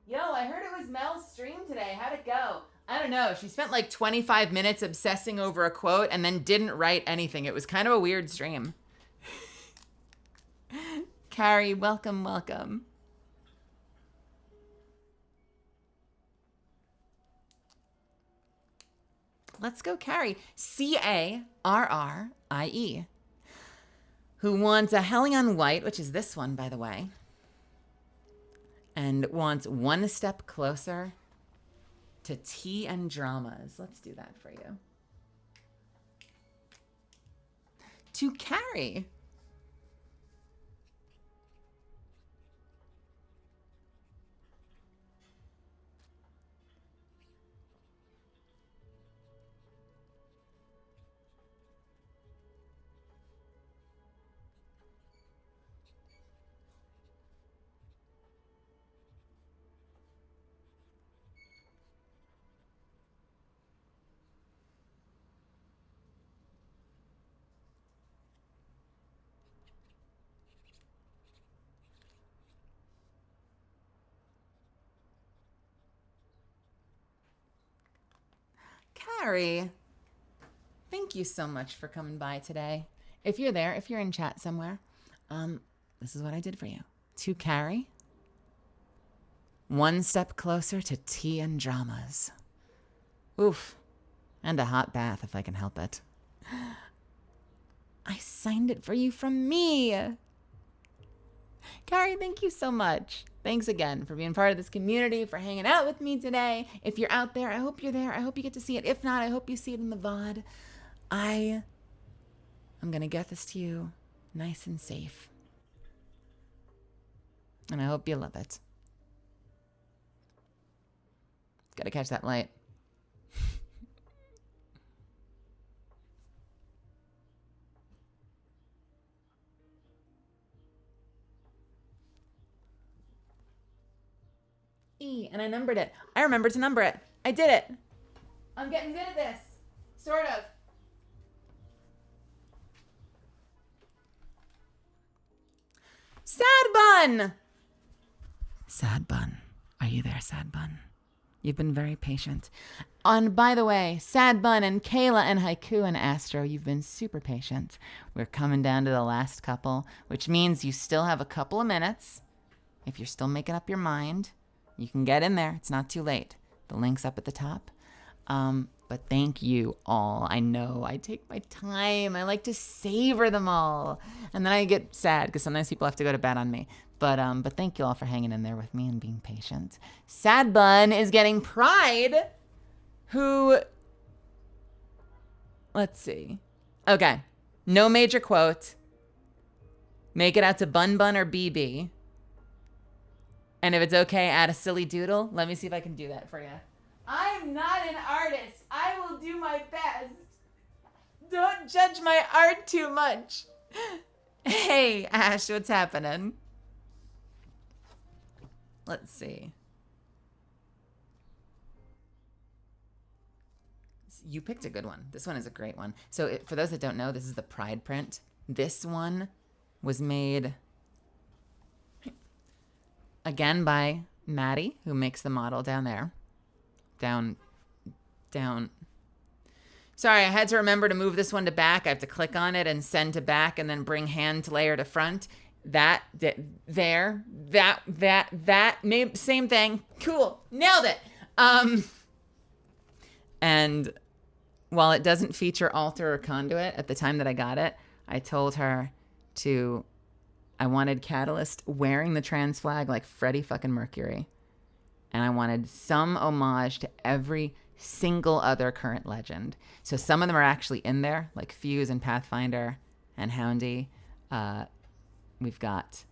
Yo, I heard it was Mel's stream today. How'd it go? I don't know. She spent like 25 minutes obsessing over a quote and then didn't write anything. It was kind of a weird stream. Carrie, welcome, welcome. Let's go, Carrie. Carrie, who wants a Hellion White, which is this one, by the way, and wants one step closer to tea and dramas. Let's do that for you. To Carrie. Carrie, thank you so much for coming by today. If you're there, if you're in chat somewhere, this is what I did for you. To Carrie, one step closer to tea and dramas. Oof, and a hot bath if I can help it. I signed it for you from me. Carrie, thank you so much. Thanks again for being part of this community, for hanging out with me today. If you're out there, I hope you're there. I hope you get to see it. If not, I hope you see it in the VOD. I'm going to get this to you nice and safe. And I hope you love it. Gotta catch that light. And I numbered it. I remembered to number it. I did it. I'm getting good at this. Sort of. Sad Bun! Sad Bun. Are you there, Sad Bun? You've been very patient. And by the way, Sad Bun and Kayla and Haiku and Astro, you've been super patient. We're coming down to the last couple, which means you still have a couple of minutes. If you're still making up your mind, you can get in there. It's not too late. The link's up at the top. But thank you all. I know I take my time. I like to savor them all. And then I get sad because sometimes people have to go to bed on me. But thank you all for hanging in there with me and being patient. Sad Bun is getting Pride, who, let's see. Okay. No major quote. Make it out to Bun Bun or BB. And if it's okay, add a silly doodle. Let me see if I can do that for you. I'm not an artist. I will do my best. Don't judge my art too much. Hey, Ash, what's happening? Let's see. You picked a good one. This one is a great one. So for those that don't know, this is the Pride print. This one was made again by Maddie, who makes the model down there. Down. Sorry, I had to remember to move this one to back. I have to click on it and send to back and then bring hand layer to front. That, same thing. Cool. Nailed it. And while it doesn't feature altar or conduit at the time that I got it, I told her I wanted Catalyst wearing the trans flag like Freddie fucking Mercury. And I wanted some homage to every single other current legend. So some of them are actually in there, like Fuse and Pathfinder and Houndy. We've got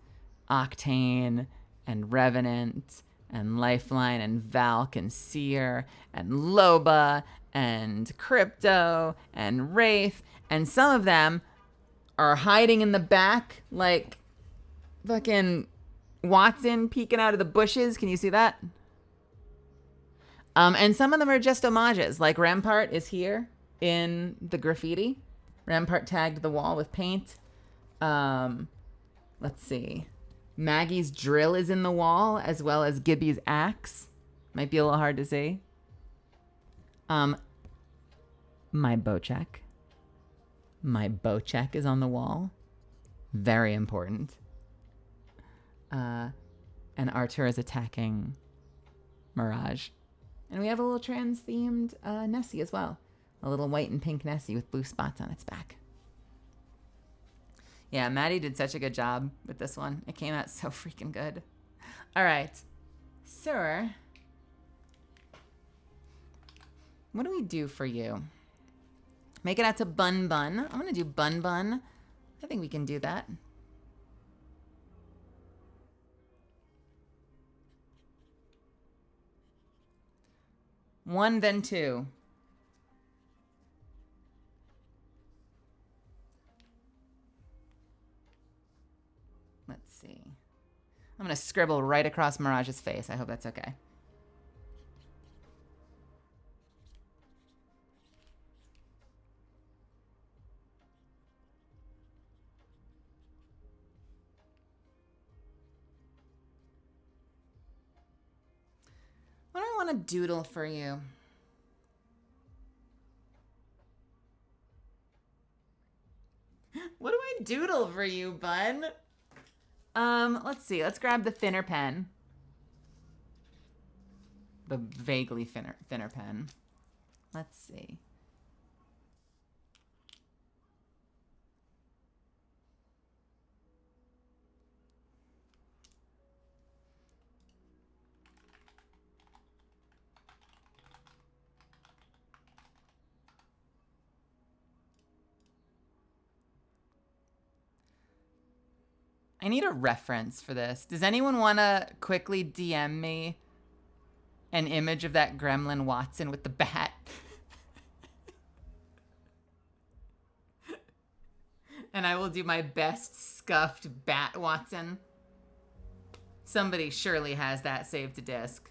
Octane and Revenant and Lifeline and Valk and Seer and Loba and Crypto and Wraith. And some of them are hiding in the back like fucking Watson peeking out of the bushes. Can you see that? And some of them are just homages. Like Rampart is here in the graffiti. Rampart tagged the wall with paint. Let's see. Maggie's drill is in the wall, as well as Gibby's axe. Might be a little hard to see. My Bocheck. My Bocheck is on the wall. Very important. And Artur is attacking Mirage. And we have a little trans-themed Nessie as well. A little white and pink Nessie with blue spots on its back. Yeah, Maddie did such a good job with this one. It came out so freaking good. All right. Sir, what do we do for you? Make it out to Bun Bun. I'm going to do Bun Bun. I think we can do that. One, then two. Let's see. I'm going to scribble right across Mirage's face. I hope that's okay. What do I want to doodle for you? What do I doodle for you, bun? Let's see. Let's grab the thinner pen. The vaguely thinner pen. Let's see. I need a reference for this. Does anyone want to quickly DM me an image of that gremlin Watson with the bat? And I will do my best scuffed bat Watson. Somebody surely has that saved to disk.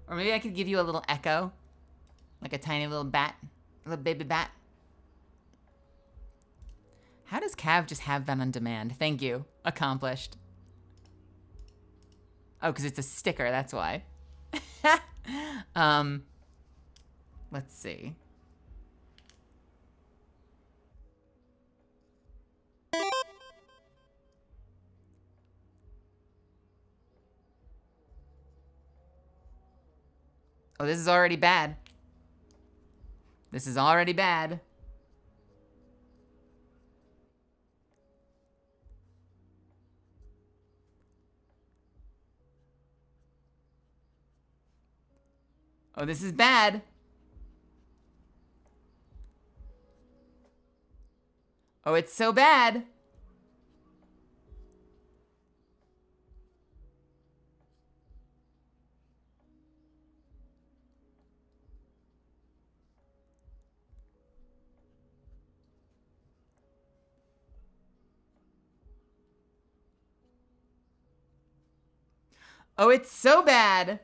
Or maybe I could give you a little echo. Like a tiny little bat. A little baby bat. How does Cav just have that on demand? Thank you. Accomplished. Oh, because it's a sticker, that's why. Let's see. Oh, this is already bad. This is already bad. Oh, this is bad. Oh, it's so bad. Oh, it's so bad.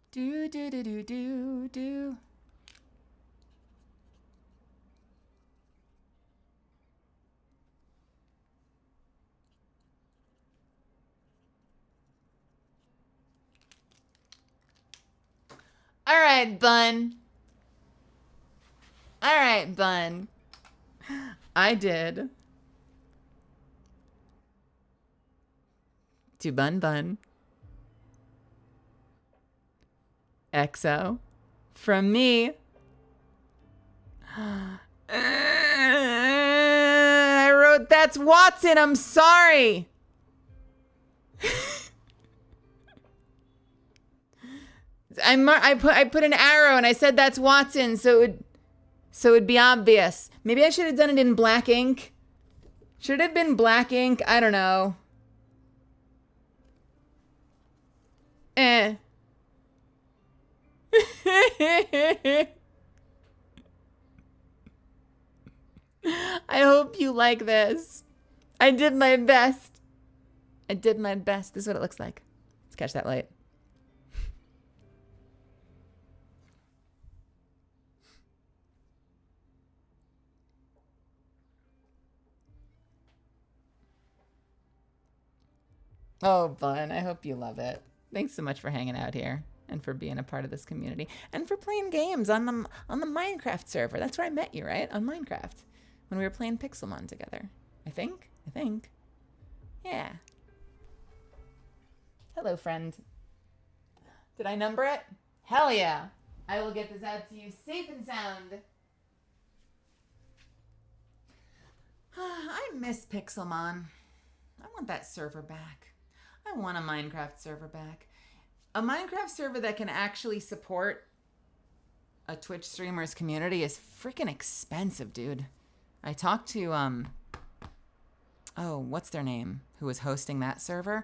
Do, do, do, do, do, do. All right, Bun. All right, Bun. I did to Bun Bun. XO. From me. I wrote, that's Watson, I'm sorry. I put an arrow and I said that's Watson, so it'd be obvious. Maybe I should have done it in black ink. Should it have been black ink? I don't know. I hope you like this. I did my best. I did my best. This is what it looks like. Let's catch that light. Oh, Bun, I hope you love it. Thanks so much for hanging out here and for being a part of this community and for playing games on the Minecraft server. That's where I met you, right? On Minecraft. When we were playing Pixelmon together. I think. Yeah. Hello, friend. Did I number it? Hell yeah. I will get this out to you safe and sound. I miss Pixelmon. I want that server back. I want a Minecraft server back. A Minecraft server that can actually support a Twitch streamer's community is freaking expensive, dude. I talked to, oh, what's their name? Who was hosting that server?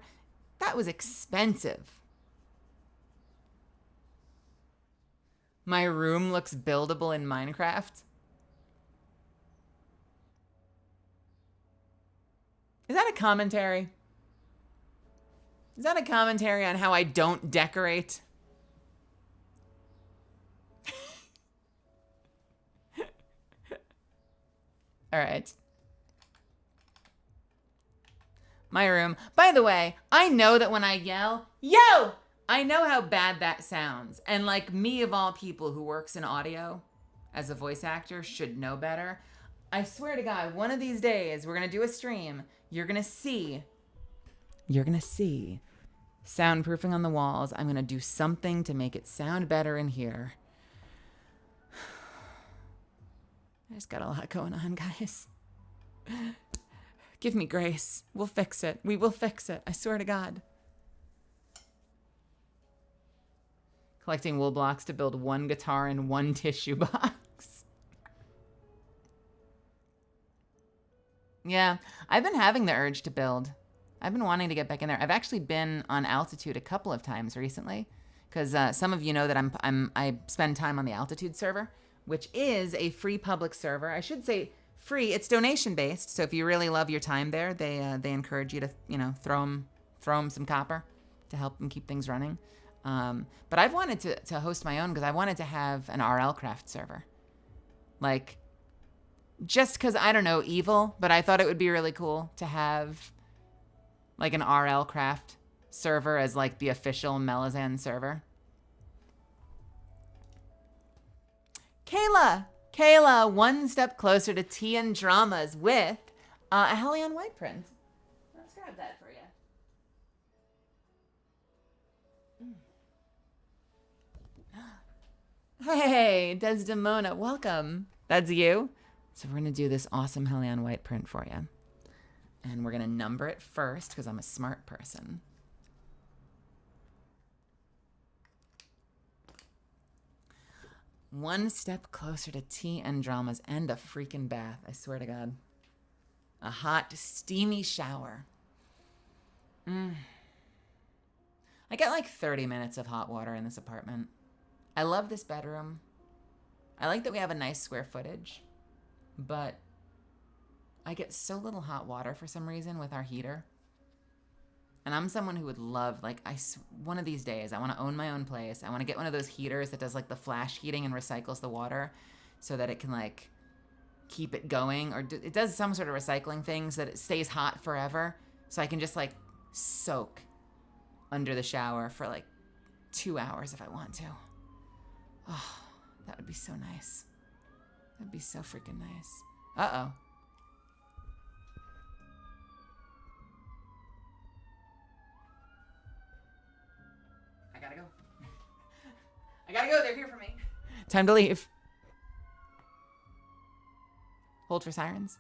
That was expensive. My room looks buildable in Minecraft. Is that a commentary? Is that a commentary on how I don't decorate? All right. My room. By the way, I know that when I yell, yo, I know how bad that sounds. And like me of all people who works in audio as a voice actor should know better. I swear to God, one of these days we're going to do a stream. You're going to see soundproofing on the walls. I'm going to do something to make it sound better in here. I just got a lot going on, guys. Give me grace. We'll fix it. We will fix it. I swear to God. Collecting wool blocks to build one guitar and one tissue box. Yeah, I've been having the urge to build. I've been wanting to get back in there. I've actually been on Altitude a couple of times recently because some of you know that I spend time on the Altitude server, which is a free public server. I should say free. It's donation based. So if you really love your time there, they encourage you to throw them some copper to help them keep things running. But I've wanted to host my own because I wanted to have an RL craft server, like just because I don't know evil, but I thought it would be really cool to have like an RL craft server as like the official Melazan server. Kayla, one step closer to tea and dramas with a Hellion white print. Let's grab that for you. Hey, Desdemona, welcome. That's you? So we're going to do this awesome Hellion white print for you. And we're going to number it first because I'm a smart person. One step closer to tea and dramas and a freaking bath. I swear to God. A hot, steamy shower. I get like 30 minutes of hot water in this apartment. I love this bedroom. I like that we have a nice square footage. But I get so little hot water for some reason with our heater. And I'm someone who would love, like, one of these days, I want to own my own place. I want to get one of those heaters that does, like, the flash heating and recycles the water so that it can, like, keep it going. Or it does some sort of recycling thing so that it stays hot forever. So I can just, like, soak under the shower for, like, 2 hours if I want to. Oh, that would be so nice. That'd be so freaking nice. Uh-oh. I gotta go. They're here for me. Time to leave. Hold for sirens.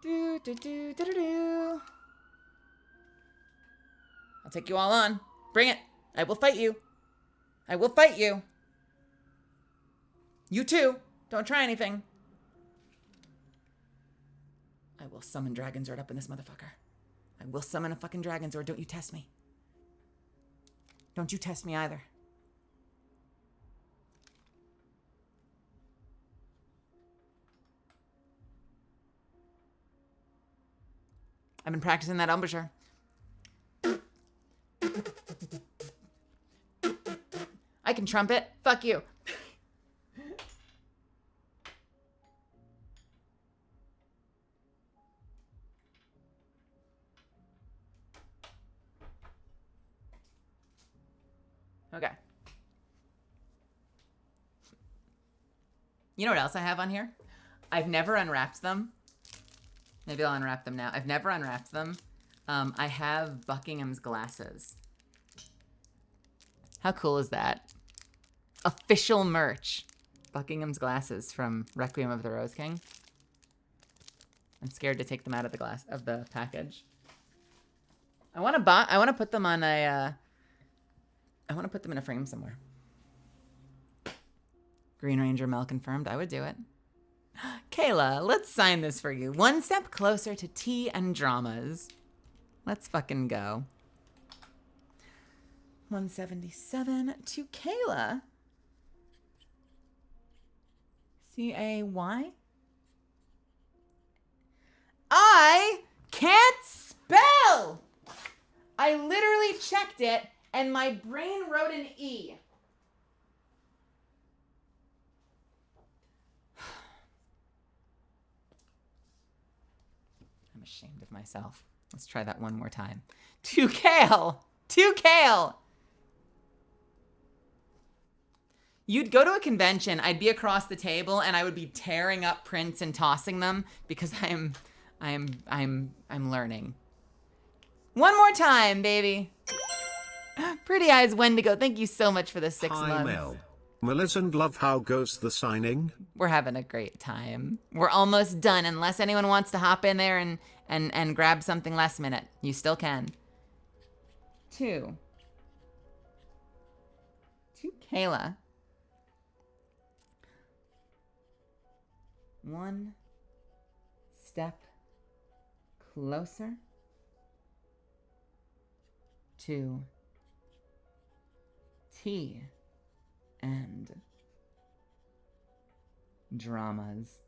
Do, do, do, do, do, do. I'll take you all on. Bring it. I will fight you. I will fight you. You too. Don't try anything. I will summon Dragonzord up in this motherfucker. I will summon a fucking Dragonzord. Don't you test me. Don't you test me either. I've been practicing that embouchure. I can trumpet. Fuck you. Okay. You know what else I have on here? I've never unwrapped them. Maybe I'll unwrap them now. I've never unwrapped them. I have Buckingham's glasses. How cool is that? Official merch. Buckingham's glasses from Requiem of the Rose King. I'm scared to take them out of the package. I want to put them on a I want to put them in a frame somewhere. Green Ranger Mel confirmed. I would do it. Kayla, let's sign this for you. One step closer to tea and dramas. Let's fucking go. 177 to Kayla. C-A-Y? I can't spell! I literally checked it and my brain wrote an E. I'm ashamed of myself. Let's try that one more time. To Kale! To Kale! You'd go to a convention, I'd be across the table, and I would be tearing up prints and tossing them because I'm learning. One more time, baby. Pretty Eyes Wendigo, thank you so much for the 6 months. Hi, Mel. Melisande love, how goes the signing? We're having a great time. We're almost done, unless anyone wants to hop in there and grab something last minute. You still can. 2. To Kayla. 1 step closer to tea and dramas.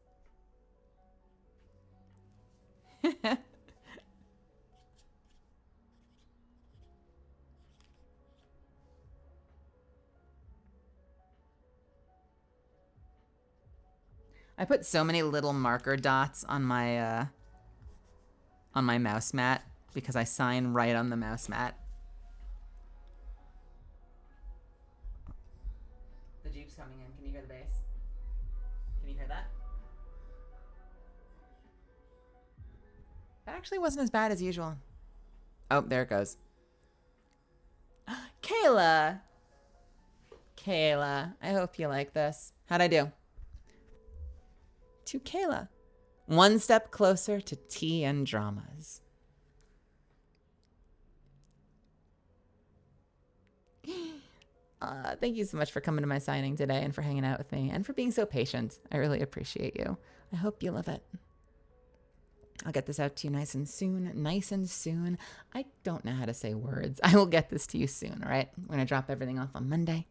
I put so many little marker dots on my mouse mat because I sign right on the mouse mat. The Jeep's coming in. Can you hear the bass? Can you hear that? That actually wasn't as bad as usual. Oh, there it goes. Kayla! Kayla, I hope you like this. How'd I do? To Kayla. 1 step closer to tea and dramas. Thank you so much for coming to my signing today and for hanging out with me and for being so patient. I really appreciate you. I hope you love it. I'll get this out to you nice and soon. Nice and soon. I don't know how to say words. I will get this to you soon, all right? We're going to drop everything off on Monday.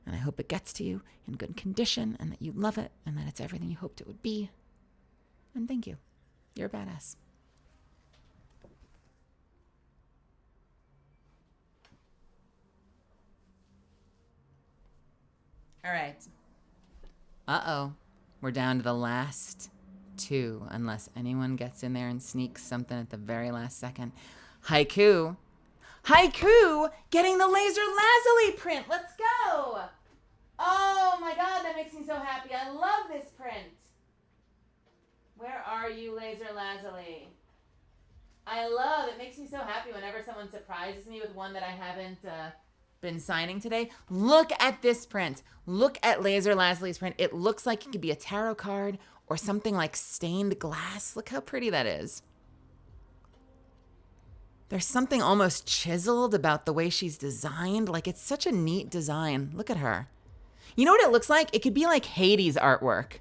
And I hope it gets to you in good condition and that you love it and that it's everything you hoped it would be. And thank you. You're a badass. All right. Uh-oh. We're down to the last 2, unless anyone gets in there and sneaks something at the very last second. Haiku. Haiku getting the Laser Lazuli print. Let's go. Oh my God, that makes me so happy. I love this print. Where are you, Laser Lazuli? I love it. Makes me so happy whenever someone surprises me with one that I haven't been signing today. Look at this print. Look at Laser Lazuli's print. It looks like it could be a tarot card or something like stained glass. Look how pretty that is. There's something almost chiseled about the way she's designed. Like, it's such a neat design. Look at her. You know what it looks like? It could be like Hades artwork.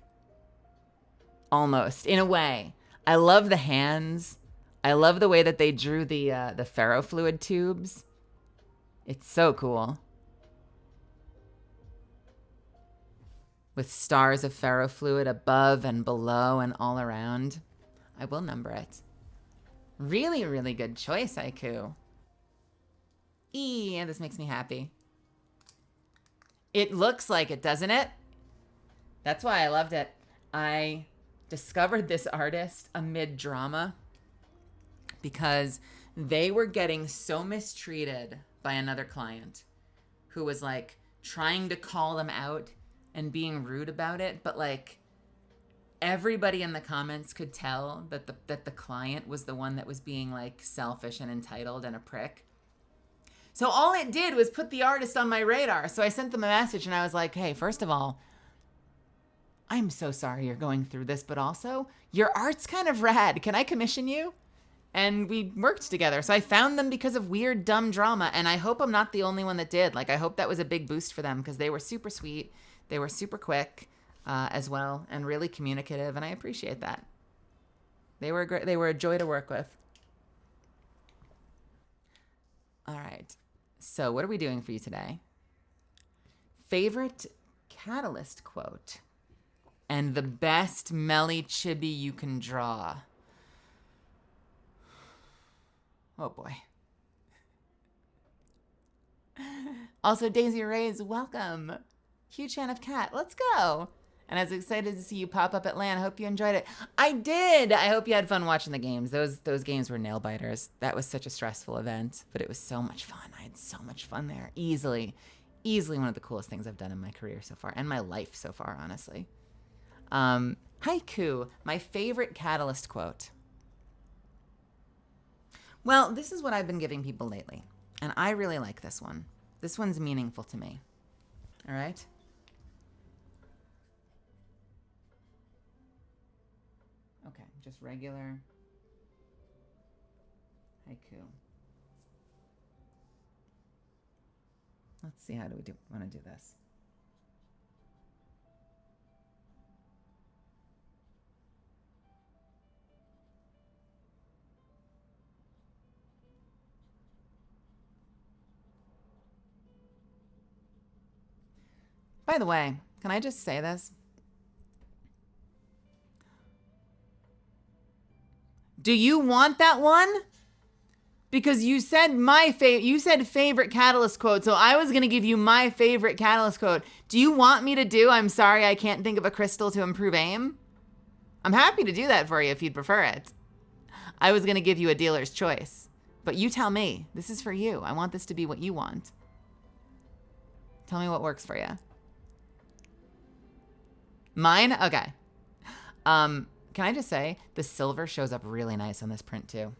Almost, in a way. I love the hands. I love the way that they drew the ferrofluid tubes. It's so cool. With stars of ferrofluid above and below and all around. I will number it. Really, really good choice, Haiku. This makes me happy. It looks like it, doesn't it? That's why I loved it. I discovered this artist amid drama because they were getting so mistreated by another client who was like trying to call them out and being rude about it, but like everybody in the comments could tell that the client was the one that was being like selfish and entitled and a prick. So all it did was put the artist on my radar. So I sent them a message and I was like, hey, first of all, I'm so sorry you're going through this, but also your art's kind of rad. Can I commission you? And we worked together. So I found them because of weird, dumb drama. And I hope I'm not the only one that did. Like, I hope that was a big boost for them because they were super sweet. They were super quick as well and really communicative. And I appreciate that. They were great. They were a joy to work with. All right. So what are we doing for you today? Favorite Catalyst quote and the best Melly chibi you can draw. Oh boy. Also, Daisy Ray's welcome. Huge fan of Cat. Let's go. And I was excited to see you pop up at LAN. I hope you enjoyed it. I did. I hope you had fun watching the games. Those games were nail biters. That was such a stressful event, but it was so much fun. I had so much fun there. Easily one of the coolest things I've done in my career so far and my life so far, honestly. Haiku, my favorite Catalyst quote. Well, this is what I've been giving people lately, and I really like this one. This one's meaningful to me. All right? Okay, just regular haiku. Let's see, how do we want to do this? By the way, can I just say this? Do you want that one? Because you said you said favorite Catalyst quote, so I was going to give you my favorite Catalyst quote. Do you want me to do I'm sorry I can't think of a crystal to improve aim? I'm happy to do that for you if you'd prefer it. I was going to give you a dealer's choice, but you tell me. This is for you. I want this to be what you want. Tell me what works for you. Mine? Okay. Can I just say the silver shows up really nice on this print too.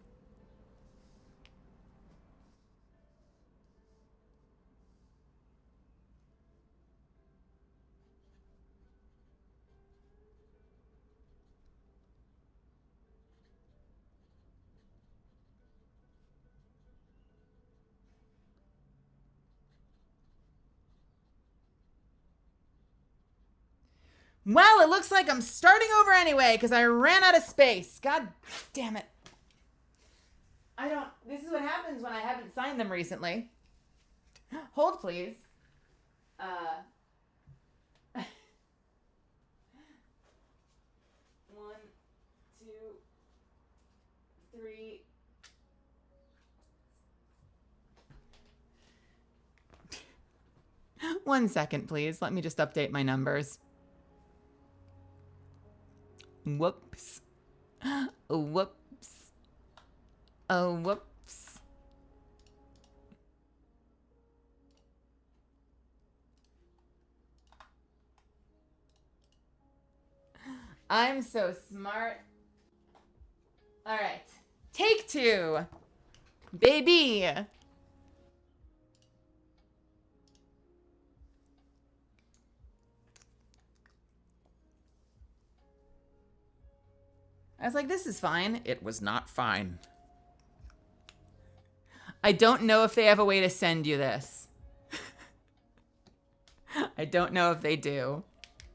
Well, it looks like I'm starting over anyway because I ran out of space. God damn it. This is what happens when I haven't signed them recently. Hold, please. 1, 2, 3. One second, please. Let me just update my numbers. Whoops. Whoops. Oh, whoops. I'm so smart. All right. Take 2. Baby. I was like, this is fine. It was not fine. I don't know if they have a way to send you this. I don't know if they do.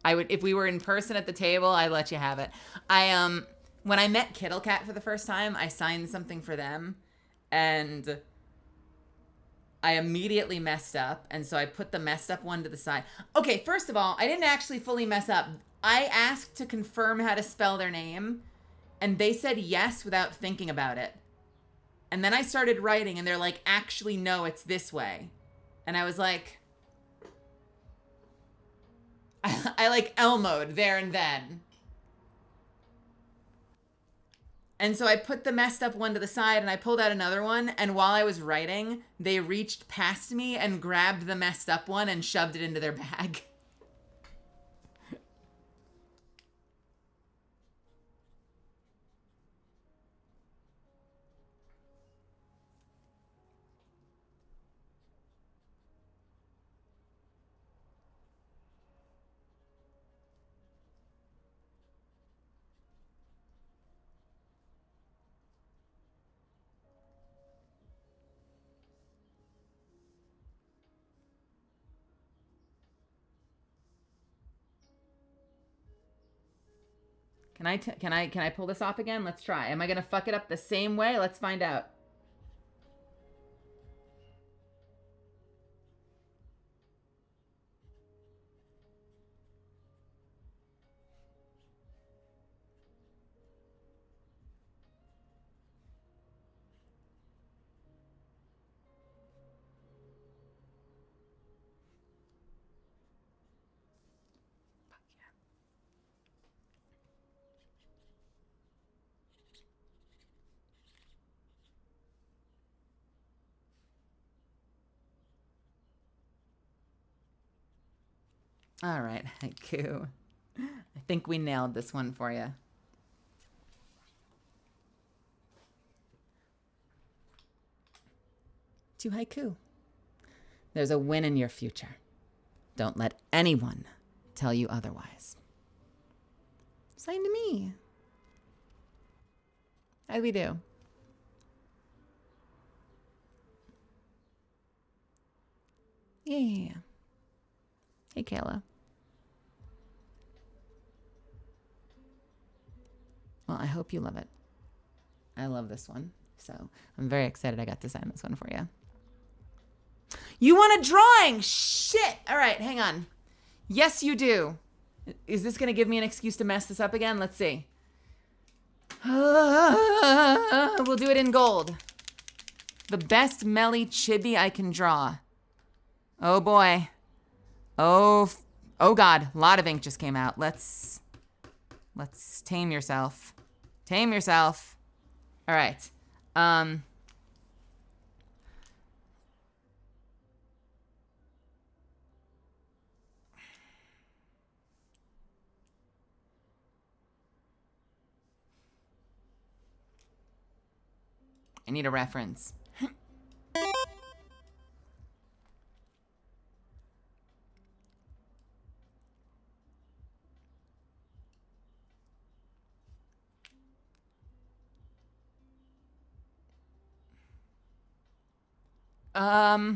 I would, if we were in person at the table, I'd let you have it. When I met Kittle Cat for the first time, I signed something for them, and I immediately messed up, and so I put the messed up one to the side. Okay, first of all, I didn't actually fully mess up. I asked to confirm how to spell their name, and they said yes without thinking about it. And then I started writing, and they're like, actually, no, it's this way. And I was like, I like Elmo'd there and then. And so I put the messed up one to the side, and I pulled out another one, and while I was writing, they reached past me and grabbed the messed up one and shoved it into their bag. Can I pull this off again? Let's try. Am I gonna fuck it up the same way? Let's find out. All right, haiku. I think we nailed this one for you. To haiku. There's a win in your future. Don't let anyone tell you otherwise. Signed to me. How'd we do? Yeah. Hey, Kayla. Well, I hope you love it. I love this one. So I'm very excited I got to sign this one for you. You want a drawing? Shit. All right, hang on. Yes, you do. Is this going to give me an excuse to mess this up again? Let's see. We'll do it in gold. The best Melly chibi I can draw. Oh, boy. Oh God. A lot of ink just came out. Let's tame yourself. Tame yourself. All right. I need a reference. Hmm.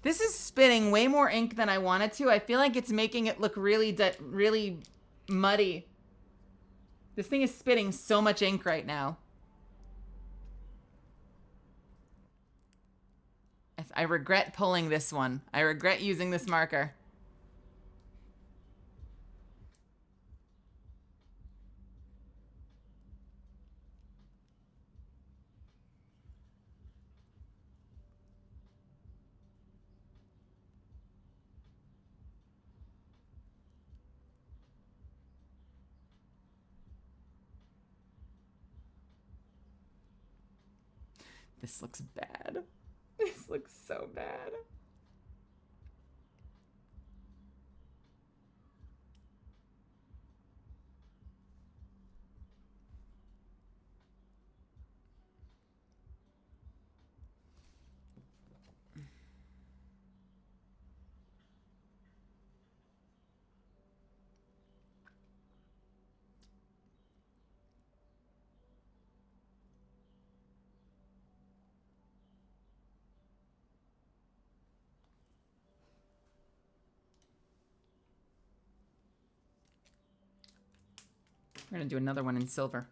This is spitting way more ink than I wanted to. I feel like it's making it look really muddy. This thing is spitting so much ink right now. I I regret pulling this one. I regret using this marker. This looks bad. This looks so bad. We're gonna do another one in silver.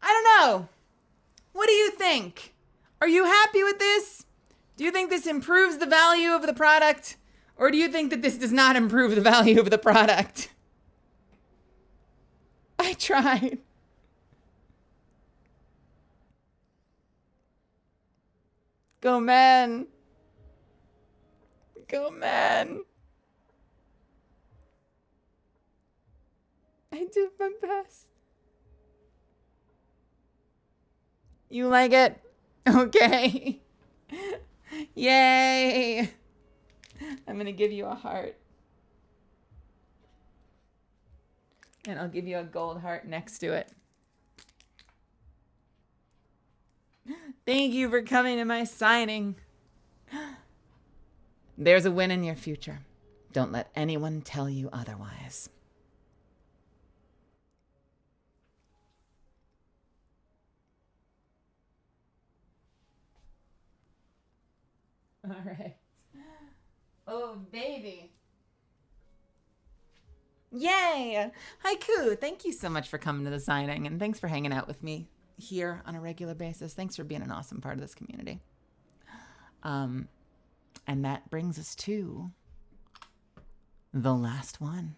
I don't know. What do you think? Are you happy with this? Do you think this improves the value of the product? Or do you think that this does not improve the value of the product? I tried. Go men. Go men. I did my best. You like it? Okay. Yay. I'm going to give you a heart. And I'll give you a gold heart next to it. Thank you for coming to my signing. There's a win in your future. Don't let anyone tell you otherwise. All right. Oh, baby. Yay! Haiku, thank you so much for coming to the signing, and thanks for hanging out with me here on a regular basis. Thanks for being an awesome part of this community. And that brings us to the last one.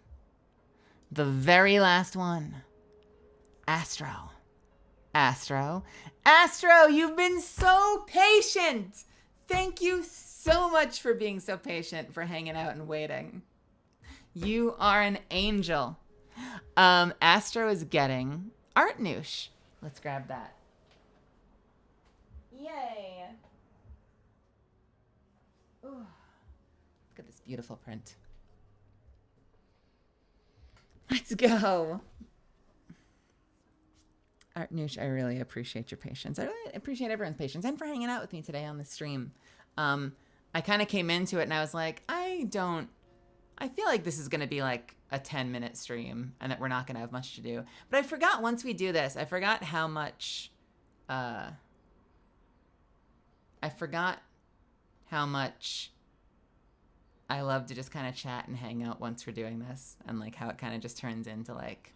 The very last one. Astro. Astro. Astro, you've been so patient! Thank you so much for being so patient, for hanging out and waiting. You are an angel. Astro is getting Art Noosh. Let's grab that. Yay. Ooh. Look at this beautiful print. Let's go. Art Noosh, I really appreciate your patience. I really appreciate everyone's patience and for hanging out with me today on the stream. I kind of came into it and I was like, I feel like this is going to be like a 10-minute stream and that we're not going to have much to do. But I forgot once we do this, I forgot how much I love to just kind of chat and hang out once we're doing this, and like how it kind of just turns into like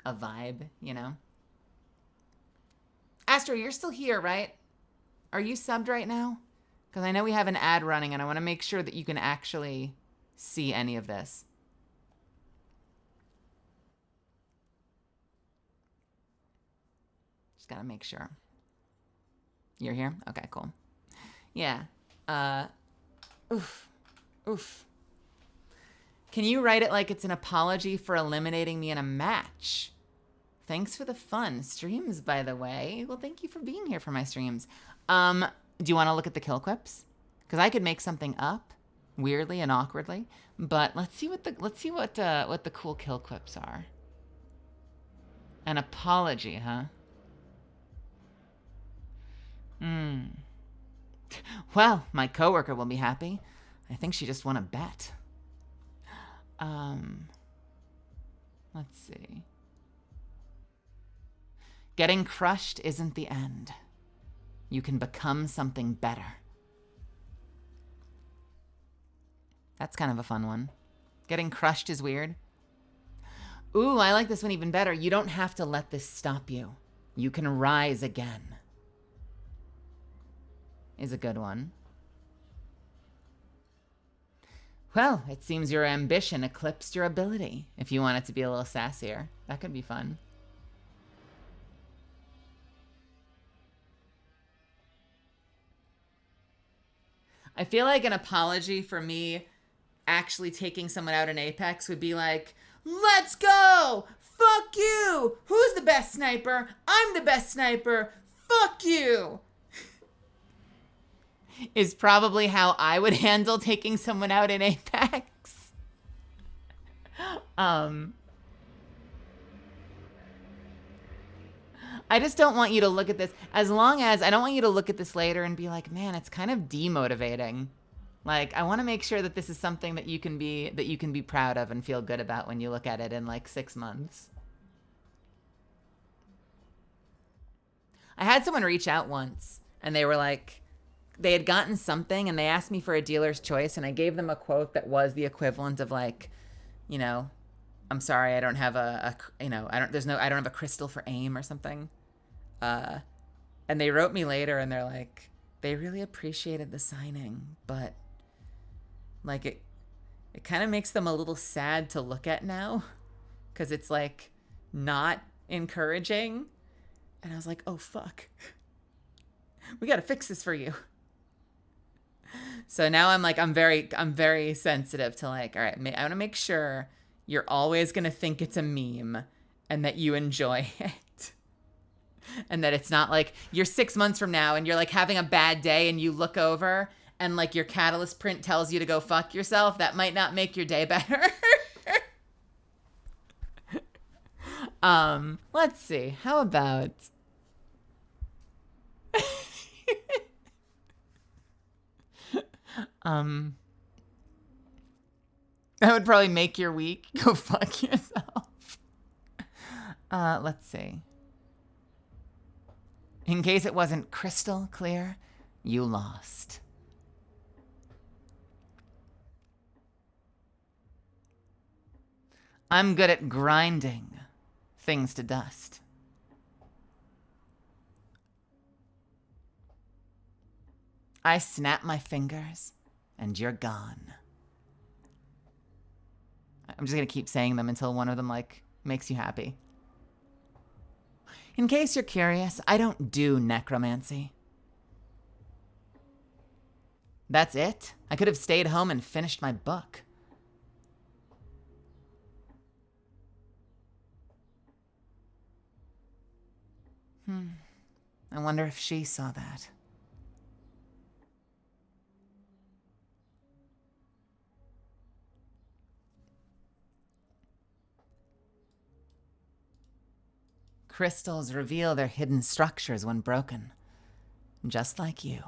a vibe, you know? Astro, you're still here, right? Are you subbed right now? Because I know we have an ad running and I want to make sure that you can actually see any of this. Just gotta make sure. You're here? Okay, cool. Yeah. Oof. Can you write it like it's an apology for eliminating me in a match? Thanks for the fun. Streams, by the way. Well, thank you for being here for my streams. Do you want to look at the kill clips? Because I could make something up weirdly and awkwardly. But let's see what the cool kill quips are. An apology, huh? Well, my coworker will be happy. I think she just won a bet. Let's see. Getting crushed isn't the end. You can become something better. That's kind of a fun one. Getting crushed is weird. Ooh, I like this one even better. You don't have to let this stop you. You can rise again. Is a good one. Well, it seems your ambition eclipsed your ability. If you want it to be a little sassier, that could be fun. I feel like an apology for me actually taking someone out in Apex would be like, let's go! Fuck you! Who's the best sniper? I'm the best sniper! Fuck you! Is probably how I would handle taking someone out in Apex. I just don't want you to look at this, as long as I don't want you to look at this later and be like, man, it's kind of demotivating. Like, I want to make sure that this is something that you can be proud of and feel good about when you look at it in like 6 months. I had someone reach out once and they were like, they had gotten something and they asked me for a dealer's choice, and I gave them a quote that was the equivalent of like, you know, I'm sorry, I don't have I don't have a crystal for aim or something. And they wrote me later and they're like, they really appreciated the signing, but like it kind of makes them a little sad to look at now, because it's like not encouraging. And I was like, oh fuck, we got to fix this for you. So now I'm like, I'm very sensitive to like, all right, I want to make sure you're always going to think it's a meme and that you enjoy it. And that it's not like you're 6 months from now and you're like having a bad day and you look over and like your catalyst print tells you to go fuck yourself. That might not make your day better. Let's see. How about... that would probably make your week. Go fuck yourself. Let's see. In case it wasn't crystal clear, you lost. I'm good at grinding things to dust. I snap my fingers and you're gone. I'm just gonna keep saying them until one of them like makes you happy. In case you're curious, I don't do necromancy. That's it? I could have stayed home and finished my book. I wonder if she saw that. Crystals reveal their hidden structures when broken, just like you.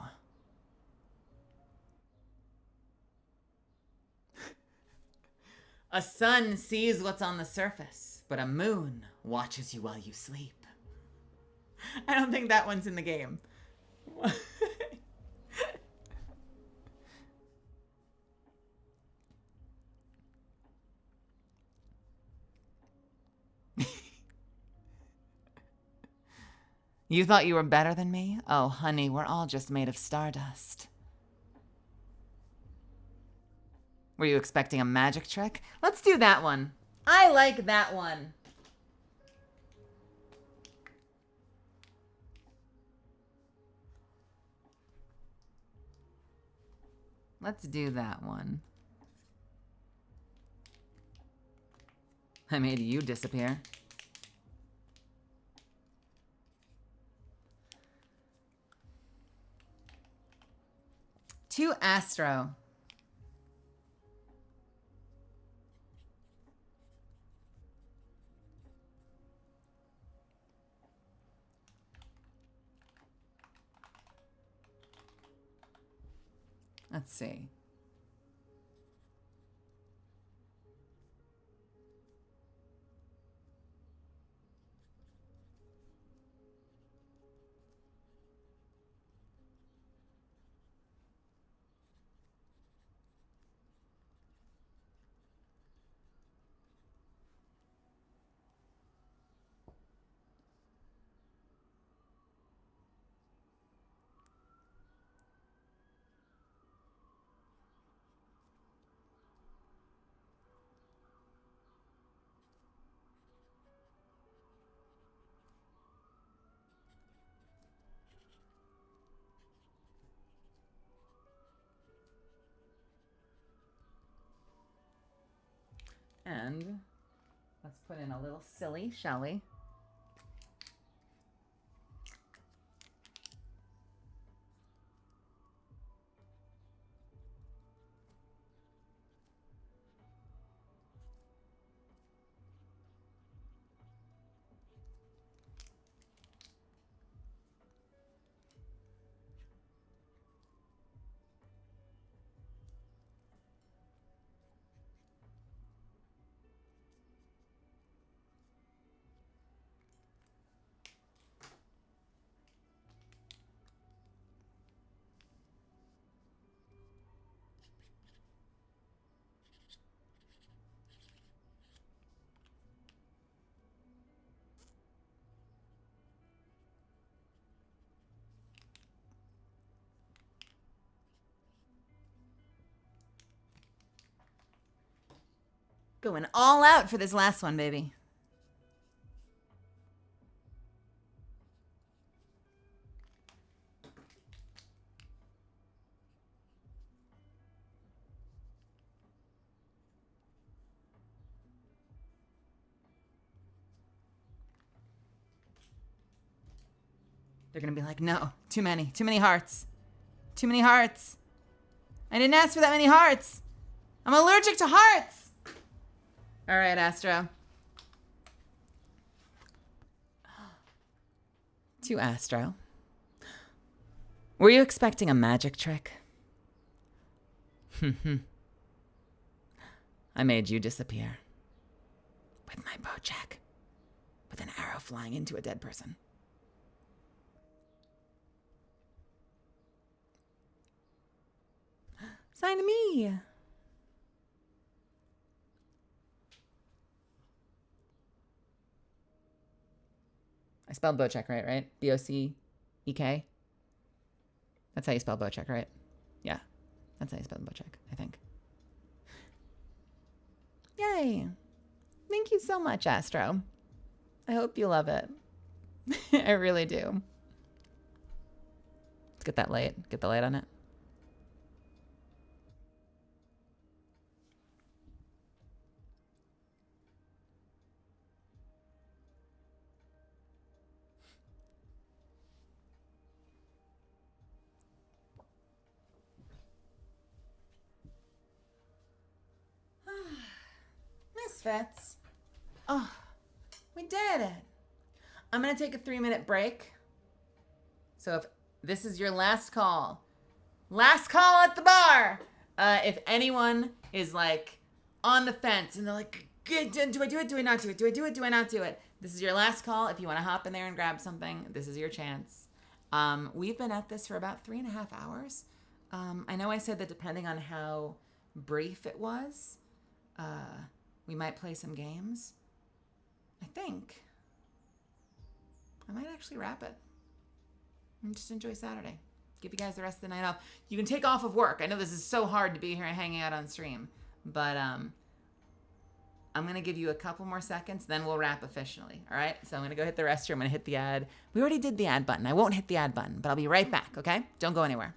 A sun sees what's on the surface, but a moon watches you while you sleep. I don't think that one's in the game. You thought you were better than me? Oh, honey, we're all just made of stardust. Were you expecting a magic trick? Let's do that one. I like that one. Let's do that one. I made you disappear. To Astro. Let's see. And let's put in a little silly, shall we? Going all out for this last one, baby. They're going to be like, no, too many hearts. Too many hearts. I didn't ask for that many hearts. I'm allergic to hearts. All right, Astro. To Astro. Were you expecting a magic trick? I made you disappear. With my BoJack. With an arrow flying into a dead person. Sign to me. I spelled BoJack right? B-O-C-E-K. That's how you spell BoJack, right? Yeah, that's how you spell BoJack, I think. Yay. Thank you so much, Astro. I hope you love it. I really do. Let's get that light. Get the light on it. Misfits. Oh, we did it. I'm going to take a 3-minute break. So if this is your last call at the bar. If anyone is like on the fence and they're like, do I do it? Do I not do it? Do I do it? Do I not do it? This is your last call. If you want to hop in there and grab something, this is your chance. We've been at this for about 3.5 hours. I know I said that depending on how brief it was, we might play some games. I think I might actually wrap it and just enjoy Saturday. Give you guys the rest of the night off. You can take off of work. I know this is so hard to be here hanging out on stream, but I'm going to give you a couple more seconds, then we'll wrap officially, all right? So I'm going to go hit the restroom. I'm going to hit the ad. We already did the ad button. I won't hit the ad button, but I'll be right back, okay? Don't go anywhere.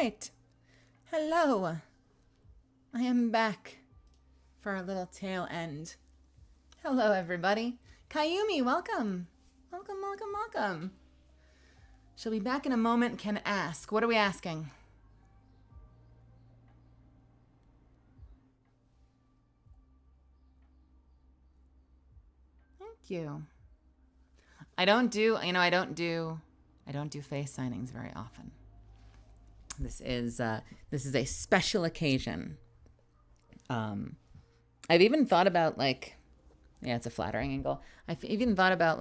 right. Hello. I am back for our little tail end. Hello, everybody. Kayumi, welcome. Welcome, welcome, welcome. She'll be back in a moment, can ask. What are we asking? Thank you. I don't do face signings very often. This is a special occasion. I've even thought about it's a flattering angle. I've even thought about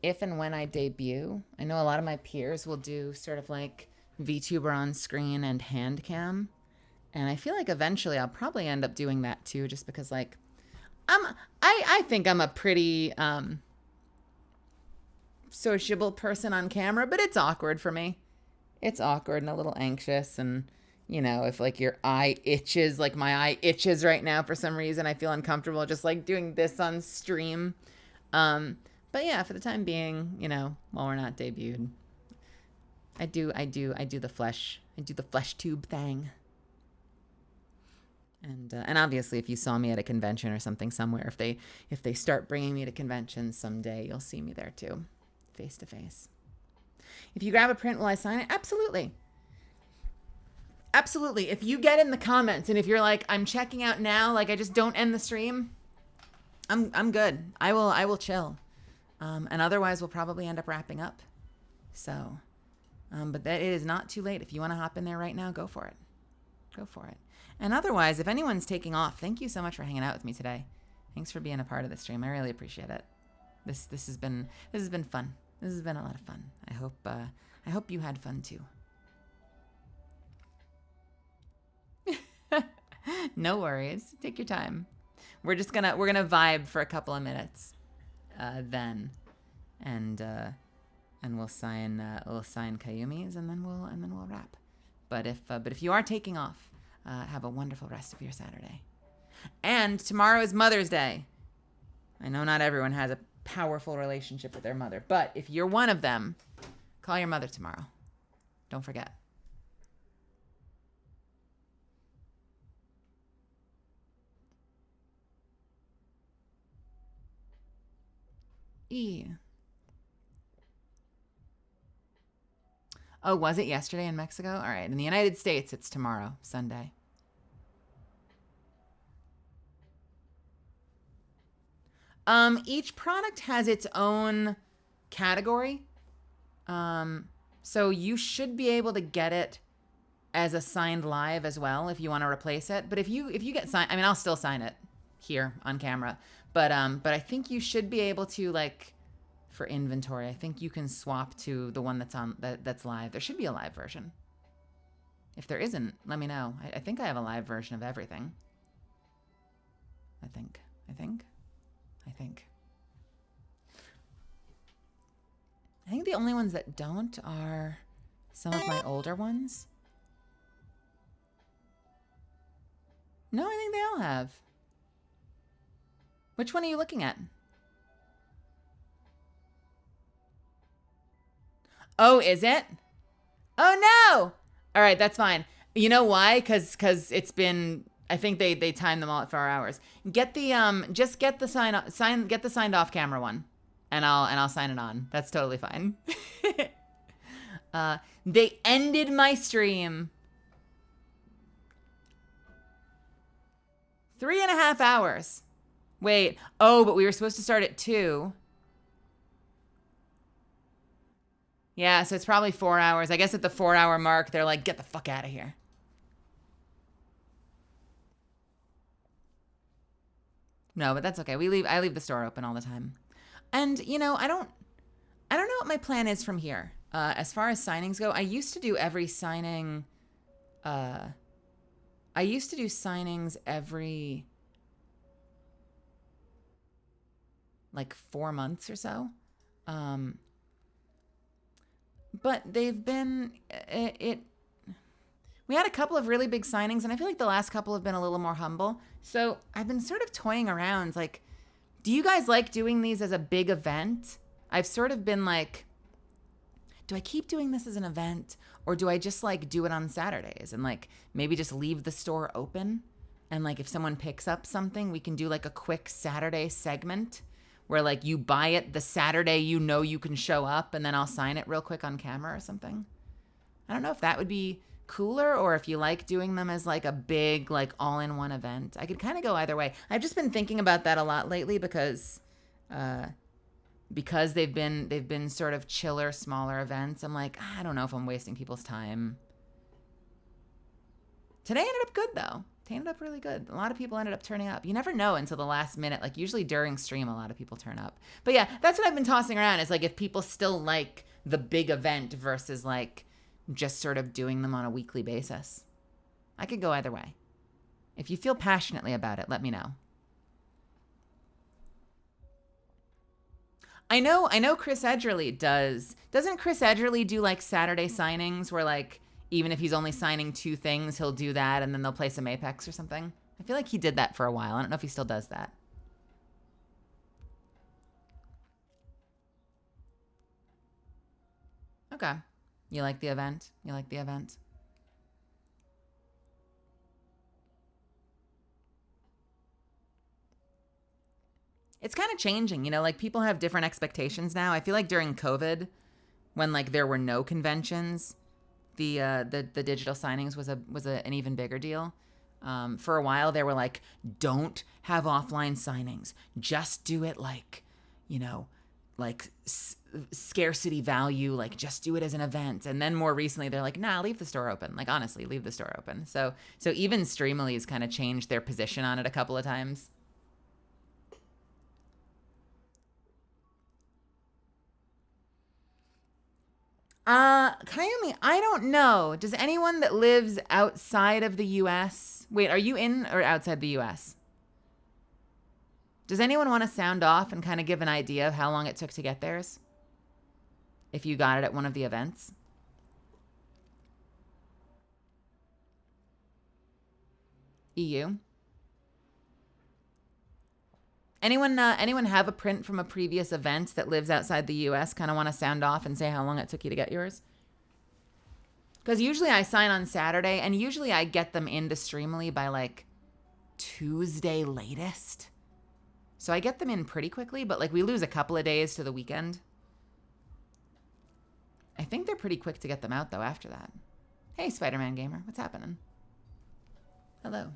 if and when I debut. I know a lot of my peers will do sort of like VTuber on screen and hand cam, and I feel like eventually I'll probably end up doing that too, just because I think I'm a pretty sociable person on camera, but it's awkward for me. It's awkward and a little anxious, and if your eye itches, like my eye itches right now for some reason, I feel uncomfortable just doing this on stream. But yeah, for the time being, while we're not debuted, I do the flesh tube thing. And obviously, if you saw me at a convention or something somewhere, if they start bringing me to conventions someday, you'll see me there too, face to face. If you grab a print, will I sign it? Absolutely. Absolutely. If you get in the comments and if you're like, I'm checking out now, I just don't end the stream, I'm good. I will chill. And otherwise we'll probably end up wrapping up. So, but that it is not too late. If you want to hop in there right now, go for it. Go for it. And otherwise, if anyone's taking off, thank you so much for hanging out with me today. Thanks for being a part of the stream. I really appreciate it. This has been fun. This has been a lot of fun. I hope you had fun too. No worries. Take your time. We're gonna vibe for a couple of minutes, then, and we'll sign Kayumi's, and then we'll wrap. But if you are taking off, have a wonderful rest of your Saturday. And tomorrow is Mother's Day. I know not everyone has a powerful relationship with their mother, but if you're one of them, call your mother tomorrow. Don't forget. Oh, was it yesterday in Mexico? All right. In the United States, it's tomorrow, Sunday. Each product has its own category. So you should be able to get it as a signed live as well if you want to replace it. But if you get signed, I mean, I'll still sign it here on camera. But I think you should be able to, for inventory, I think you can swap to the one that's live. There should be a live version. If there isn't, let me know. I think I have a live version of everything. I think. I think the only ones that don't are some of my older ones. No, I think they all have. Which one are you looking at? Oh, is it? Oh no! All right, that's fine. You know why? Cause it's been. I think they time them all at 4 hours. Get the just get the get the signed off camera one, and I'll sign it on. That's totally fine. They ended my stream 3.5 hours. Wait. Oh, but we were supposed to start at 2. Yeah, so it's probably 4 hours. I guess at the 4-hour mark, they're like, get the fuck out of here. No, but that's okay. I leave the store open all the time. And, I don't know what my plan is from here. As far as signings go, I used to do every signing. I used to do signings every 4 months or so. But they've been, we had a couple of really big signings, and I feel like the last couple have been a little more humble. So I've been sort of toying around, do you guys like doing these as a big event? I've sort of been do I keep doing this as an event, or do I just like do it on Saturdays and like maybe just leave the store open? And like if someone picks up something, we can do like a quick Saturday segment where like you buy it the Saturday you know you can show up, and then I'll sign it real quick on camera or something. I don't know if that would be cooler, or if you like doing them as like a big like all-in-one event. I could kind of go either way. I've just been thinking about that a lot lately because they've been sort of chiller, smaller events. I'm like, I don't know if I'm wasting people's time. Today ended up good though. It ended up really good. A lot of people ended up turning up. You never know until the last minute. Like usually during stream, a lot of people turn up. But yeah, that's what I've been tossing around. Is like if people still like the big event versus like just sort of doing them on a weekly basis. I could go either way. If you feel passionately about it, let me know. I know Chris Edgerly does. Doesn't Chris Edgerly do like Saturday signings where like even if he's only signing 2 things, he'll do that and then they'll play some Apex or something? I feel like he did that for a while. I don't know if he still does that. Okay. You like the event? You like the event? It's kind of changing, you know, like people have different expectations now. I feel like during COVID, when like there were no conventions, the digital signings was an even bigger deal. For a while, they were like, don't have offline signings. Just do it like, you know, like scarcity value, like just do it as an event. And then more recently, they're like, nah, leave the store open. Like, honestly, leave the store open. So even Streamily has kind of changed their position on it a couple of times. Kayumi, I don't know. Does anyone that lives outside of the US... Wait, are you in or outside the US? Does anyone want to sound off and kind of give an idea of how long it took to get theirs? If you got it at one of the events? EU? Anyone have a print from a previous event that lives outside the US? Kind of want to sound off and say how long it took you to get yours? Because usually I sign on Saturday, and usually I get them into Streamily by like Tuesday latest. So I get them in pretty quickly, but like we lose a couple of days to the weekend. I think they're pretty quick to get them out though after that. Hey, Spider-Man Gamer, what's happening? Hello.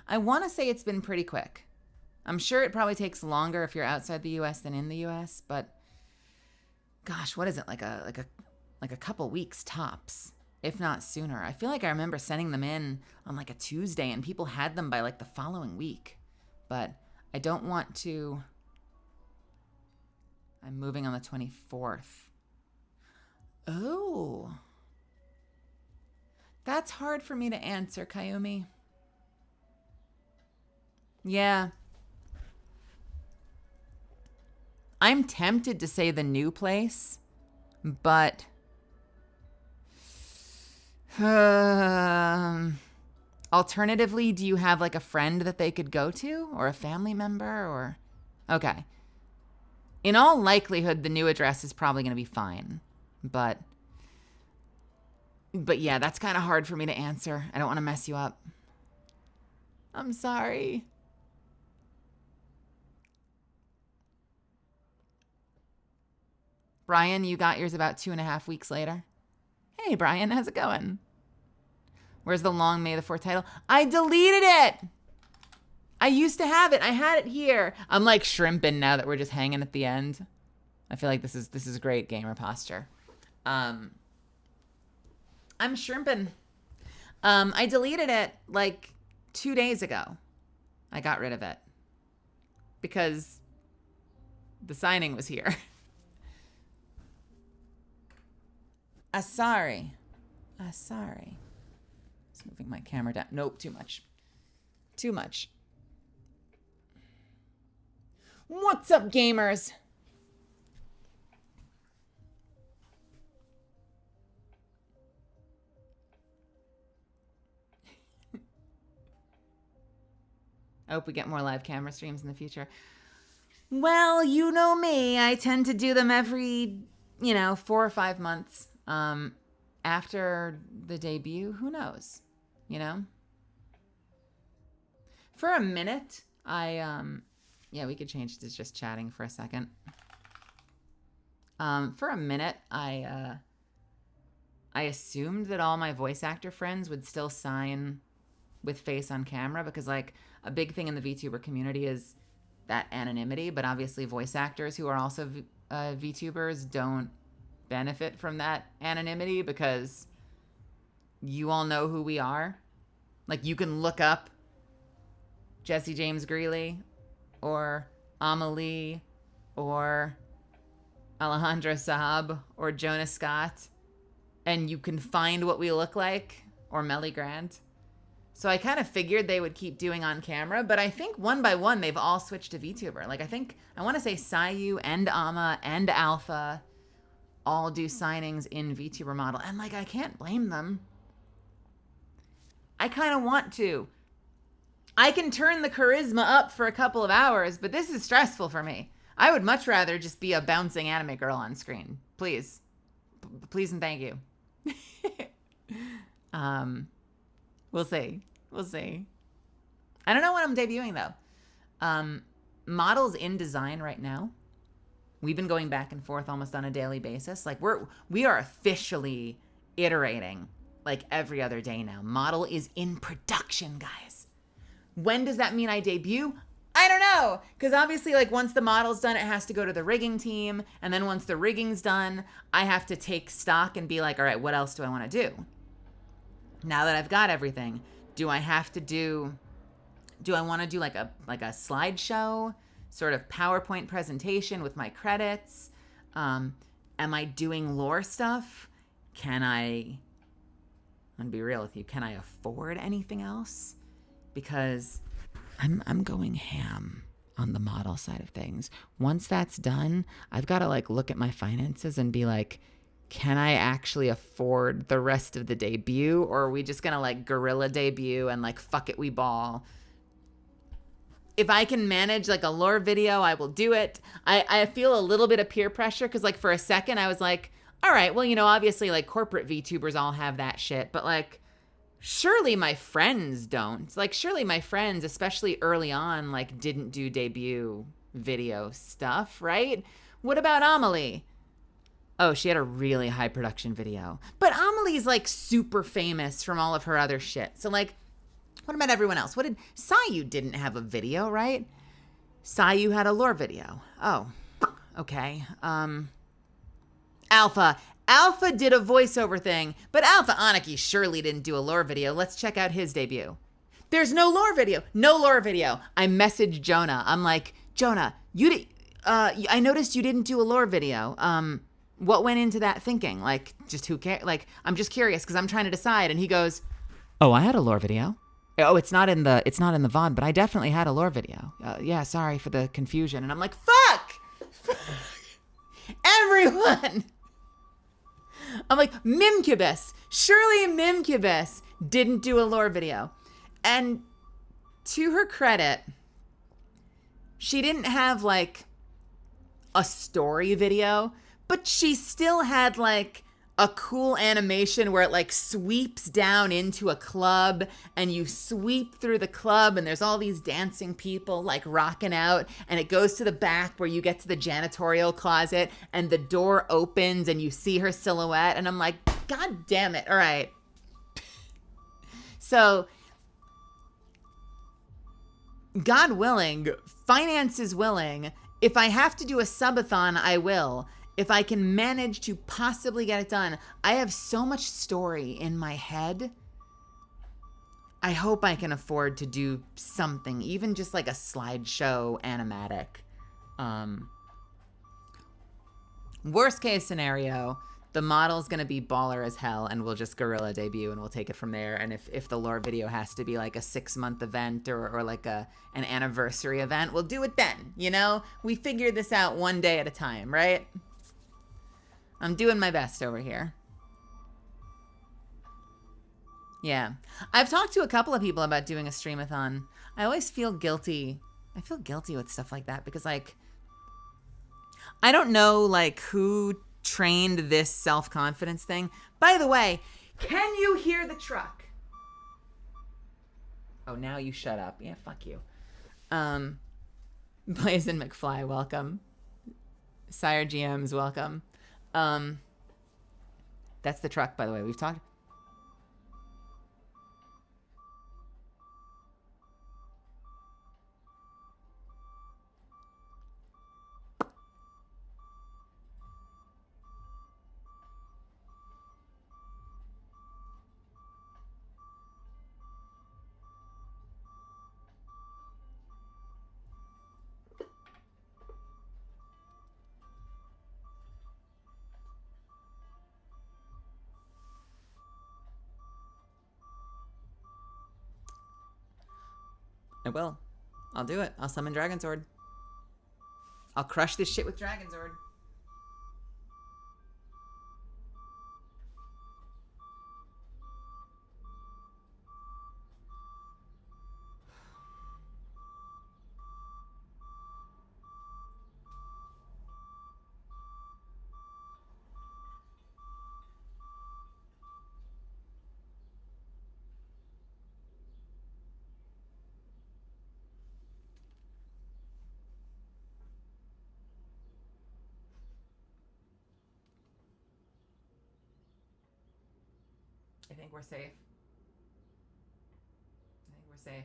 I want to say it's been pretty quick. I'm sure it probably takes longer if you're outside the US than in the US, but gosh, what is it? Like a couple weeks tops, if not sooner. I feel like I remember sending them in on like a Tuesday and people had them by like the following week. But I don't want to... I'm moving on the 24th. Oh. That's hard for me to answer, Kayumi. Yeah. I'm tempted to say the new place, but alternatively, do you have like a friend that they could go to or a family member or... Okay. In all likelihood, the new address is probably going to be fine, but yeah, that's kind of hard for me to answer. I don't want to mess you up. I'm sorry. Brian, you got yours about 2.5 weeks later. Hey, Brian, how's it going? Where's the long May the 4th title? I deleted it. I used to have it. I had it here. I'm like shrimping now that we're just hanging at the end. I feel like this is great gamer posture. I'm shrimping. I deleted it like 2 days ago. I got rid of it because the signing was here. Sorry. Sorry. Just moving my camera down. Nope, too much. Too much. What's up, gamers? I hope we get more live camera streams in the future. Well, you know me. I tend to do them every, 4 or 5 months. After the debut, who knows? For a minute, we could change to just chatting for a second. For a minute, I assumed that all my voice actor friends would still sign with face on camera because, like, a big thing in the VTuber community is that anonymity, but obviously voice actors who are also VTubers don't benefit from that anonymity because you all know who we are. Like, you can look up Jesse James Greeley or Amelie or Alejandra Saab or Jonah Scott, and you can find what we look like, or Melly Grant. So I kind of figured they would keep doing on camera, but I think one by one they've all switched to VTuber. Like, I want to say Sayu and Ama and Alpha all do signings in VTuber model, and like, I can't blame them. I kind of want to. I can turn the charisma up for a couple of hours, but this is stressful for me. I would much rather just be a bouncing anime girl on screen. Please. Please and thank you. We'll see. We'll see. I don't know when I'm debuting, though. Models in design right now. We've been going back and forth almost on a daily basis. Like, we are officially iterating like every other day now. Model is in production, guys. When does that mean I debut? I don't know, because obviously, like, once the model's done, it has to go to the rigging team, and then once the rigging's done, I have to take stock and be like, all right, what else do I want to do? Now that I've got everything, do I want to do like a slideshow, sort of PowerPoint presentation with my credits? Am I doing lore stuff? I'm gonna be real with you, can I afford anything else? Because I'm going ham on the model side of things. Once that's done, I've got to like look at my finances and be like, can I actually afford the rest of the debut? Or are we just going to like guerrilla debut and like, fuck it, we ball? If I can manage like a lore video, I will do it. I feel a little bit of peer pressure because like for a second I was like, all right, well, obviously like corporate VTubers all have that shit, but like, surely my friends don't. Like, surely my friends, especially early on, like, didn't do debut video stuff, right? What about Amelie? Oh, she had a really high production video. But Amelie's, like, super famous from all of her other shit. So, like, what about everyone else? Sayu didn't have a video, right? Sayu had a lore video. Oh, okay. Alpha did a voiceover thing, but Alpha Aniki surely didn't do a lore video. Let's check out his debut. There's no lore video. No lore video. I messaged Jonah. I'm like, Jonah, I noticed you didn't do a lore video. What went into that thinking? Like, just who cares? Like, I'm just curious because I'm trying to decide. And he goes, oh, I had a lore video. Oh, it's not in the VOD, but I definitely had a lore video. Yeah, sorry for the confusion. And I'm like, fuck! Everyone! I'm like, Mimcubus. Surely Mimcubus didn't do a lore video. And to her credit, she didn't have like a story video, but she still had like a cool animation where it like sweeps down into a club and you sweep through the club and there's all these dancing people like rocking out and it goes to the back where you get to the janitorial closet and the door opens and you see her silhouette and I'm like, God damn it. All right. So God willing, finances willing, if I have to do a subathon, I will. If I can manage to possibly get it done, I have so much story in my head. I hope I can afford to do something, even just like a slideshow animatic. Worst case scenario, the model's gonna be baller as hell and we'll just guerrilla debut and we'll take it from there. And if the lore video has to be like a 6-month event or like an anniversary event, we'll do it then, We figure this out one day at a time, right? I'm doing my best over here. Yeah. I've talked to a couple of people about doing a streamathon. I always feel guilty. I feel guilty with stuff like that because, like, I don't know, like, who trained this self-confidence thing. By the way, can you hear the truck? Oh, now you shut up. Yeah, fuck you. Blazin' McFly, welcome. Sire GM's welcome. That's the truck, by the way. We've talked. I will. I'll do it. I'll summon Dragon Sword. I'll crush this shit with Dragon Sword. I think we're safe. I think we're safe.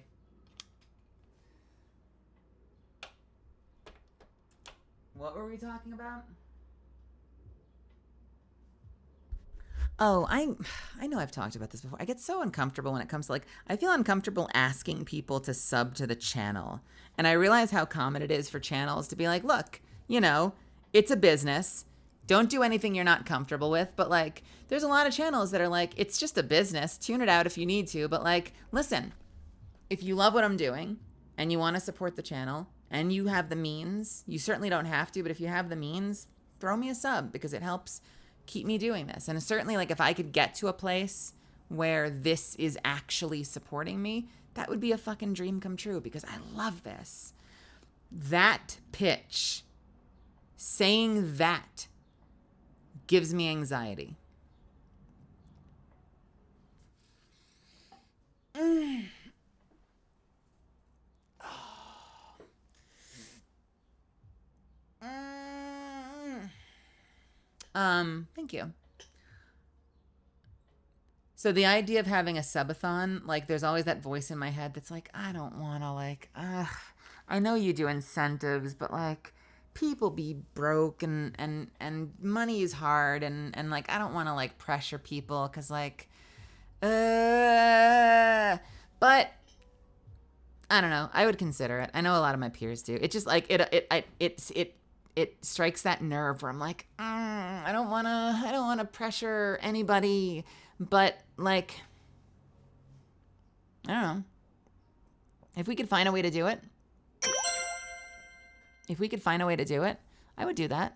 What were we talking about? Oh, I know I've talked about this before. I get so uncomfortable when it comes to, like, I feel uncomfortable asking people to sub to the channel. And I realize how common it is for channels to be like, look, you know, it's a business. Don't do anything you're not comfortable with. But, like, there's a lot of channels that are like, it's just a business. Tune it out if you need to. But, like, listen, if you love what I'm doing and you want to support the channel and you have the means, you certainly don't have to, but if you have the means, throw me a sub because it helps keep me doing this. And certainly, like, if I could get to a place where this is actually supporting me, that would be a fucking dream come true because I love this. That pitch, saying that, gives me anxiety. Thank you. So the idea of having a subathon, like, there's always that voice in my head that's like, I don't want to, like, I know you do incentives, but, like, people be broke and money is hard and like, I don't want to, like, pressure people because, like, but I don't know. I would consider it. I know a lot of my peers do. It just, like, it strikes that nerve where I'm like, I don't want to pressure anybody, but, like, I don't know. If we could find a way to do it, I would do that.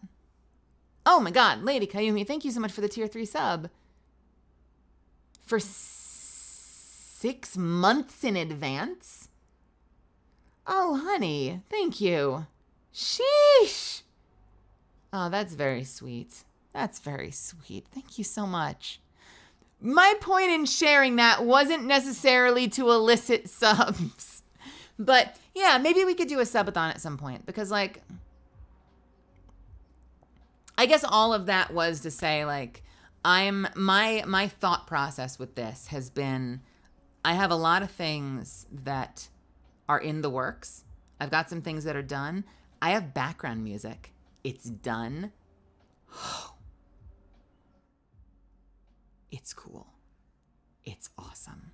Oh my God, Lady Kayumi, thank you so much for the tier 3 sub. For 6 months in advance? Oh, honey, thank you. Sheesh. Oh, that's very sweet. That's very sweet. Thank you so much. My point in sharing that wasn't necessarily to elicit subs. But yeah, maybe we could do a subathon at some point because, like, I guess all of that was to say, like, my thought process with this has been, I have a lot of things that are in the works. I've got some things that are done. I have background music. It's done. It's cool. It's awesome.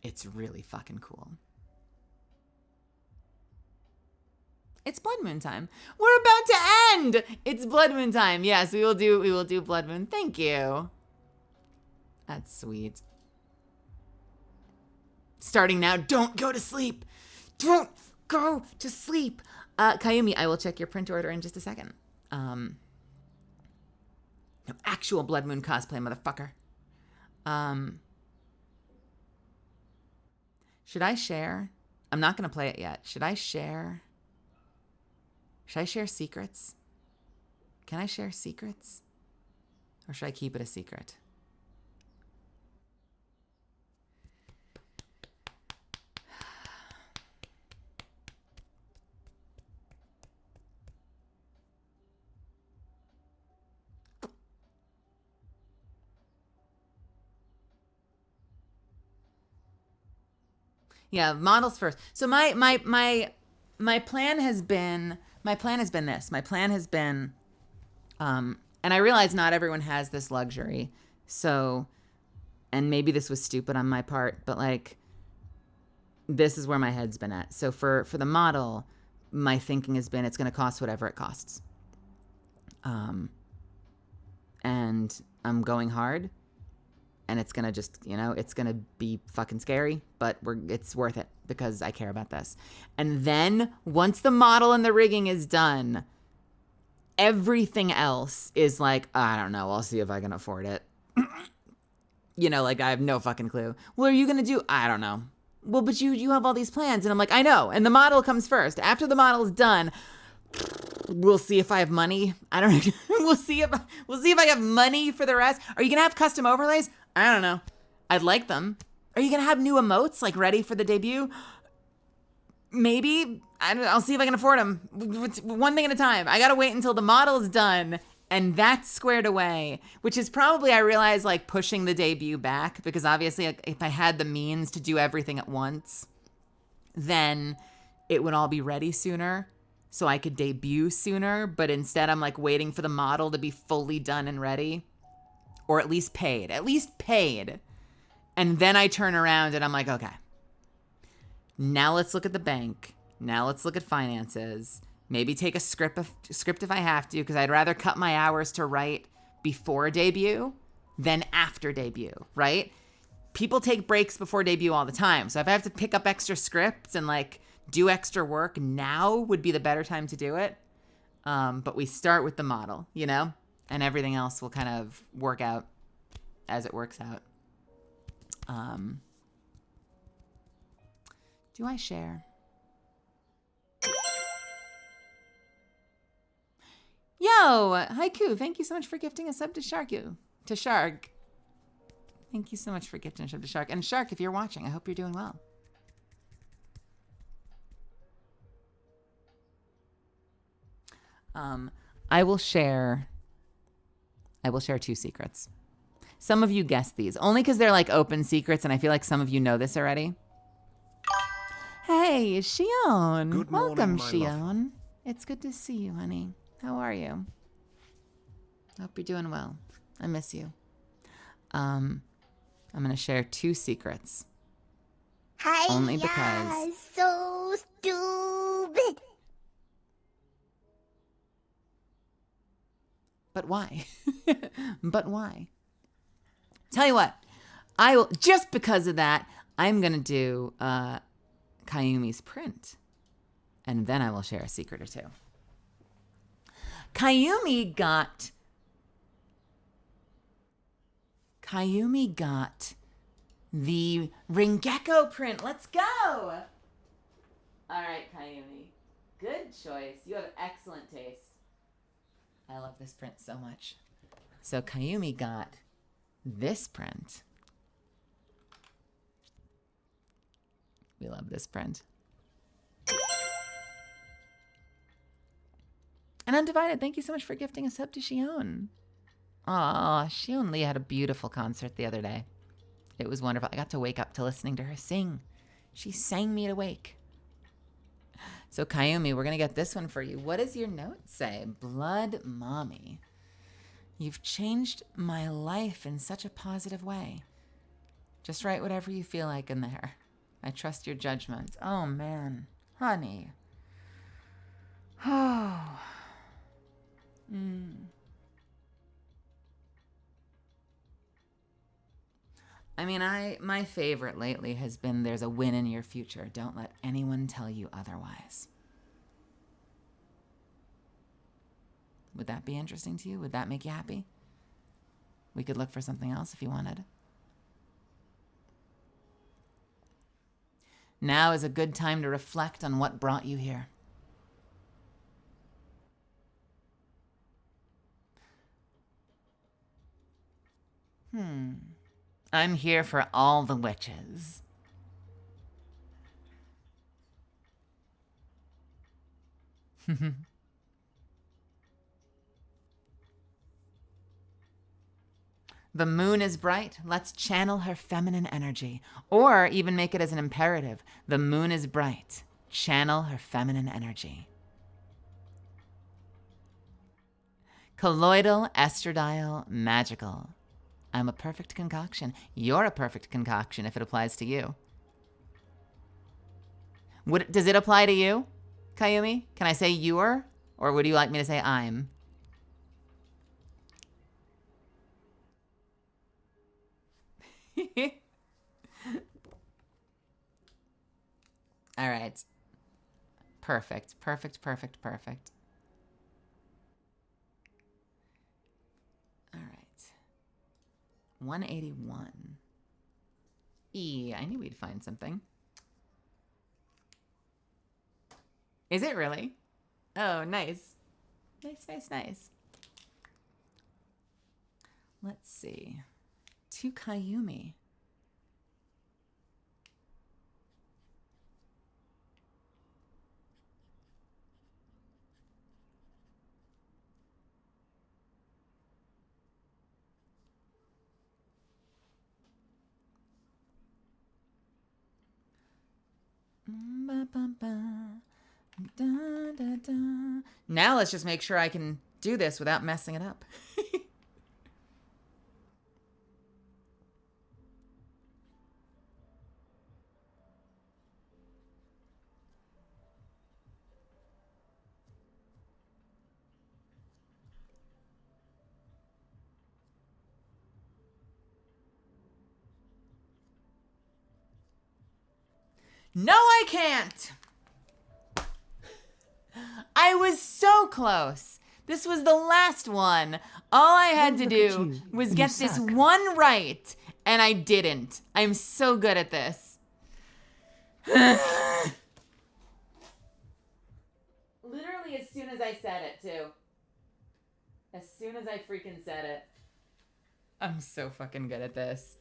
It's really fucking cool. It's Blood Moon time. We're about to end. It's Blood Moon time. Yes, we will do Blood Moon. Thank you. That's sweet. Starting now. Don't go to sleep. Don't go to sleep. Kayumi, I will check your print order in just a second. No, actual Blood Moon cosplay, motherfucker. Should I share? I'm not going to play it yet. Should I share? Should I share secrets? Can I share secrets? Or should I keep it a secret? Yeah, models first. So my plan has been this. My plan has been and I realize not everyone has this luxury. So, and maybe this was stupid on my part, but like this is where my head's been at. So for the model, my thinking has been it's going to cost whatever it costs. And I'm going hard. And it's going to just, it's going to be fucking scary, but it's worth it because I care about this. And then once the model and the rigging is done, everything else is like, I don't know, I'll see if I can afford it. Like I have no fucking clue. What are you going to do? I don't know. Well, but you have all these plans. And I'm like, I know. And the model comes first. After the model is done, we'll see if I have money. I don't know. We'll see if I have money for the rest. Are you going to have custom overlays? I don't know. I'd like them. Are you going to have new emotes like ready for the debut? Maybe. I'll see if I can afford them. One thing at a time. I got to wait until the model's done and that's squared away, which is probably, I realize, like pushing the debut back because obviously if I had the means to do everything at once, then it would all be ready sooner so I could debut sooner. But instead I'm like waiting for the model to be fully done and ready. Or at least paid. And then I turn around and I'm like, okay, now let's look at the bank. Now let's look at finances. Maybe take a script if I have to, because I'd rather cut my hours to write before debut than after debut, right? People take breaks before debut all the time. So if I have to pick up extra scripts and like do extra work, now would be the better time to do it. But we start with the model, and everything else will kind of work out as it works out. Do I share? Yo, Haiku, thank you so much for gifting a sub to Shark. Thank you so much for gifting a sub to Shark. And Shark, if you're watching, I hope you're doing well. I will share 2 secrets. Some of you guessed these, only because they're like open secrets, and I feel like some of you know this already. Hey, Shion. Good morning, welcome, my Shion. love. It's good to see you, honey. How are you? Hope you're doing well. I miss you. I'm going to share 2 secrets. Hi, Only because... so stupid. But why? But why? Tell you what, I will, just because of that, I'm going to do Kayumi's print. And then I will share a secret or 2. Kayumi got the Ringekko print. Let's go. All right, Kayumi. Good choice. You have excellent taste. I love this print so much. So Kayumi got this print. We love this print. And Undivided, thank you so much for gifting a sub to Shion. Aw, Shion Lee had a beautiful concert the other day. It was wonderful. I got to wake up to listening to her sing. She sang me awake. So Kayumi, we're going to get this one for you. What does your note say? Blood Mommy. You've changed my life in such a positive way. Just write whatever you feel like in there. I trust your judgment. Oh, man. Honey. Oh. I mean, my favorite lately has been there's a win in your future. Don't let anyone tell you otherwise. Would that be interesting to you? Would that make you happy? We could look for something else if you wanted. Now is a good time to reflect on what brought you here. I'm here for all the witches. The moon is bright. Let's channel her feminine energy. Or even make it as an imperative. The moon is bright. Channel her feminine energy. Colloidal, estradiol, magical. I'm a perfect concoction. You're a perfect concoction if it applies to you. Does it apply to you, Kayumi? Can I say you're? Or would you like me to say I'm? All right. Perfect, perfect, perfect, perfect. All right. 181. I knew we'd find something. Is it really? Oh, nice. Nice, nice, nice. Let's see. 2 Kayumi. Now let's just make sure I can do this without messing it up. No, I can't. I was so close. This was the last one. All I had to do was get this one right, and I didn't. I'm so good at this. Literally as soon as I said it, too. As soon as I freaking said it. I'm so fucking good at this.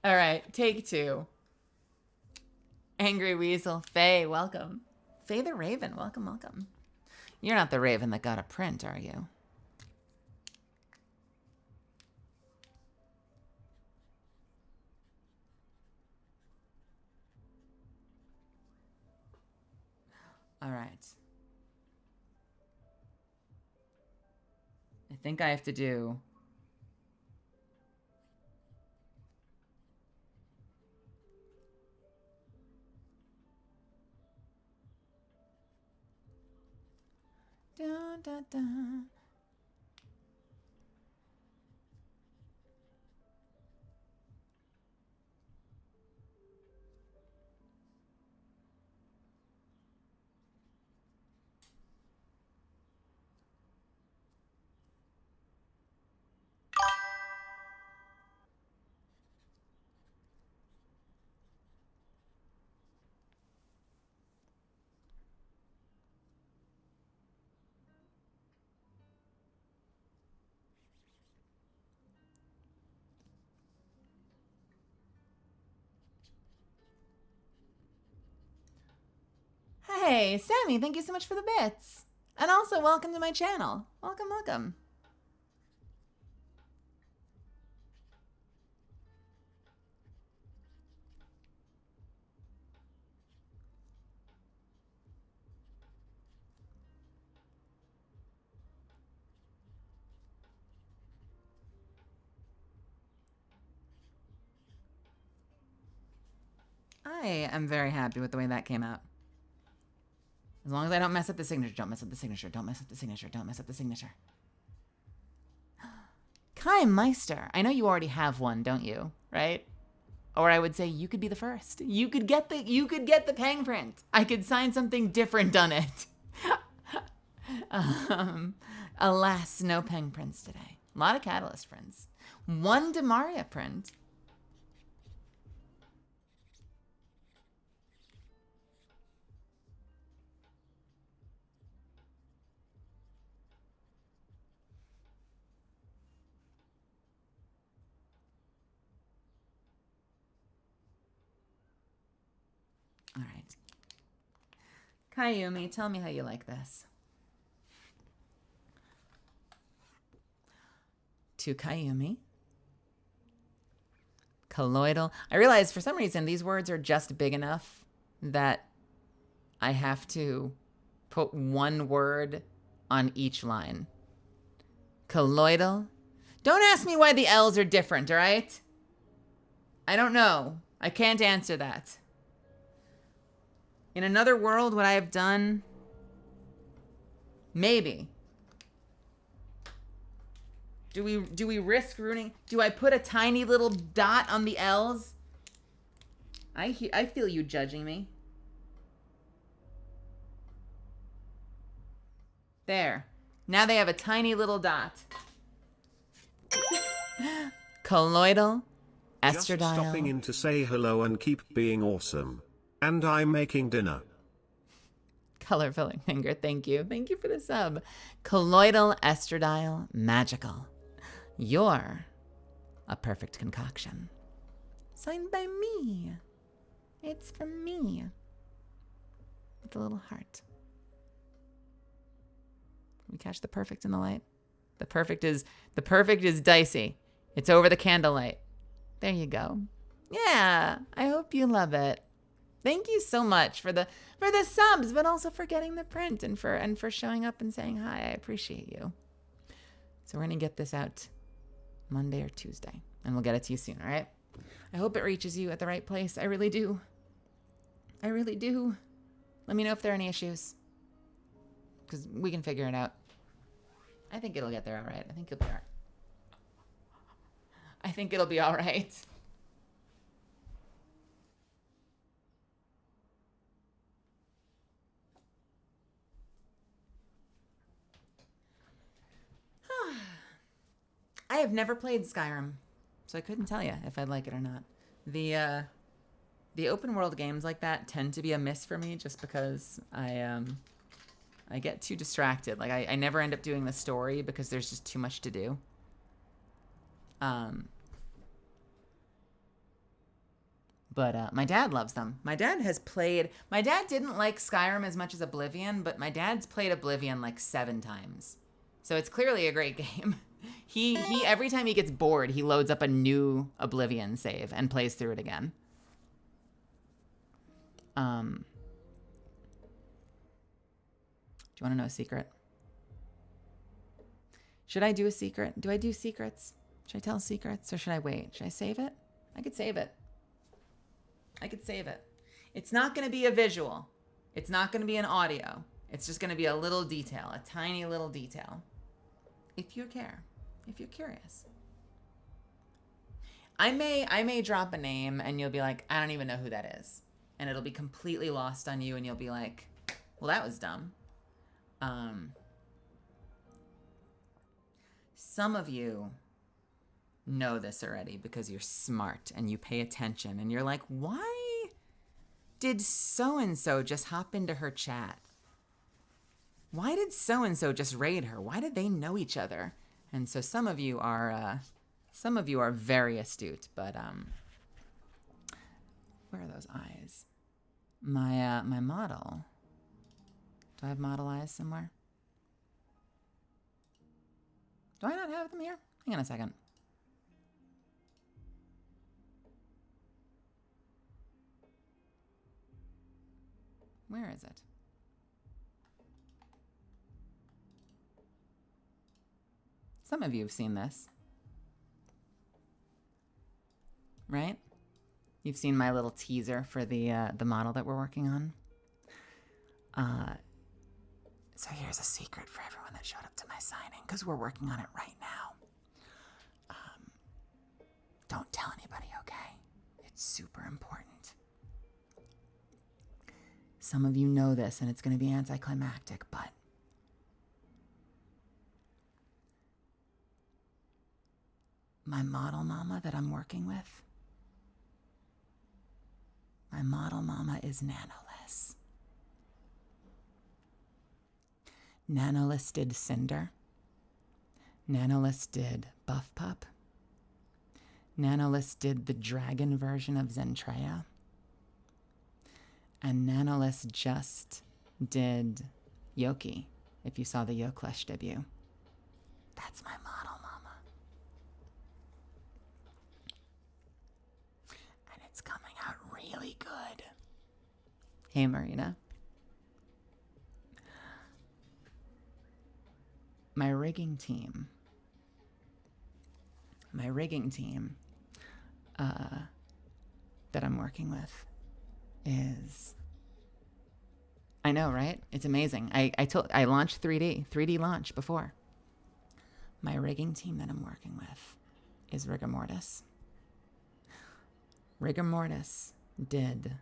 All right, take 2. Angry Weasel. Faye, welcome. Faye the Raven, welcome, welcome. You're not the Raven that got a print, are you? All right. I think I have to do... Da, da, da. Hey, Sammy, thank you so much for the bits. And also, welcome to my channel. Welcome, welcome. I am very happy with the way that came out. As long as I don't mess up the signature, don't mess up the signature, don't mess up the signature, don't mess up the signature. Kai Meister, I know you already have one, don't you? Right? Or I would say you could be the first. You could get the pang print. I could sign something different on it. Alas, no pang prints today. A lot of Catalyst prints. One Demaria print. All right. Kayumi, tell me how you like this. To Kayumi. Colloidal. I realize for some reason these words are just big enough that I have to put one word on each line. Colloidal. Don't ask me why the L's are different, all right? I don't know. I can't answer that. In another world, would I have done? Maybe. Do we risk ruining? Do I put a tiny little dot on the L's? I feel you judging me. There. Now they have a tiny little dot. Colloidal. Estradiol. Just stopping in to say hello and keep being awesome. And I'm making dinner. Color filling finger, thank you. Thank you for the sub. Colloidal estradiol magical. You're a perfect concoction. Signed by me. It's from me. With a little heart. We catch the perfect in the light. The perfect is dicey. It's over the candlelight. There you go. Yeah, I hope you love it. Thank you so much for the subs, but also for getting the print and for showing up and saying hi. I appreciate you. So we're gonna get this out Monday or Tuesday, and we'll get it to you soon. All right. I hope it reaches you at the right place. I really do. I really do. Let me know if there are any issues, because we can figure it out. I think it'll get there all right. I think it'll be all right. I think it'll be all right. I have never played Skyrim, so I couldn't tell you if I'd like it or not. The open world games like that tend to be a miss for me, just because I get too distracted. Like I never end up doing the story because there's just too much to do. But my dad loves them. My dad didn't like Skyrim as much as Oblivion, but my dad's played Oblivion like 7 times. So it's clearly a great game. He every time he gets bored, he loads up a new Oblivion save and plays through it again. Do you want to know a secret? Should I do a secret? Do I do secrets? Should I tell secrets or should I wait? Should I save it? I could save it. It's not going to be a visual. It's not going to be an audio. It's just going to be a little detail, a tiny little detail. If you care, if you're curious. I may drop a name and you'll be like, I don't even know who that is. And it'll be completely lost on you and you'll be like, well, that was dumb. Some of you know this already because you're smart and you pay attention and you're like, why did so-and-so just hop into her chat? Why did so-and-so just raid her? Why did they know each other? And so some of you are very astute, but where are those eyes? My model. Do I have model eyes somewhere? Do I not have them here? Hang on a second. Where is it? Some of you have seen this, right? You've seen my little teaser for the model that we're working on. So here's a secret for everyone that showed up to my signing, because we're working on it right now. Don't tell anybody, okay? It's super important. Some of you know this, and it's going to be anticlimactic, but my model mama that I'm working with, my model mama is Nanoless. Nanoless did Cinder. Nanoless did Buff Pup. Nanoless did the dragon version of Zentreya. And Nanoless just did Yoki, if you saw the Yoklesh debut. That's my model mama. And it's coming out really good. Hey, Marina. My rigging team that I'm working with is, I know, right? It's amazing. I launched 3D launch before. My rigging team that I'm working with is Rigor Mortis. Rigor Mortis did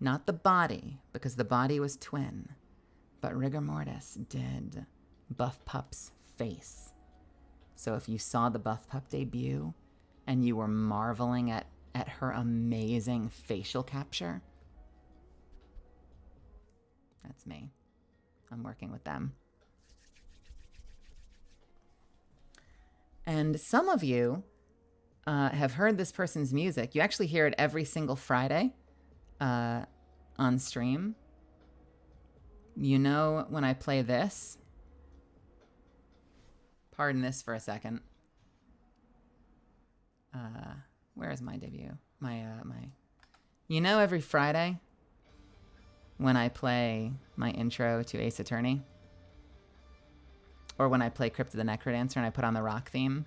not the body, because the body was twin, but Rigor Mortis did Buff Pup's face. So if you saw the Buff Pup debut and you were marveling at her amazing facial capture, that's me. I'm working with them. And some of you have heard this person's music. You actually hear it every single Friday on stream. You know when I play this? Pardon this for a second. Where is my debut? You know every Friday when I play my intro to Ace Attorney? Or when I play Crypt of the Necrodancer and I put on the rock theme?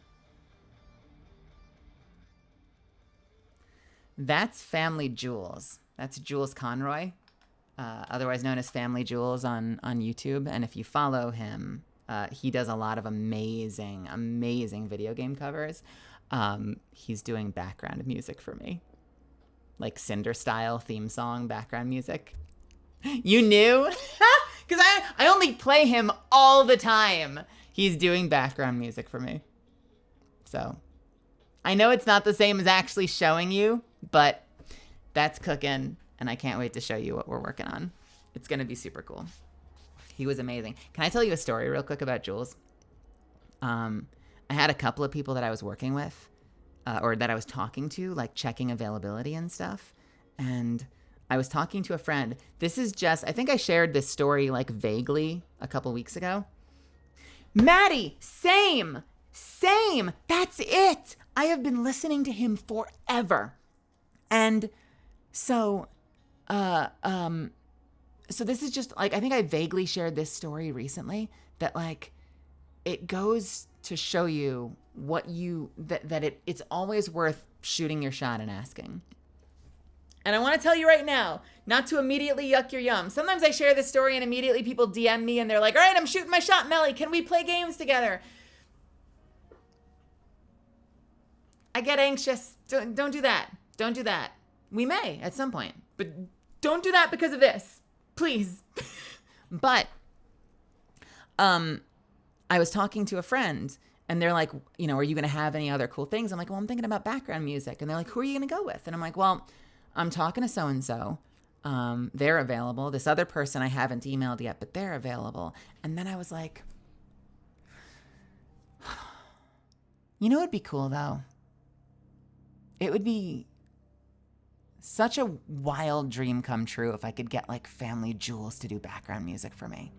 That's Family Jules. That's Jules Conroy, otherwise known as Family Jules on YouTube. And if you follow him, he does a lot of amazing video game covers. He's doing background music for me. Like Cinder style theme song background music. You knew? Because I only play him all the time. He's doing background music for me. So I know it's not the same as actually showing you, but that's cooking. And I can't wait to show you what we're working on. It's going to be super cool. He was amazing. Can I tell you a story real quick about Jules? I had a couple of people that I was working with, or that I was talking to, like checking availability and stuff. And I was talking to a friend. This is just, I think I shared this story like vaguely a couple weeks ago. Maddie, same. That's it. I have been listening to him forever. And so this is just like, I think I vaguely shared this story recently that like, it goes to show you what it's always worth shooting your shot and asking. And I want to tell you right now, not to immediately yuck your yum. Sometimes I share this story and immediately people DM me and they're like, all right, I'm shooting my shot, Melly. Can we play games together? I get anxious. Don't do that. Don't do that. We may at some point, but don't do that because of this. Please. But I was talking to a friend and they're like, you know, are you going to have any other cool things? I'm like, well, I'm thinking about background music. And they're like, who are you going to go with? And I'm like, well, I'm talking to so-and-so. They're available. This other person I haven't emailed yet, but they're available. And then I was like, you know, it'd be cool though. It would be such a wild dream come true if I could get like Family Jules to do background music for me.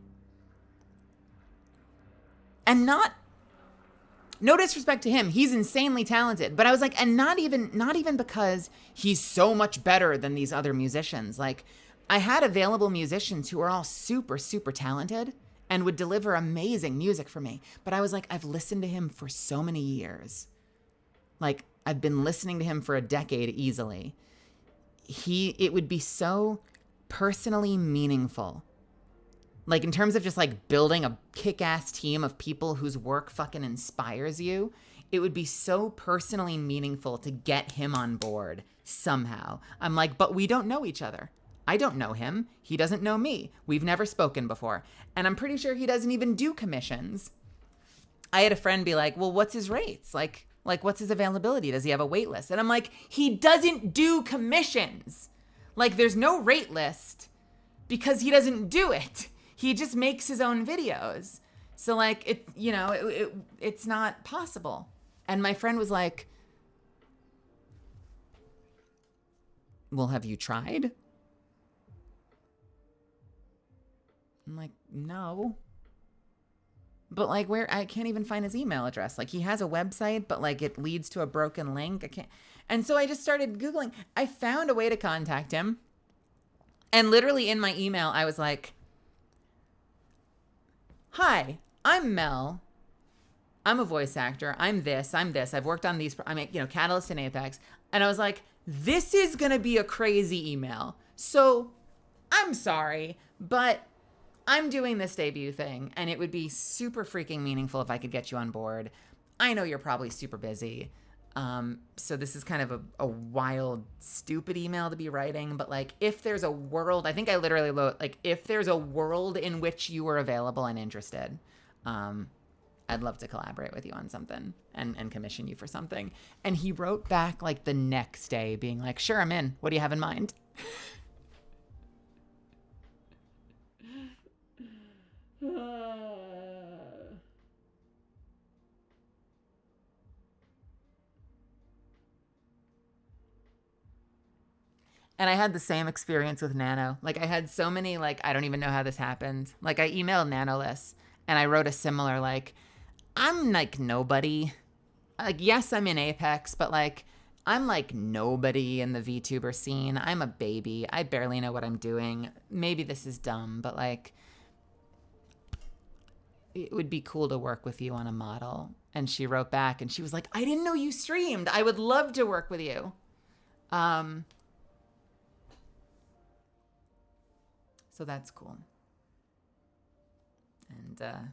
And no disrespect to him, he's insanely talented. But I was like, and not even because he's so much better than these other musicians. Like, I had available musicians who are all super, super talented and would deliver amazing music for me. But I was like, I've listened to him for so many years. Like, I've been listening to him for a decade easily. It would be so personally meaningful. Like, in terms of just, like, building a kick-ass team of people whose work fucking inspires you, it would be so personally meaningful to get him on board somehow. I'm like, but we don't know each other. I don't know him. He doesn't know me. We've never spoken before. And I'm pretty sure he doesn't even do commissions. I had a friend be like, well, what's his rates? Like what's his availability? Does he have a wait list? And I'm like, he doesn't do commissions. Like, there's no rate list because he doesn't do it. He just makes his own videos. So like, it's not possible. And my friend was like, well, have you tried? I'm like, no. But like, I can't even find his email address. Like, he has a website, but like it leads to a broken link. I can't. And so I just started Googling. I found a way to contact him. And literally in my email, I was like, hi, I'm Mel. I'm a voice actor. I'm this. I've worked on these. I'm, Catalyst and Apex. And I was like, this is going to be a crazy email. So I'm sorry, but I'm doing this debut thing, and it would be super freaking meaningful if I could get you on board. I know you're probably super busy. So this is kind of a wild, stupid email to be writing, but like, if there's a world, I think I literally wrote, like, if there's a world in which you are available and interested, I'd love to collaborate with you on something and commission you for something. And he wrote back like the next day being like, sure, I'm in. What do you have in mind? And I had the same experience with Nano. Like, I had so many, like, I don't even know how this happened. Like, I emailed Nanoless and I wrote a similar, like, I'm like nobody. Like, yes, I'm in Apex, but like, I'm like nobody in the VTuber scene. I'm a baby. I barely know what I'm doing. Maybe this is dumb, but like, it would be cool to work with you on a model. And she wrote back and she was like, I didn't know you streamed. I would love to work with you. So that's cool. And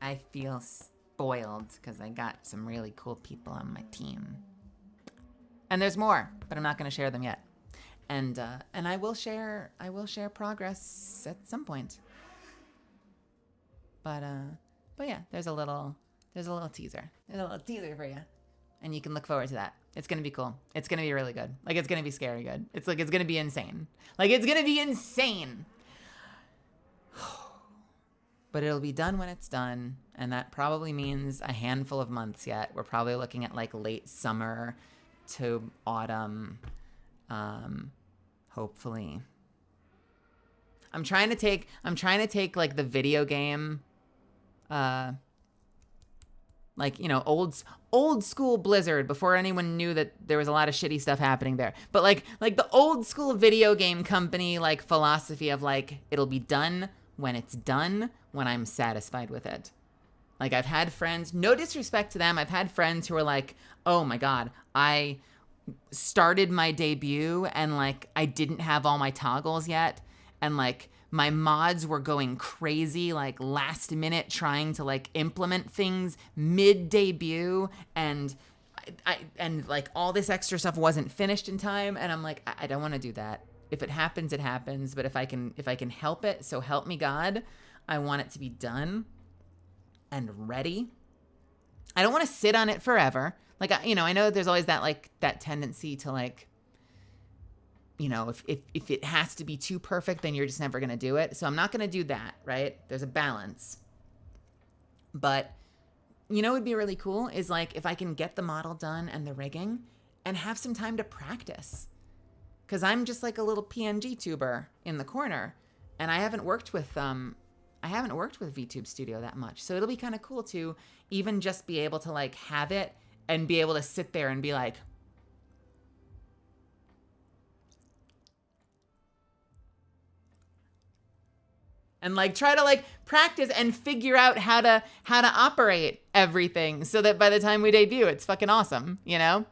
I feel spoiled because I got some really cool people on my team. And there's more, but I'm not going to share them yet. And I will share progress at some point. But yeah, there's a little teaser. There's a little teaser for you. And you can look forward to that. It's going to be cool. It's going to be really good. Like, it's going to be scary good. It's going to be insane. Like, it's going to be insane. But it'll be done when it's done. And that probably means a handful of months yet. We're probably looking at like late summer to autumn. Hopefully. I'm trying to take like the video game, like, you know, old school Blizzard before anyone knew that there was a lot of shitty stuff happening there. But like the old school video game company, like, philosophy of like, it'll be done when it's done, when I'm satisfied with it. Like, I've had friends, no disrespect to them, I've had friends who are like, oh my God, I started my debut and like, I didn't have all my toggles yet. And like, my mods were going crazy, like last minute, trying to like implement things mid debut, and I like all this extra stuff wasn't finished in time. And I'm like, I don't want to do that. If it happens, it happens. But if I can help it, so help me God, I want it to be done and ready. I don't want to sit on it forever. Like, I know there's always that tendency to like, if it has to be too perfect, then you're just never going to do it. So I'm not going to do that, right? There's a balance. But, what would be really cool is like, if I can get the model done and the rigging and have some time to practice. Because I'm just like a little PNG tuber in the corner. And I haven't worked with VTube Studio that much. So it'll be kind of cool to even just be able to like have it and be able to sit there and be like, and like try to like practice and figure out how to operate everything so that by the time we debut, it's fucking awesome, I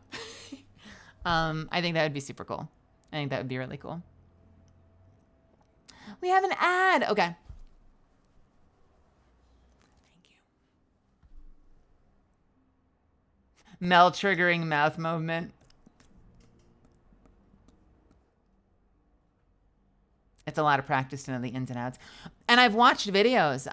think that would be super cool. I think that would be really cool. We have an ad. Okay. Thank you. Mel triggering mouth movement. It's a lot of practice to know the ins and outs. And I've watched videos.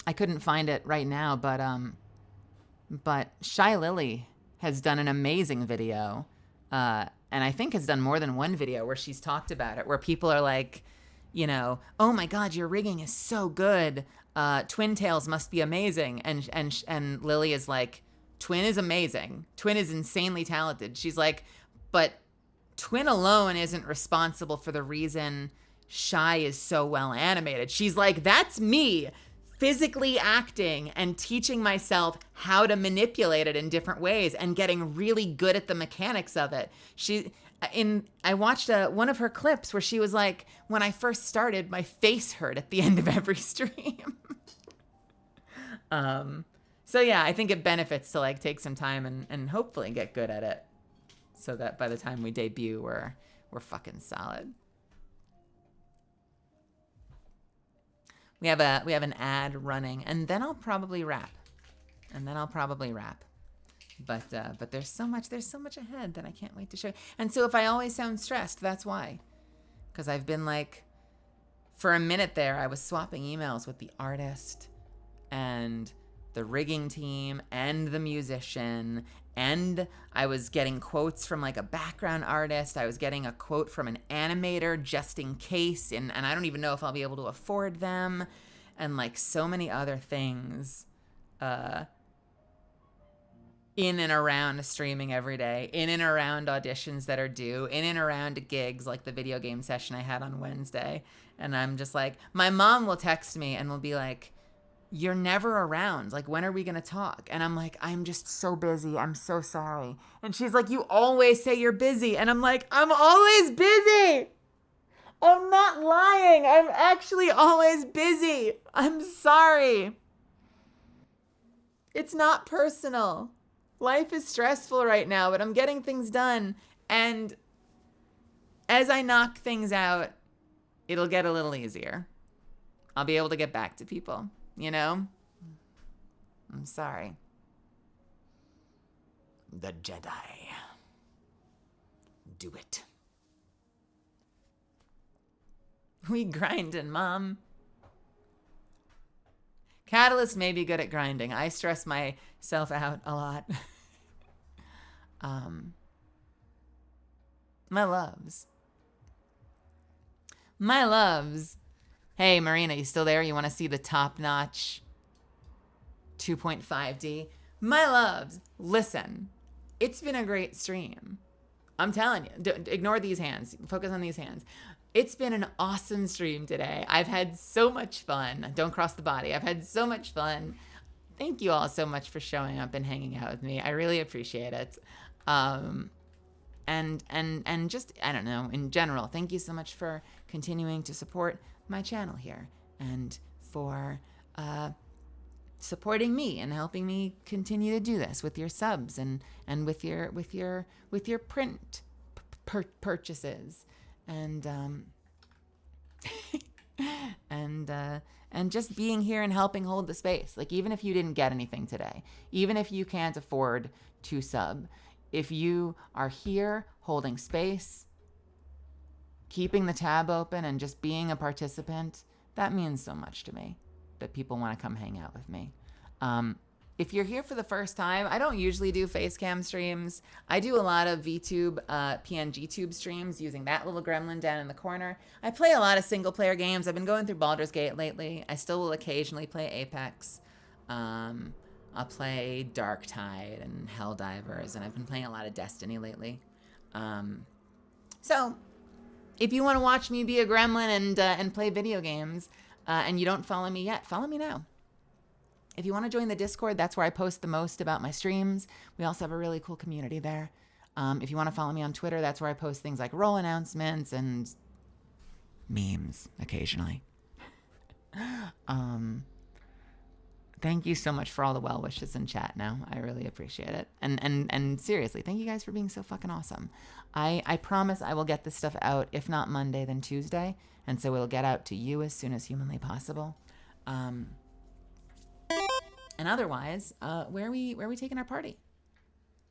I couldn't find it right now, but Shy Lily has done an amazing video. And I think has done more than one video where she's talked about it, where people are like, you know, oh my God, your rigging is so good. Twin tails must be amazing. And Lily is like, Twin is amazing. Twin is insanely talented. She's like, but Twin alone isn't responsible for the reason Shy is so well animated. She's like, that's me physically acting and teaching myself how to manipulate it in different ways and getting really good at the mechanics of it. I watched one of her clips where she was like, when I first started, my face hurt at the end of every stream. So yeah, I think it benefits to like take some time and hopefully get good at it, so that by the time we debut, we're fucking solid. We have an ad running, and then I'll probably wrap. But there's so much ahead that I can't wait to show you. And so if I always sound stressed, that's why. Because I've been like, for a minute there, I was swapping emails with the artist and the rigging team and the musician, and I was getting quotes from like a background artist. I was getting a quote from an animator just in case, and I don't even know if I'll be able to afford them, and like so many other things in and around streaming every day, in and around auditions that are due, in and around gigs like the video game session I had on Wednesday. And I'm just like, my mom will text me and will be like, you're never around. Like, when are we going to talk? And I'm like, I'm just so busy. I'm so sorry. And she's like, you always say you're busy. And I'm like, I'm always busy. I'm not lying. I'm actually always busy. I'm sorry. It's not personal. Life is stressful right now, but I'm getting things done. And as I knock things out, it'll get a little easier. I'll be able to get back to people. You know? I'm sorry. The Jedi. Do it. We grinding, Mom. Catalyst may be good at grinding. I stress myself out a lot. My loves. My loves. Hey, Marina, you still there? You want to see the top-notch 2.5D? My loves, listen. It's been a great stream. I'm telling you. Ignore these hands. Focus on these hands. It's been an awesome stream today. I've had so much fun. Don't cross the body. I've had so much fun. Thank you all so much for showing up and hanging out with me. I really appreciate it. And just, I don't know, in general, thank you so much for continuing to support my channel here and for supporting me and helping me continue to do this with your subs and with your print purchases and and just being here and helping hold the space. Like, even if you didn't get anything today, even if you can't afford to sub, if you are here holding space, keeping the tab open and just being a participant, that means so much to me, that people want to come hang out with me. If you're here for the first time, I don't usually do Facecam streams. I do a lot of VTube, PNGTube streams using that little gremlin down in the corner. I play a lot of single player games. I've been going through Baldur's Gate lately. I still will occasionally play Apex. I'll play Darktide and Helldivers, and I've been playing a lot of Destiny lately. So if you want to watch me be a gremlin and play video games, and you don't follow me yet, follow me now. If you want to join the Discord, that's where I post the most about my streams. We also have a really cool community there. If you want to follow me on Twitter, that's where I post things like role announcements and memes occasionally. Thank you so much for all the well wishes in chat now. I really appreciate it. And seriously, thank you guys for being so fucking awesome. I promise I will get this stuff out, if not Monday, then Tuesday. And so it'll get out to you as soon as humanly possible. And otherwise, where are we taking our party?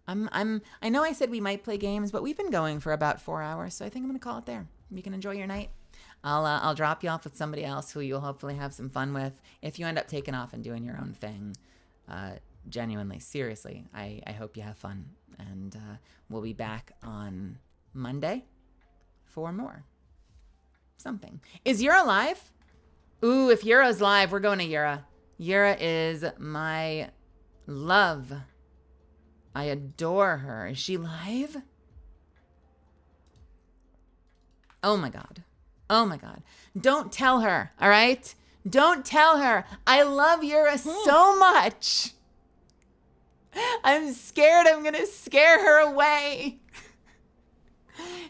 I know I said we might play games, but we've been going for about 4 hours, so I think I'm gonna call it there. You can enjoy your night. I'll drop you off with somebody else who you'll hopefully have some fun with. If you end up taking off and doing your own thing, genuinely, seriously, I hope you have fun. And we'll be back on Monday for more. Something. Is Yura live? Ooh, if Yura's live, we're going to Yura. Yura is my love. I adore her. Is she live? Oh my God. Oh my God. Don't tell her, all right? Don't tell her. I love Yura so much. I'm scared I'm going to scare her away.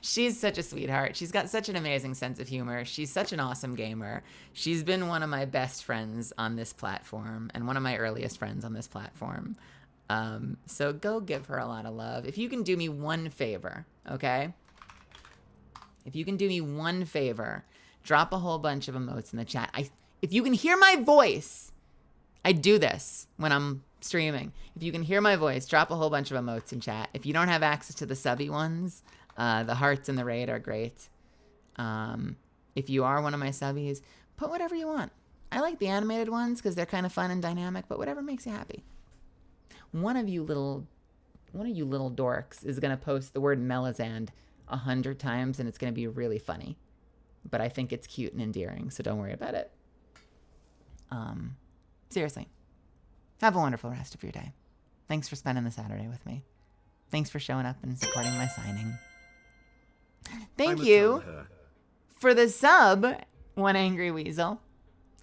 She's such a sweetheart. She's got such an amazing sense of humor. She's such an awesome gamer. She's been one of my best friends on this platform and one of my earliest friends on this platform. So go give her a lot of love. If you can do me one favor, okay? If you can do me one favor, drop a whole bunch of emotes in the chat. If you can hear my voice, I do this when I'm streaming. If you can hear my voice, drop a whole bunch of emotes in chat. If you don't have access to the subby ones, the hearts and the raid are great. If you are one of my subbies, put whatever you want. I like the animated ones because they're kind of fun and dynamic, but whatever makes you happy. One of you little dorks is going to post the word Melazand 100 times, and it's going to be really funny. But I think it's cute and endearing, so don't worry about it. Seriously. Have a wonderful rest of your day. Thanks for spending the Saturday with me. Thanks for showing up and supporting my signing. Thank you for the sub, One Angry Weasel,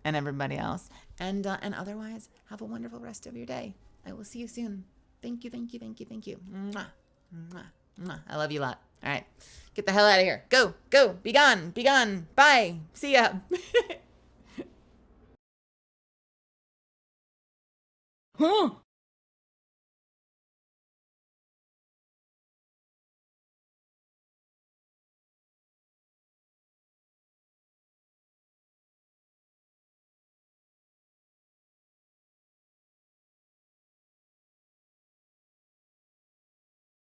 and everybody else. And otherwise, have a wonderful rest of your day. I will see you soon. Thank you, thank you, thank you, thank you. Mwah, mwah, mwah. I love you a lot. All right. Get the hell out of here. Go, go. Be gone. Be gone. Bye. See ya. Huh?